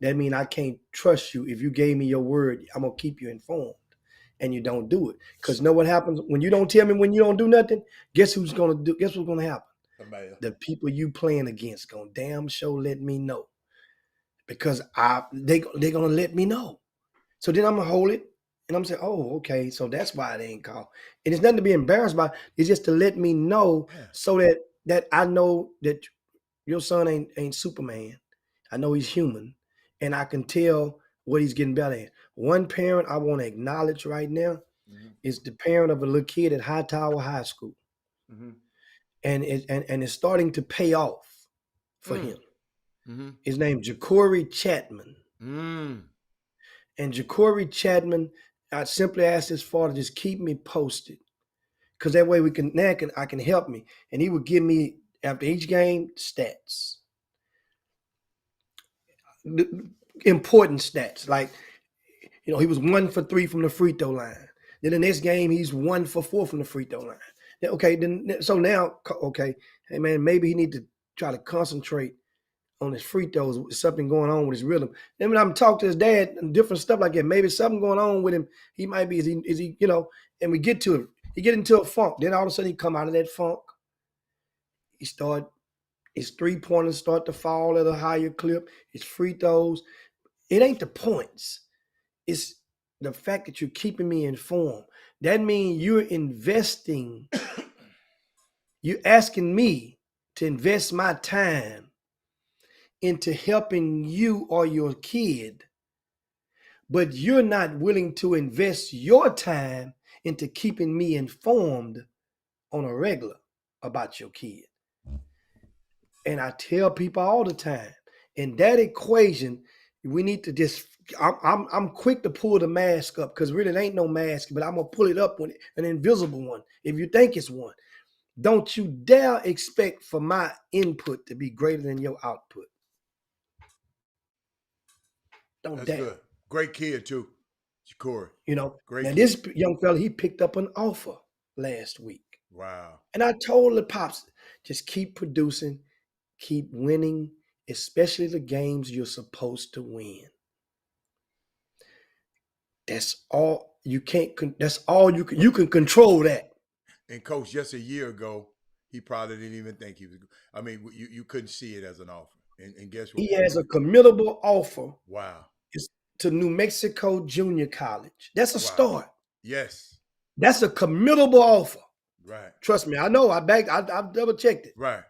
That means I can't trust you. If you gave me your word, I'm gonna keep you informed. And you don't do it. Because know what happens when you don't tell me when you don't do nothing? Guess what's gonna happen? Somebody else. The people you playing against gonna damn sure let me know. Because they're gonna let me know. So then I'm gonna hold it and I'm saying, oh, okay, so that's why they ain't called. And it's nothing to be embarrassed by. It's just to let me know Yeah. so that I know that your son ain't Superman. I know he's human, and I can tell what he's getting better at. One parent I want to acknowledge right now is the parent of a little kid at Hightower High School, Mm-hmm. and it's starting to pay off for him. Mm-hmm. His name's Jacory Chapman. Mm. And Jacory Chapman, I simply asked his father, just keep me posted. Because that way I can help me. And he would give me, after each game, stats. Important stats. Like, he was 1 for 3 from the free throw line. Then the next game, he's 1 for 4 from the free throw line. Okay, so now, okay, hey man, maybe he need to try to concentrate on his free throws, something going on with his rhythm. Then when I'm talking to his dad and different stuff like that, maybe something going on with him. He might be, is he, and we get to it. He get into a funk. Then all of a sudden he come out of that funk. His 3-pointers start to fall at a higher clip. His free throws. It ain't the points. It's the fact that you're keeping me informed. That means you're investing. You're asking me to invest my time into helping you or your kid, but you're not willing to invest your time into keeping me informed on a regular about your kid. And I tell people all the time, in that equation, we need to just. I'm quick to pull the mask up because really it ain't no mask, but I'm gonna pull it up when an invisible one. If you think it's one, don't you dare expect for my input to be greater than your output. Don't That's dare. good. Great kid too, Jacory. Great Now kid. this young fella, he picked up an offer last week. Wow. And I told the pops, just keep producing, keep winning, especially the games you're supposed to win. That's all you can't. That's all you can. You can control that. And coach, just a year ago, he probably didn't even think he was. I mean, you couldn't see it as an offer. And guess what? He has a committable offer. Wow. It's to New Mexico Junior College. That's a start. Yes. That's a committable offer. Right. Trust me, I know. I've double checked it. Right.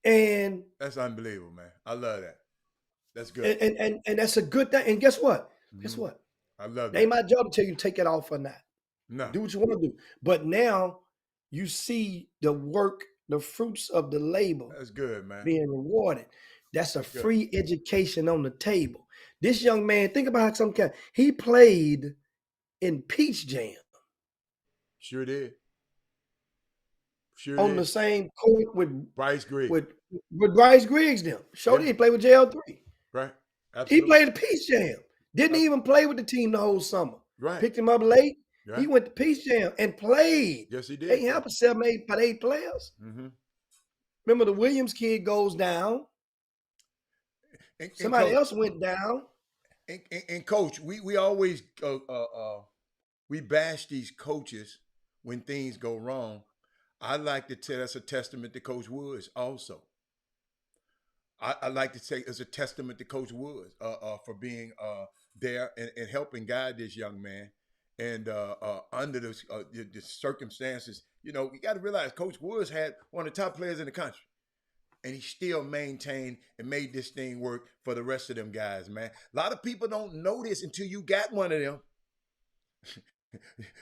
And that's unbelievable, man. I love that. That's good. And that's a good thing. And guess what? Mm-hmm. Guess what? I love it. Ain't that. my job to tell you to take that off or not. No. Do what you want to do. But now you see the work, the fruits of the labor. That's good, man. Being rewarded. That's a free education on the table. This young man, think about how he played in Peach Jam. Sure did. On the same court with Bryce Griggs. With Bryce Griggs them. Sure did play with JL3. Right. Absolutely. He played at Peach Jam. Didn't even play with the team the whole summer. Right. Picked him up late. Right. He went to Peach Jam and played. Yes, he did. They have 8 players. Mm-hmm. Remember, the Williams kid goes down. Somebody else went down. And coach, we always we bash these coaches when things go wrong. I like to say that's a testament to Coach Woods also. I like to say it's a testament to Coach Woods for being there and helping guide this young man And under the circumstances, you got to realize Coach Woods had one of the top players in the country, and he still maintained and made this thing work for the rest of them guys, man. A lot of people don't know this until you got one of them.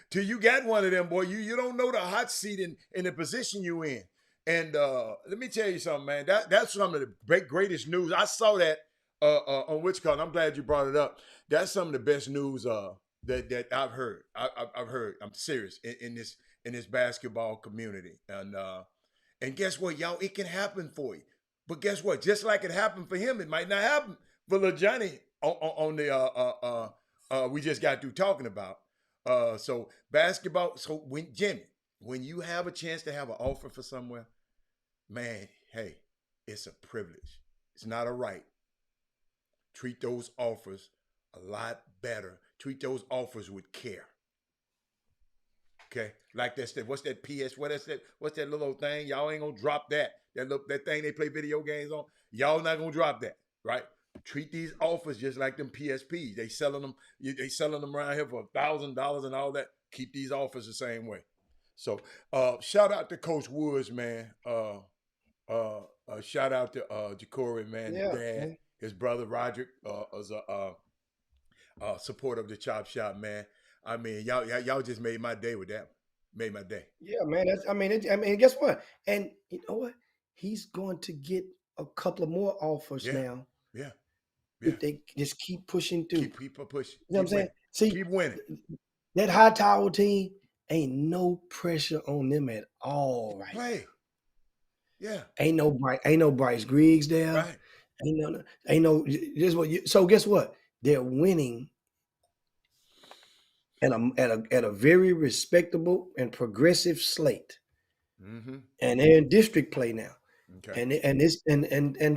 Till you got one of them, boy. You don't know the hot seat in the position you in. And let me tell you something, man. That's some of the greatest news. I saw that on which call. I'm glad you brought it up. That's some of the best news that I've heard. I've heard. I'm serious in this basketball community. And guess what, y'all? It can happen for you. But guess what? Just like it happened for him, it might not happen for little Johnny on the we just got through talking about. So basketball. So when you have a chance to have an offer for somewhere, man, hey, it's a privilege. It's not a right. Treat those offers a lot better. Treat those offers with care. Okay, like what's that PS? What is that? What's that little thing? Y'all ain't gonna drop that. That thing they play video games on. Y'all not gonna drop that, right? Treat these offers just like them PSPs. They selling them around here for $1,000 and all that. Keep these offers the same way. So shout out to Coach Woods, man. Shout out to Jacory, man, his dad, man. His brother Roderick was a supporter of the Chop Shop, man. I mean, y'all just made my day with that. Made my day. Yeah, man. Guess what? And you know what? He's going to get a couple of more offers now. Yeah. If they just keep pushing through. Keep pushing. You know what I'm saying? See, keep winning. That Hightower team ain't no pressure on them at all, right? Play. Yeah. Ain't no Bryce Griggs there. Right. Ain't no. So guess what? They're winning at a very respectable and progressive slate, and they're in district play now. Okay. And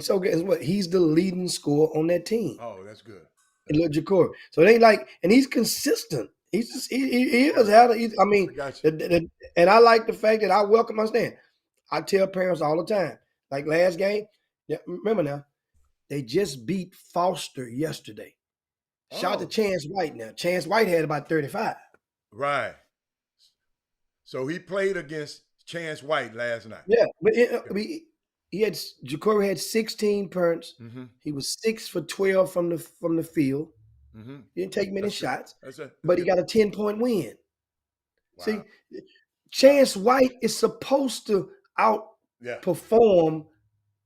so guess what? He's the leading scorer on that team. Oh, that's good. Little Jacory. So it ain't like, and he's consistent. He is how to. I mean, and I like the fact that I understand. I tell parents all the time, like last game. Yeah, remember now, they just beat Foster yesterday. Shout out to Chance White now. Chance White had about 35. Right. So he played against Chance White last night. Yeah, but Jacory had 16 punts. Mm-hmm. He was 6 for 12 from the field. Mm-hmm. He didn't take many shots, but he got a 10-point win. Wow. See, Chance White is supposed to outperform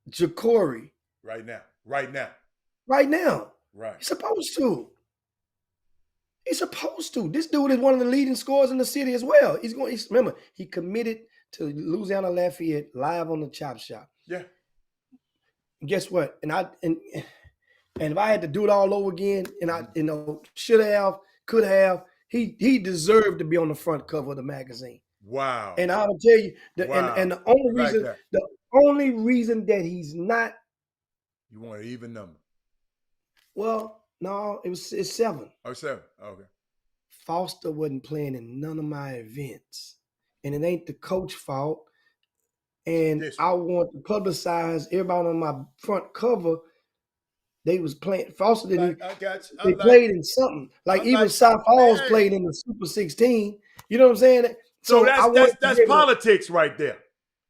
Jacory right now. Right. He's supposed to. This dude is one of the leading scorers in the city as well. Remember, he committed to Louisiana Lafayette live on the Chop Shop. Yeah. Guess what? And if I had to do it all over again, and I should have, could have, he deserved to be on the front cover of the magazine. Wow. And I will tell you, and the only reason that he's not. You want an even number? Well, no, it's 7. Oh, 7. Okay. Foster wasn't playing in none of my events, and it ain't the coach's fault. And I want to publicize everybody on my front cover. They was playing. Foster didn't. I got you. They played in something like even South Falls played in the Super 16. You know what I'm saying? So that's politics right there.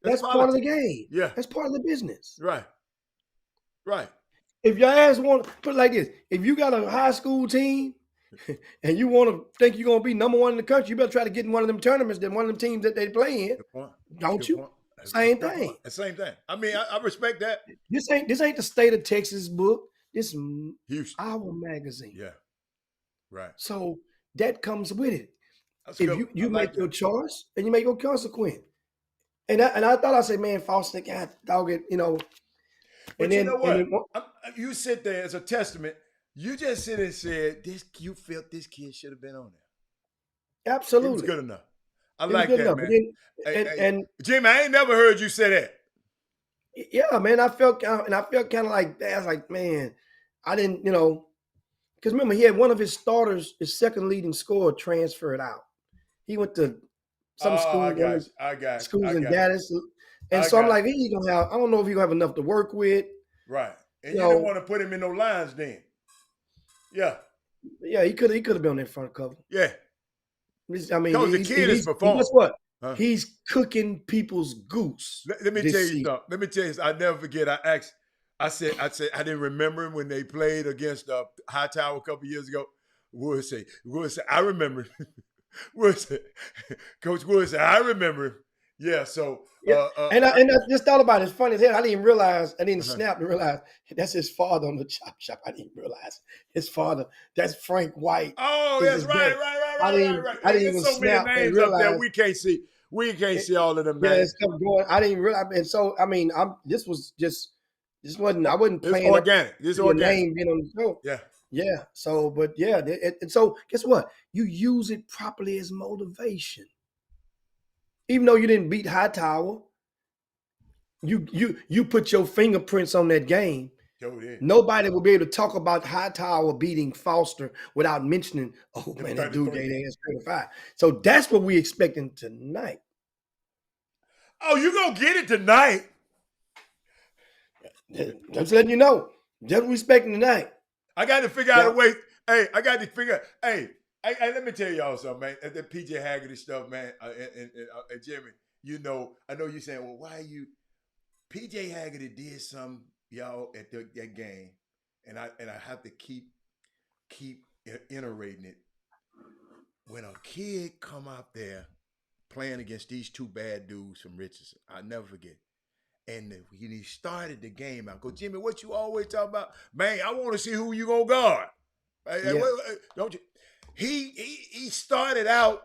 That's part of the game. Yeah, that's part of the business. Right. If your ass want to put it like this, if you got a high school team and you want to think you're gonna be number 1 in the country, you better try to get in one of them tournaments than one of them teams that they play in. Don't you? Same thing. Same thing. I mean, I respect that. This ain't the state of Texas book. This is Houston. Our magazine. Yeah. Right. So that comes with it. That's if good. you make your choice and you make your consequence. And I thought I said, man, Foster, God, dog it, But you know what? You sit there as a testament. You just sit and said, you felt this kid should have been on there. Absolutely. It was good enough. I like that, man. And Jimmy, I ain't never heard you say that. Yeah, man. I felt kind of like that. I was like, man, I didn't, because remember, he had one of his starters, his second leading scorer, transferred out. He went to some school. I got schools in Dallas. And so I'm like, he gonna have. I don't know if he gonna have enough to work with. Right. And you didn't want to put him in no lines then. Yeah. Yeah, he could have been on that front cover. Yeah. I mean, Because the kid is and performing. guess what? Huh? He's cooking people's goose. Let me this tell you season. something. Let me tell you something. I never forget. I said I didn't remember him when they played against Hightower a couple years ago. Wood say, I remember. Wood said, Coach Wood said, I remember him. Yeah, so Yeah. And I just thought about it. It's funny as hell. I didn't realize, I didn't snap to realize that's his father on the chop shop. I didn't realize his father. That's Frank White. oh, is that's his right, dad. right. I didn't There's even so many snap and names up there realize. we can't see. We can't see all of them Yeah, names. stuff going. I didn't realize, and so I mean, this wasn't. I wasn't It's playing organic. It's your organic. name being on the show. Yeah. Yeah. So, but yeah, and so guess what? You use it properly as motivation. Even though you didn't beat Hightower, you put your fingerprints on that game. Nobody will be able to talk about Hightower beating Foster without mentioning, oh man, that dude gave ass 35. So that's what we expecting tonight. Oh, you gonna get it tonight? Just letting you know. Just what we expecting tonight. I got to figure out a way. Hey, I got to figure. Hey, let me tell y'all something, man. The PJ Haggerty stuff, man, and Jimmy. You know, I know you're saying, well, why you? PJ Haggerty did something, y'all, at that game, and I have to keep iterating it. When a kid come out there playing against these two bad dudes from Richardson, I'll never forget. And when he started the game, I go, Jimmy, what you always talk about? Man, I want to see who you gonna guard. Don't you? He started out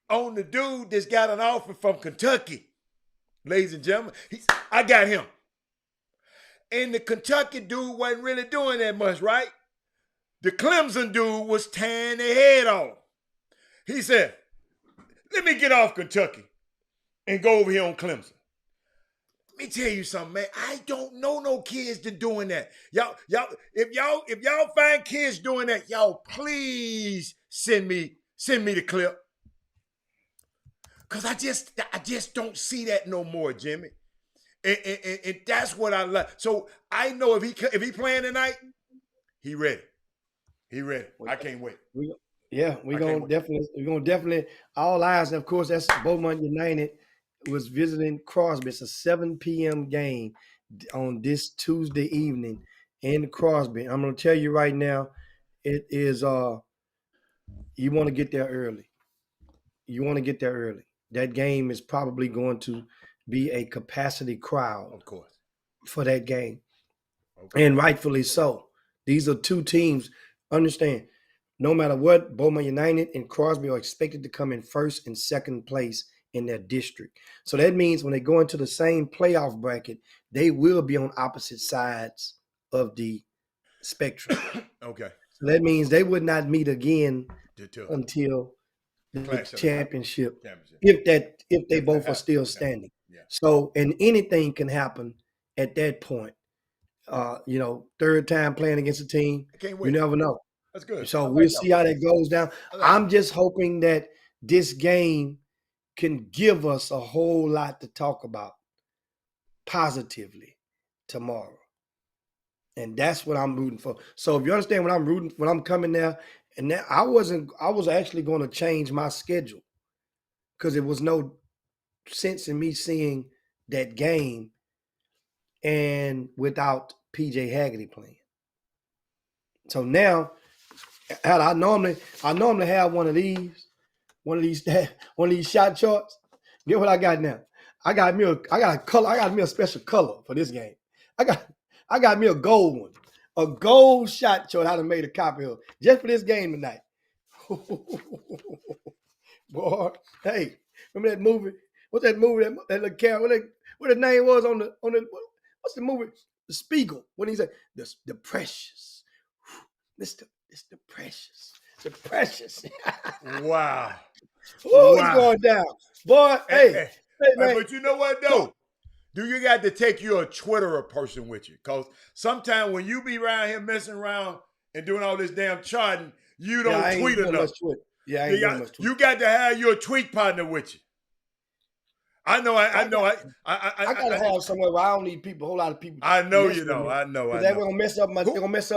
on the dude that's got an offer from Kentucky. Ladies and gentlemen, I got him. And the Kentucky dude wasn't really doing that much, right? The Clemson dude was tearing their head off. He said, let me get off Kentucky and go over here on Clemson. Let me tell you something, man. I don't know no kids that doing that. Y'all, if y'all find kids doing that, y'all please send me the clip. Cause I just don't see that no more, Jimmy. And that's what I love. So I know if he playing tonight, he ready. He ready. I can't wait. We're gonna definitely all eyes. And of course, that's Beaumont United was visiting Crosby. It's a 7 p.m. game on this Tuesday evening in Crosby. I'm gonna tell you right now, it is you want to get there early. That game is probably going to be a capacity crowd, of course, for that game. Okay. And rightfully so. These are two teams. Understand, no matter what, Beaumont United and Crosby are expected to come in first and second place in their district. So that means when they go into the same playoff bracket, they will be on opposite sides of the spectrum. Okay. So that means they would not meet again until the championship. If they both are still standing. Yeah. So, and anything can happen at that point. Third time playing against a team, you never know. That's good. So we'll see how that goes down. I'm just hoping that this game can give us a whole lot to talk about positively tomorrow. And that's what I'm rooting for. So if you understand what I'm rooting, when I'm coming there, and now I was actually going to change my schedule because there was no sense in me seeing that game and without PJ Haggerty playing. So now, I normally have one of these shot charts. Get what I got now? I got me a special color for this game. I got me a gold one, a gold shot chart. I done made a copy of just for this game tonight. Boy, hey, remember that movie? What's that movie? That little character? What the name was on the what's the movie? The Spiegel, when he said the precious, Mr. Precious, the precious. Wow. It's going down, boy. Hey, man. But you know what though? Do you got to take your Twitterer person with you? Because sometimes when you be around here messing around and doing all this damn charting, you don't tweet enough. You got to have your tweet partner with you. I gotta have somewhere where I don't need people, a whole lot of people. I know you know. I know. They're gonna mess up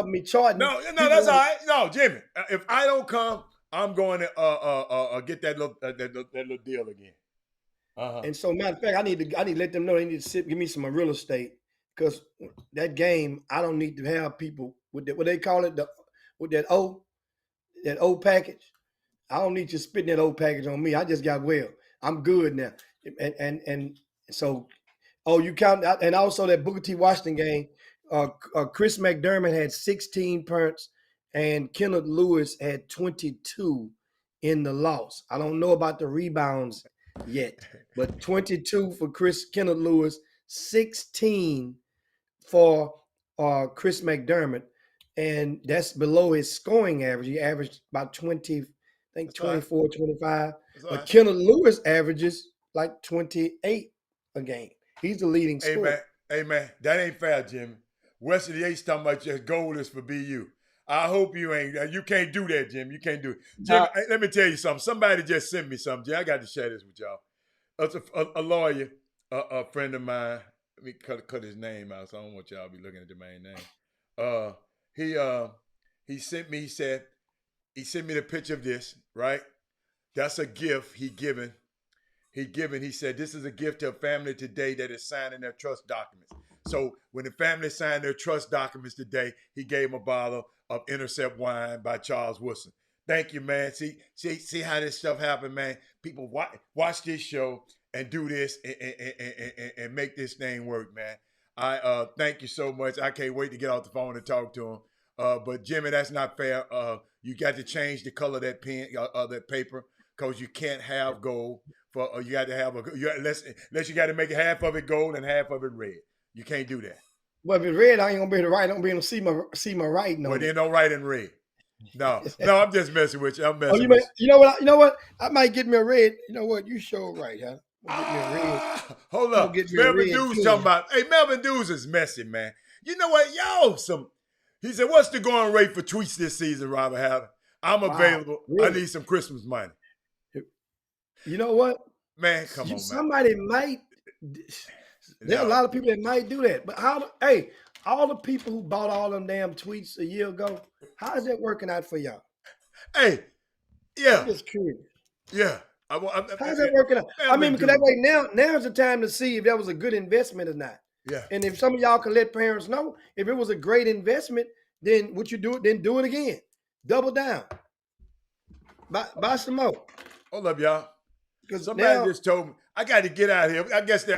me charting. No, that's all right. No, Jimmy. If I don't come, I'm going to get that little deal again. And so, matter of fact, I need to let them know they need to give me some real estate because that game, I don't need to have people with what they call it, with that old package. I don't need you spitting that old package on me. I just got well. I'm good now. And so, you count, and also that Booker T. Washington game, Chris McDermott had 16 punts and Kenneth Lewis had 22 in the loss. I don't know about the rebounds yet, but 22 for Kenneth Lewis, 16 for Chris McDermott, and that's below his scoring average. He averaged about 20, I think that's 24, right. 25. But right. Kenneth Lewis averages like 28 a game. He's the leading scorer. Hey, man, that ain't fair, Jimmy. Wesley Yates talking about just goal is for BU. I hope you ain't. You can't do that, Jim. You can't do it. Jim, let me tell you something. Somebody just sent me something, Jim. I got to share this with y'all. It's a lawyer, a friend of mine. Let me cut his name out, so I don't want y'all to be looking at the main name. He sent me. He sent me the picture of this. Right, that's a gift he given. He said this is a gift to a family today that is signing their trust documents. So when the family signed their trust documents today, he gave them a bottle of Intercept wine by Charles Woodson. Thank you, man. See how this stuff happen, man. People watch this show and do this and make this thing work, man. I thank you so much. I can't wait to get off the phone and talk to him. But Jimmy, that's not fair. You got to change the color of that pen, that paper, because you can't have gold. You got to have unless you got to make half of it gold and half of it red. You can't do that. Well, if it's red, I ain't gonna be able to write. I don't be able to see my writing. Well, then don't write in red. No, I'm just messing with you. I'm messing with you. You know what? I might get me a red. You know what? You show right, huh? Get me a red. Hold up. Melvin Dews talking about. Hey, Melvin Dews is messy, man. You know what? He said, "What's the going rate for tweets this season, Robert Hatter? I'm available. Really? I need some Christmas money." You know what? Man, come on, man. Somebody might. There are a lot of people that might do that. But all the people who bought all them damn tweets a year ago, how is that working out for y'all? Hey, yeah. I'm just curious. Yeah. How's that working out? I mean, because that way now's the time to see if that was a good investment or not. Yeah. And if some of y'all can let parents know, if it was a great investment, then what you do it, then do it again. Double down. Buy some more. Hold up, y'all. Because somebody just told me, I got to get out of here. I guess they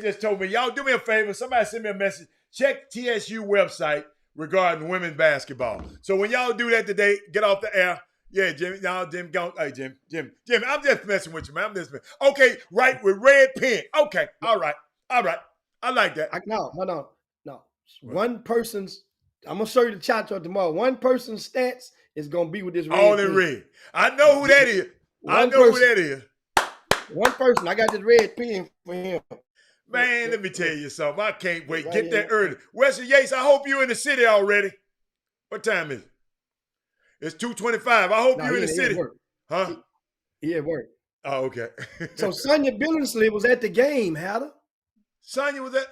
just told me, y'all do me a favor. Somebody send me a message. Check TSU website regarding women's basketball. So when y'all do that today, get off the air. Yeah, Jimmy. No, Jim, go. Hey, Jim. I'm just messing with you, man. I'm just messing. Okay, right, with red pen. Okay, all right. I like that. No. One person's, I'm going to show you the chat tomorrow. One person's stats is going to be with this red all in red. I know who that is. Who that is. One person. I got this red pen for him. Man, let me tell you something. I can't wait. Right. Get there early. Wesley Yates, I hope you're in the city already. What time is it? It's 2:25. I hope you're in the city. Huh? He at work. Oh, okay. So Sonia Billingsley was at the game, Hatter. Sonia was at,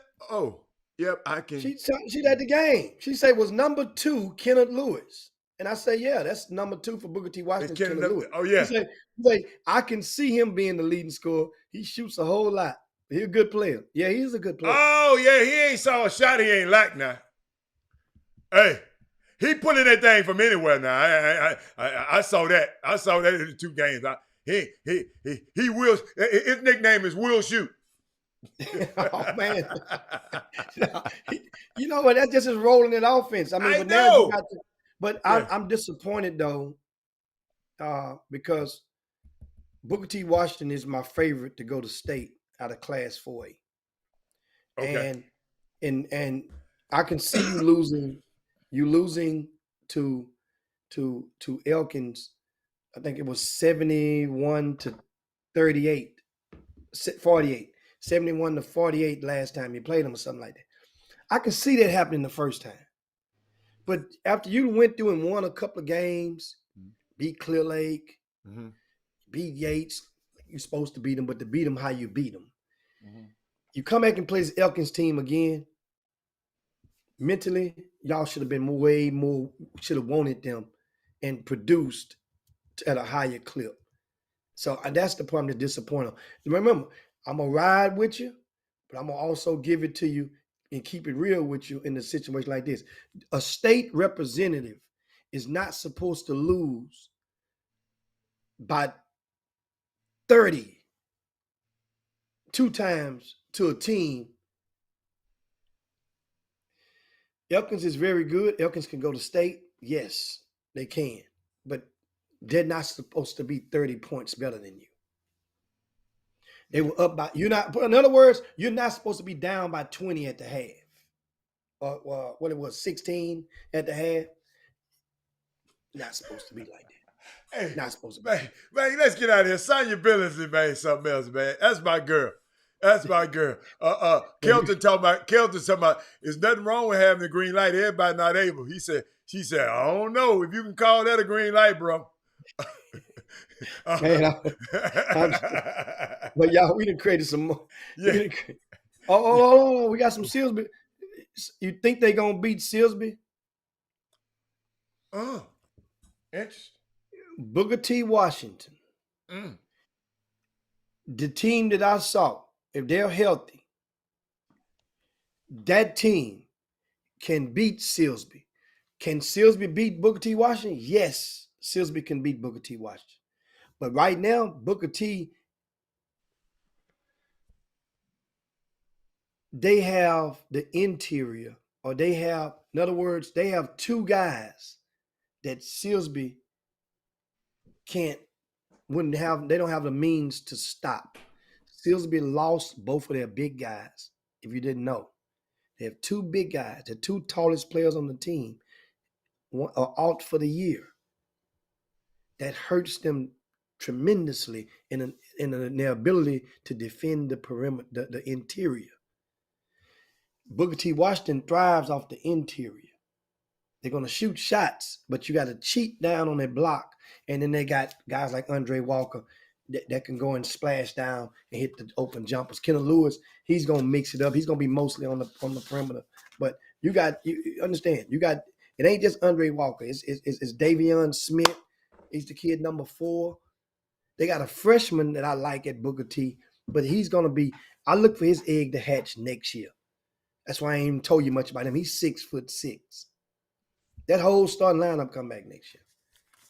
yep, I can. She's at the game. She said was number 2, Kenneth Lewis. And I say, yeah, that's number 2 for Booker T. Washington, Kenneth Lewis. Oh, yeah. He said, I can see him being the leading scorer. He shoots a whole lot. He's a good player. Yeah, he's a good player. Oh, yeah, he ain't saw a shot he ain't like now. Hey, he put in that thing from anywhere now. I saw that. I saw that in the 2 games. He will. His nickname is Will Shoot. Oh man, you know what? That's just his role in that offense. I mean, I know. I'm disappointed though, because Booker T. Washington is my favorite to go to state out of Class 4A. Okay. And I can see you losing to Elkins. I think it was 71-38, 48. 71-48 last time you played them or something like that. I can see that happening the first time. But after you went through and won a couple of games, beat Clear Lake, beat Yates, you're supposed to beat them, but to beat them how you beat them. You come back and play this Elkins team again, mentally, y'all should have been way more, should have wanted them and produced at a higher clip. So that's the problem that's disappointing. Remember, I'm going to ride with you, but I'm going to also give it to you and keep it real with you in a situation like this. A state representative is not supposed to lose by 30 two times to a team. Elkins is very good. Elkins can go to state. Yes, they can. But they're not supposed to be 30 points better than you. They were up by, in other words, you're not supposed to be down by 20 at the half. Or what it was, 16 at the half. Not supposed to be like that. Hey, not supposed to be. Man, let's get out of here. Sonya Billingsley, man, something else, man. That's my girl. That's my girl. Kelton talking about, there's nothing wrong with having the green light. Everybody not able. She said, I don't know if you can call that a green light, bro. Man, but y'all, we done created some more. Yeah. We got some Silsby. You think they gonna beat Silsby? Interesting. Booker T. Washington. The team that I saw, if they're healthy, that team can beat Silsby. Can Silsby beat Booker T. Washington? Yes, Silsby can beat Booker T. Washington. But right now, Booker T, they have the interior, or they have, in other words, they have two guys that Silsby they don't have the means to stop. Silsby lost both of their big guys, if you didn't know. They have two big guys, the two tallest players on the team are out for the year. That hurts them tremendously in their ability to defend the perimeter, the interior. Booker T. Washington thrives off the interior. They're going to shoot shots, but you got to cheat down on their block. And then they got guys like Andre Walker that can go and splash down and hit the open jumpers. Kenneth Lewis, he's going to mix it up. He's going to be mostly on the perimeter. But you understand, it ain't just Andre Walker. It's Davion Smith. He's the kid number 4. They got a freshman that I like at Booker T, but he's going to be, I look for his egg to hatch next year. That's why I ain't even told you much about him. He's 6'6". That whole starting lineup come back next year.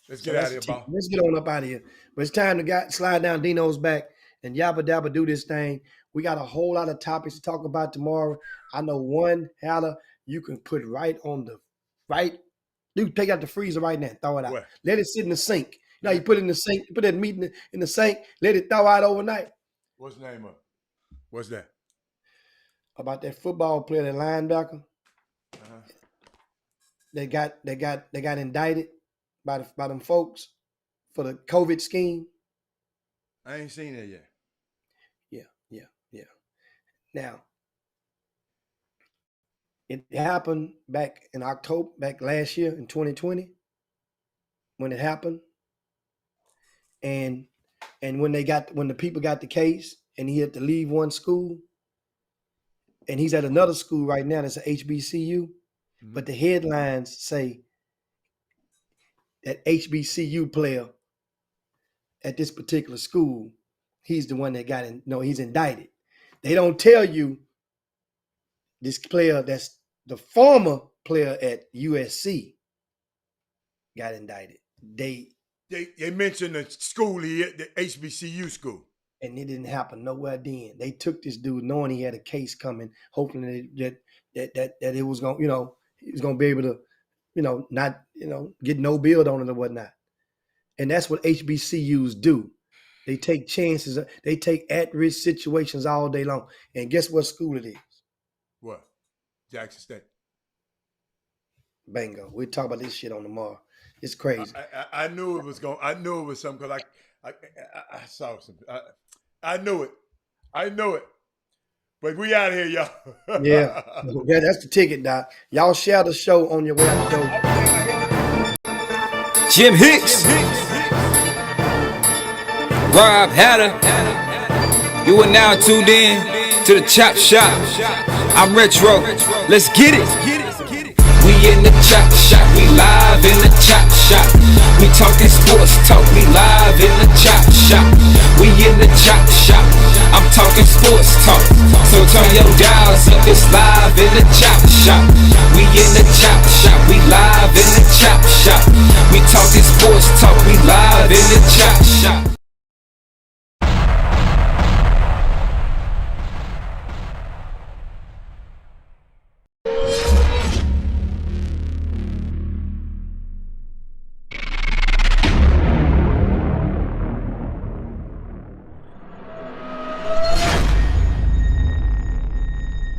Let's get out of here, Bob. Let's get on up out of here. But it's time to slide down Dino's back and yabba dabba do this thing. We got a whole lot of topics to talk about tomorrow. I know one, Haller, you can put right on the right. You take out the freezer right now, throw it out. What? Let it sit in the sink. You know, you put it in the sink, put that meat in the sink, let it thaw out overnight. What's the name of it? What's that? About that football player, that linebacker. They got indicted by them folks for the COVID scheme. I ain't seen it yet. Yeah. Now, it happened back in October, back last year in 2020, when it happened. And when the people got the case and he had to leave one school, and he's at another school right now that's a HBCU, but the headlines say that HBCU player at this particular school, he's the one that he's indicted. They don't tell you this player that's the former player at USC got indicted. They mentioned the school the HBCU school. And it didn't happen nowhere then. They took this dude knowing he had a case coming, hoping that it was going, he was going to be able to, not, get no build on it or whatnot. And that's what HBCUs do. They take chances. They take at-risk situations all day long. And guess what school it is? What? Jackson State. Bingo. We'll talk about this shit on tomorrow. It's crazy. I knew it was going. I knew it was something because I saw something. I knew it. But we out of here, y'all. Yeah, that's the ticket, Doc. Y'all share the show on your way out the door. Jim Hicks, Rob Hatter. You are now tuned in to the Chop Shop. I'm Retro. Let's get it. We in the Chop Shop. We live in the Chop Shop. We We talking sports talk, we live in the chop shop. We in the chop shop, I'm talking sports talk. So turn your dials up, it's live in the chop shop. We in the chop shop, we live in the chop shop. We talking sports talk, we live in the chop shop.